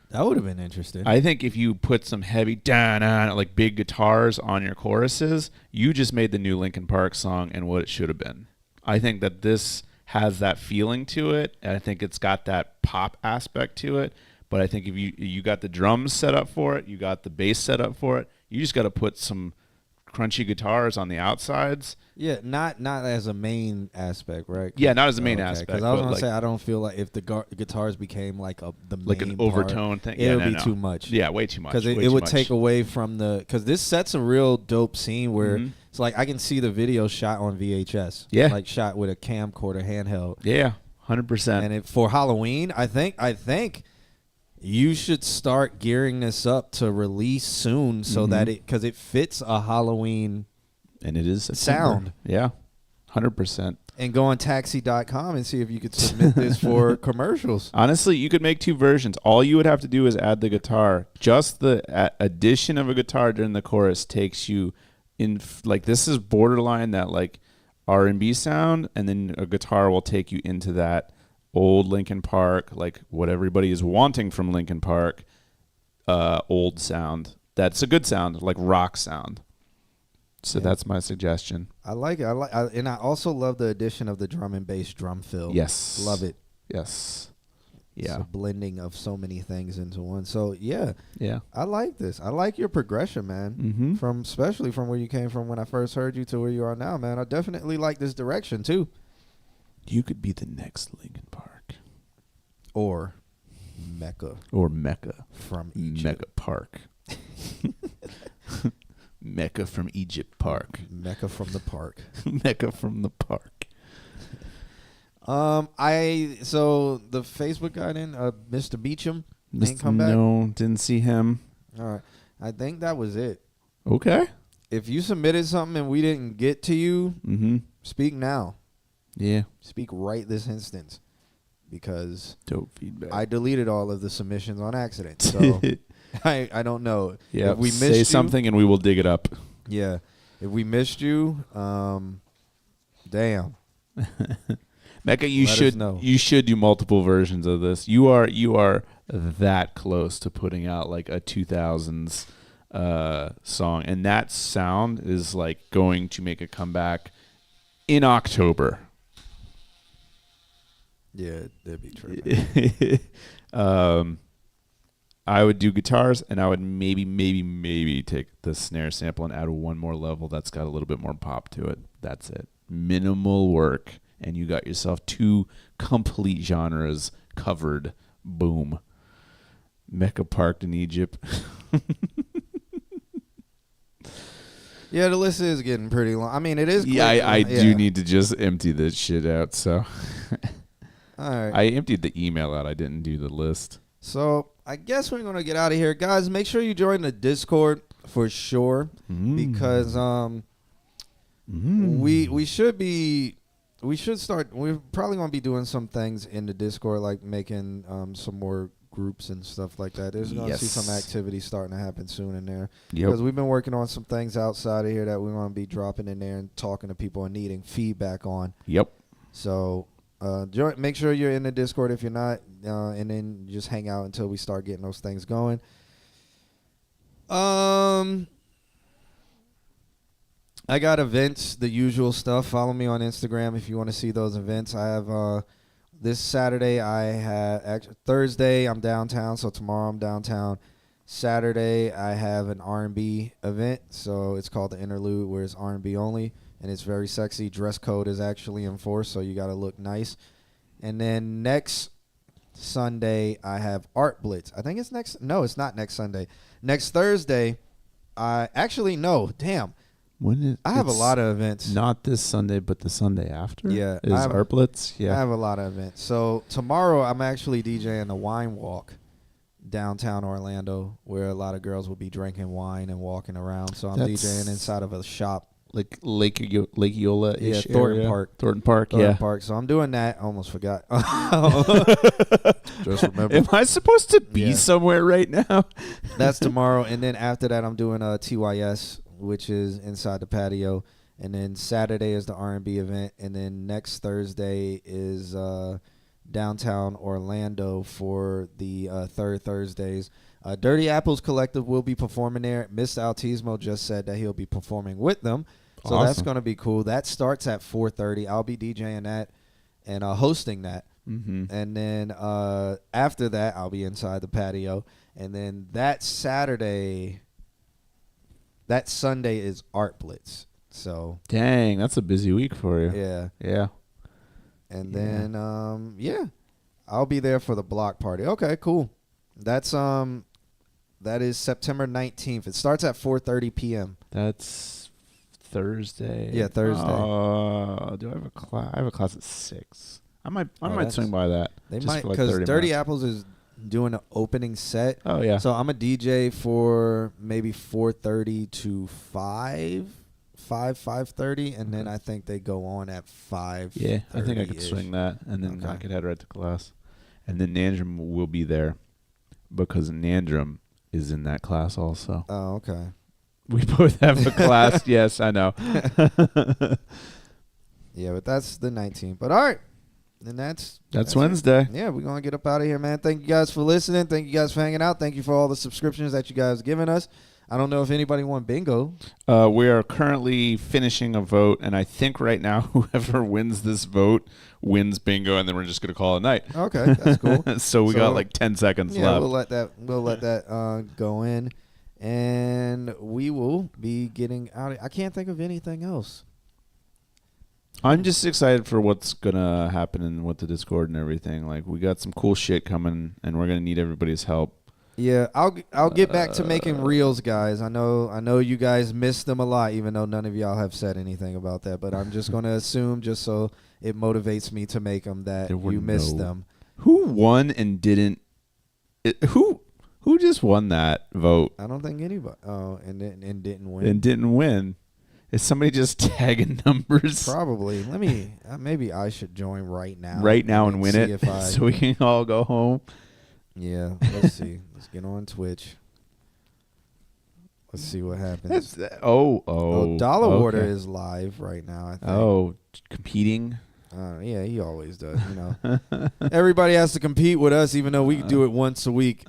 That would have been interesting. I think if you put some heavy like big guitars on your choruses, you just made the new Linkin Park song and what it should have been. I think that this has that feeling to it, and I think it's got that pop aspect to it. But I think if you got the drums set up for it, you got the bass set up for it, you just got to put some crunchy guitars on the outsides. Yeah, not as a main aspect, right? Yeah, not as a main aspect. Because I was gonna like, say I don't feel like if the guitars became like the main like an overtone thing, it would be too much. Yeah, way too much. Because it would take away from because this sets a real dope scene where it's like I can see the video shot on VHS. Yeah, like shot with a camcorder handheld. Yeah, 100%. And for Halloween, I think you should start gearing this up to release soon so that because it fits a Halloween and it is sound. Yeah, 100%. And go on taxi.com and see if you could submit this for commercials. Honestly, you could make 2 versions. All you would have to do is add the guitar. Just the addition of a guitar during the chorus takes you in, like, this is borderline that like R&B sound, and then a guitar will take you into that old Linkin Park, like what everybody is wanting from Linkin Park, old sound. That's a good sound, like rock sound. So that's my suggestion. I like it. And I also love the addition of the drum and bass drum fill. Yes. Love it. Yes. Yeah. It's a blending of so many things into one. So yeah. Yeah. I like this. I like your progression, man. Especially from where you came from when I first heard you to where you are now, man. I definitely like this direction too. You could be the next Linkin Park. Or Mecca. Or Mecca. From Egypt. Mecca Park. Mecca from Egypt Park. Mecca from the park. Mecca from the park. So the Facebook guy then, Mr. Beecham, didn't come back? No, didn't see him. All right. I think that was it. Okay. If you submitted something and we didn't get to you, speak now. Yeah. Speak right this instant, because dope feedback. I deleted all of the submissions on accident, so I don't know. Yeah, if we missed say something and we will dig it up. Yeah, if we missed you, damn. Mecca, you should do multiple versions of this. You are that close to putting out like a 2000s song, and that sound is like going to make a comeback in October. Yeah, that'd be true. I would do guitars, and I would maybe take the snare sample and add one more level that's got a little bit more pop to it. That's it. Minimal work, and you got yourself 2 complete genres covered. Boom. Mecca parked in Egypt. Yeah, the list is getting pretty long. I mean, it is. Yeah, I do need to just empty this shit out. So, all right. I emptied the email out. I didn't do the list. So I guess we're gonna get out of here, guys. Make sure you join the Discord for sure, because we should start. We're probably gonna be doing some things in the Discord, like making some more groups and stuff like that. There's going to see some activity starting to happen soon in there. Because we've been working on some things outside of here that we want to be dropping in there and talking to people and needing feedback on. So make sure you're in the Discord if you're not, and then just hang out until we start getting those things going. I got events, the usual stuff. Follow me on Instagram if you want to see those events. I have this Saturday, Thursday I'm downtown, so tomorrow I'm downtown. Saturday, I have an R&B event, so it's called the Interlude, where it's R&B only, and it's very sexy. Dress code is actually enforced, so you got to look nice. And then next Sunday, I have Art Blitz. I think it's next. No, it's not next Sunday. Next Thursday, I have a lot of events. Not this Sunday, but the Sunday after. Yeah, is Art Blitz. Yeah, I have a lot of events. So tomorrow, I'm actually DJing the Wine Walk downtown Orlando, where a lot of girls will be drinking wine and walking around. So I'm DJing inside of a shop. Like Lake Eola-ish Thornton area. Park. Thornton Park, Thornton Park. So I'm doing that. I almost forgot. Just remember. Am I supposed to be somewhere right now? That's tomorrow. And then after that, I'm doing a TYS, which is inside the patio. And then Saturday is the R&B event. And then next Thursday is downtown Orlando for the third Thursdays. Dirty Apples Collective will be performing there. Mr. Altismo just said that he'll be performing with them. So that's going to be cool. That starts at 4:30. I'll be DJing that and hosting that. Mm-hmm. And then after that, I'll be inside the patio. And then that Sunday is Art Blitz. So dang, that's a busy week for you. Yeah. Yeah. And then I'll be there for the block party. Okay, cool. That is September 19th. It starts at 4:30 p.m. That's Thursday. Yeah, Thursday. Do I have a class? I have a class at 6. I might swing by that. They just might, for like because 30 Dirty minutes. Apples is doing an opening set. Oh yeah. So I'm a DJ for maybe 4:30 to 5:30, and then I think they go on at 5. Yeah, I think I could swing that, and then I could head right to class, and then Nandrum will be there because Nandrum is in that class also. Oh, okay. We both have a class. Yes, I know. Yeah, but that's the 19th. But all right. And that's Wednesday. Yeah, we're going to get up out of here, man. Thank you guys for listening. Thank you guys for hanging out. Thank you for all the subscriptions that you guys have given us. I don't know if anybody won bingo. We are currently finishing a vote, and I think right now whoever wins this vote wins bingo, and then we're just going to call it a night. Okay, that's cool. So we got like 10 seconds left. We'll let that go in, and we will be getting out. I can't think of anything else. I'm just excited for what's gonna happen and with the Discord and everything. Like, we got some cool shit coming, and we're gonna need everybody's help. Yeah, I'll get back to making reels, guys. I know you guys miss them a lot, even though none of y'all have said anything about that. But I'm just gonna assume, just so it motivates me to make them, that you missed them. Who won and didn't? Who just won that vote? I don't think anybody. Oh, and didn't win. And didn't win. Is somebody just tagging numbers? Probably. Let me. Maybe I should join right now. Right now and win it, if so we can all go home. Yeah. Let's see. Let's get on Twitch. Let's see what happens. okay. Dollar Water is live right now, I think. Oh, competing. Yeah, he always does. You know, everybody has to compete with us, even though we do it once a week.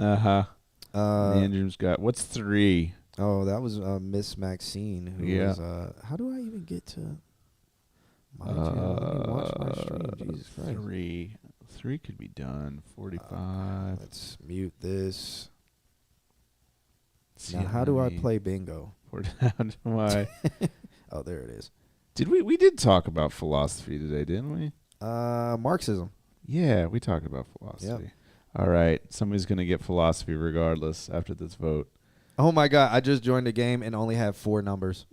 Andrew's got what's 3. Oh, that was Miss Maxine. Who was, how do I even get to my channel? Let me watch my stream. Jesus Christ. 3 could be done. 45. Let's mute this. Now, how do I play bingo? How do I? Oh, there it is. We did talk about philosophy today, didn't we? Marxism. Yeah, we talked about philosophy. Yep. All right, somebody's gonna get philosophy regardless after this vote. Oh my God! I just joined the game and only have 4 numbers.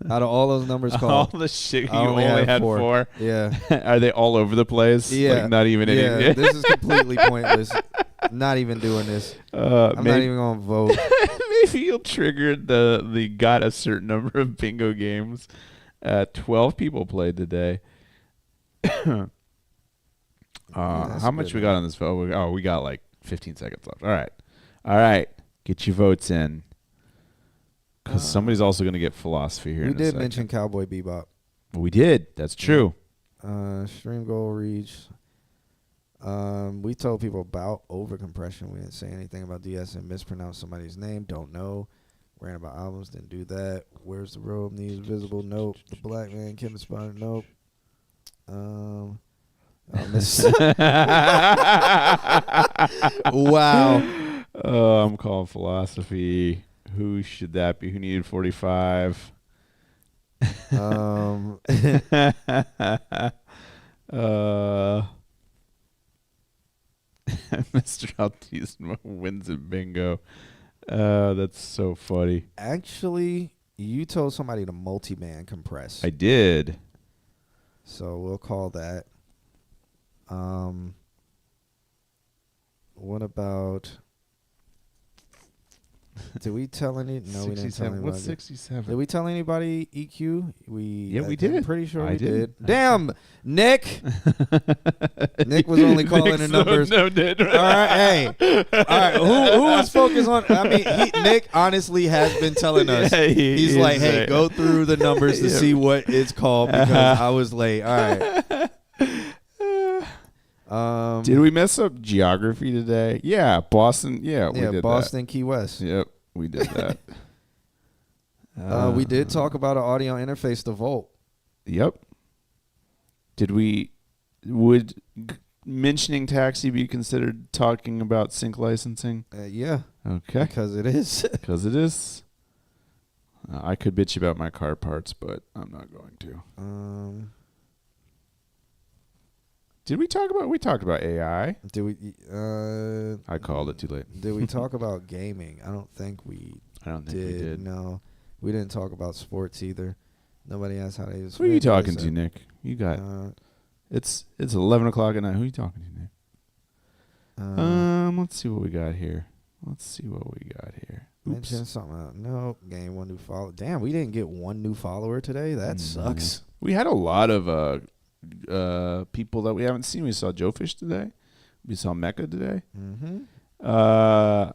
Out of all those numbers called, all the shit you I only had 4. 4. Yeah. Are they all over the place? Yeah. Like not even any. Yeah. This is completely pointless. Not even doing this. I'm not even gonna vote. Maybe you'll trigger the got a certain number of bingo games. 12 people played today. How much we got on this vote? We got like 15 seconds left. All right. Get your votes in. Because somebody's also going to get philosophy here. We in a did second. mention Cowboy Bebop. We did. That's true. Stream goal reach. We told people about overcompression. We didn't say anything about DS and mispronounce somebody's name. Don't know. Ran about albums. Didn't do that. Where's the robe? Knees visible? Nope. The black man. Kim Spot? Nope. Wow. I'm calling philosophy. Who should that be? Who needed 45? Mr. Altismo wins at bingo. That's so funny. Actually, you told somebody to multi-band compress. I did. So we'll call that. What about... Did we tell any? No, we didn't tell anybody. What's 67? Did we tell anybody EQ? We I'm did. Pretty sure I we did. Damn, Nick. Nick was only calling the numbers. No, did. All right, hey. All right, who was focused on? I mean, Nick honestly has been telling us. Yeah, he's like, hey, go through the numbers to see what it's called because I was late. All right. Did we mess up geography today? Yeah, Boston. Yeah, we did Boston, that. Key West. Yep, we did that. We did talk about an audio interface to Volt. Yep. Would mentioning taxi be considered talking about sync licensing? Yeah. Okay. Because it is. Because it is. I could bitch about my car parts, but I'm not going to. Did we talk about? We talked about AI. Did we? I called it too late. Did we talk about gaming? I don't think we. I don't think we did. No, we didn't talk about sports either. Nobody asked how they use. Who are you talking to, Nick? You got. It's 11 o'clock at night. Who are you talking to, Nick? Let's see what we got here. Mention something. No, gain one new follower. Damn, we didn't get one new follower today. That sucks. We had a lot of people that we haven't seen. We saw Joe Fish today. We saw Mecca today. I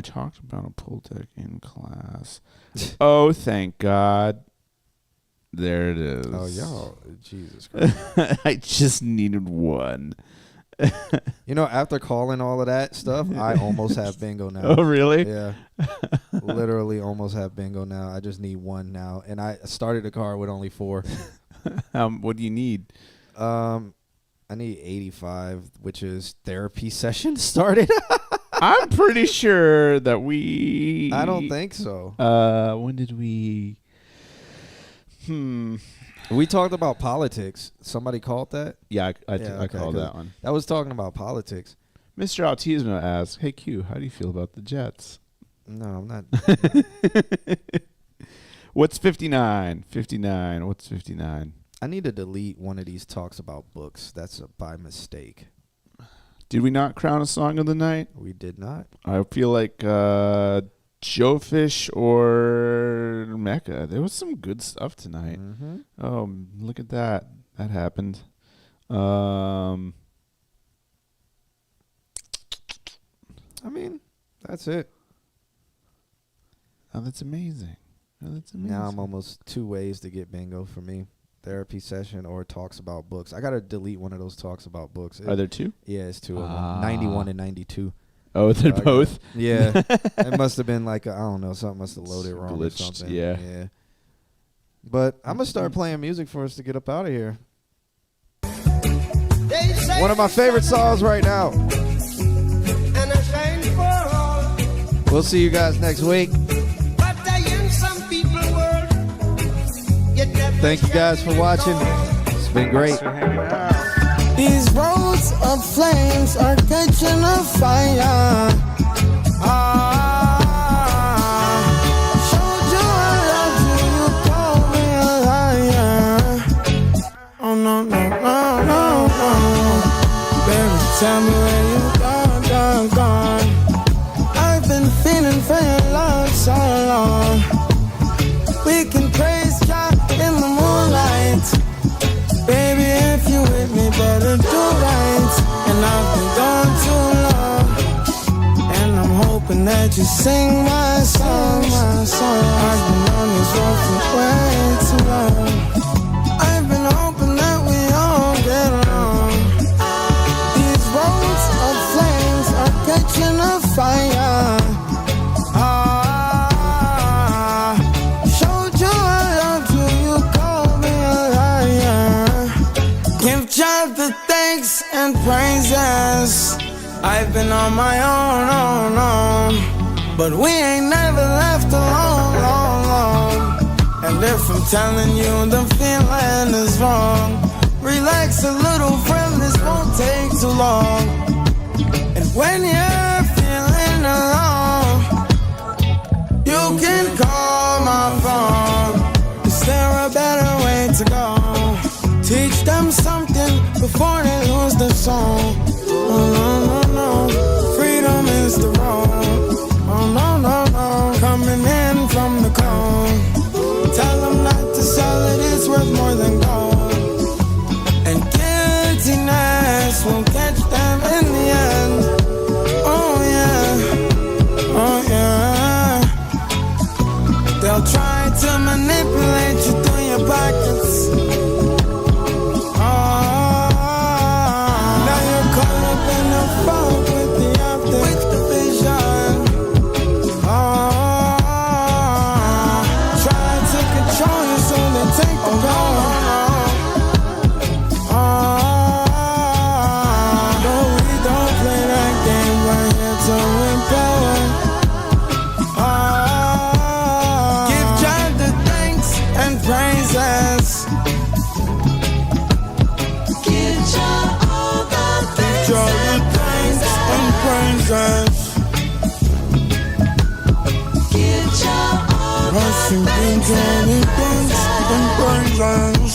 talked about a pull deck in class. Oh, thank God. There it is. Oh, y'all. Jesus Christ. I just needed one. You know, after calling all of that stuff, I almost have bingo now. Oh, really? Yeah. Literally almost have bingo now. I just need one now. And I started the car with only 4. What do you need? I need 85, which is therapy session started. I'm pretty sure that we... I don't think so. When did we... We talked about politics. Somebody called that? Yeah, I called that one. That was talking about politics. Mr. Autismo asks, hey, Q, how do you feel about the Jets? No, I'm not. What's 59? 59. What's 59? I need to delete one of these talks about books. That's by mistake. Did we not crown a song of the night? We did not. I feel like Joe Fish or Mecca. There was some good stuff tonight. Mm-hmm. Oh, look at that. That happened. I mean, that's it. Oh, that's amazing. Now I'm almost 2 ways to get bingo for me. Therapy session or talks about books. I got to delete one of those talks about books. Are there 2? Yeah, it's 2 of them. 91 and 92. Oh, they're both? Yeah. It must have been like, I don't know, something must have loaded wrong glitched, or something. Yeah. But I'm going to start playing music for us to get up out of here. One of my favorite songs right now. We'll see you guys next week. Thank you guys for watching. It's been great. These roads of flames are catching a fire. Showed you I love you, you call me a liar. Oh no, no, no, no, no. Baby, tell me where you gone. I've been feeling for your love so long. We can praise God in the moonlight. Baby, if you with me, better do right. And I've been gone too long, and I'm hoping that you sing my song. I've been on this road for way too long. I've been hoping that we all get along. These roads of flames are catching a fire. Showed you I loved you, you called me a liar. Give God the thanks and praises. I've been on my own, but we ain't never left alone. And if I'm telling you the feeling is wrong, relax a little, friend, this won't take too long. And when you're feeling alone, you can call my phone. Is there a better way to go? Teach them something before they lose their soul. Oh, no. Freedom is the road. Oh, no. Coming in from the cold. Tell them not to sell it, it's worth more than gold. And guiltiness will catch them in the end. Oh, yeah. They'll try to manipulate you through your pockets. Rushing into the thanks and praises.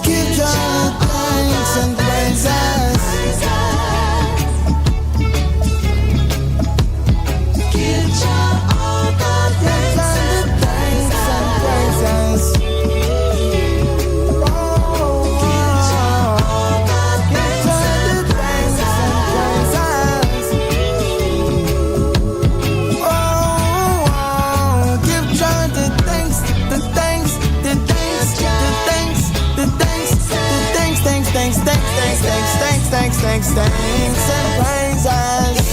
Give Jah the thanks and praises. Give Jah all the thanks and praises. Thanks and praises.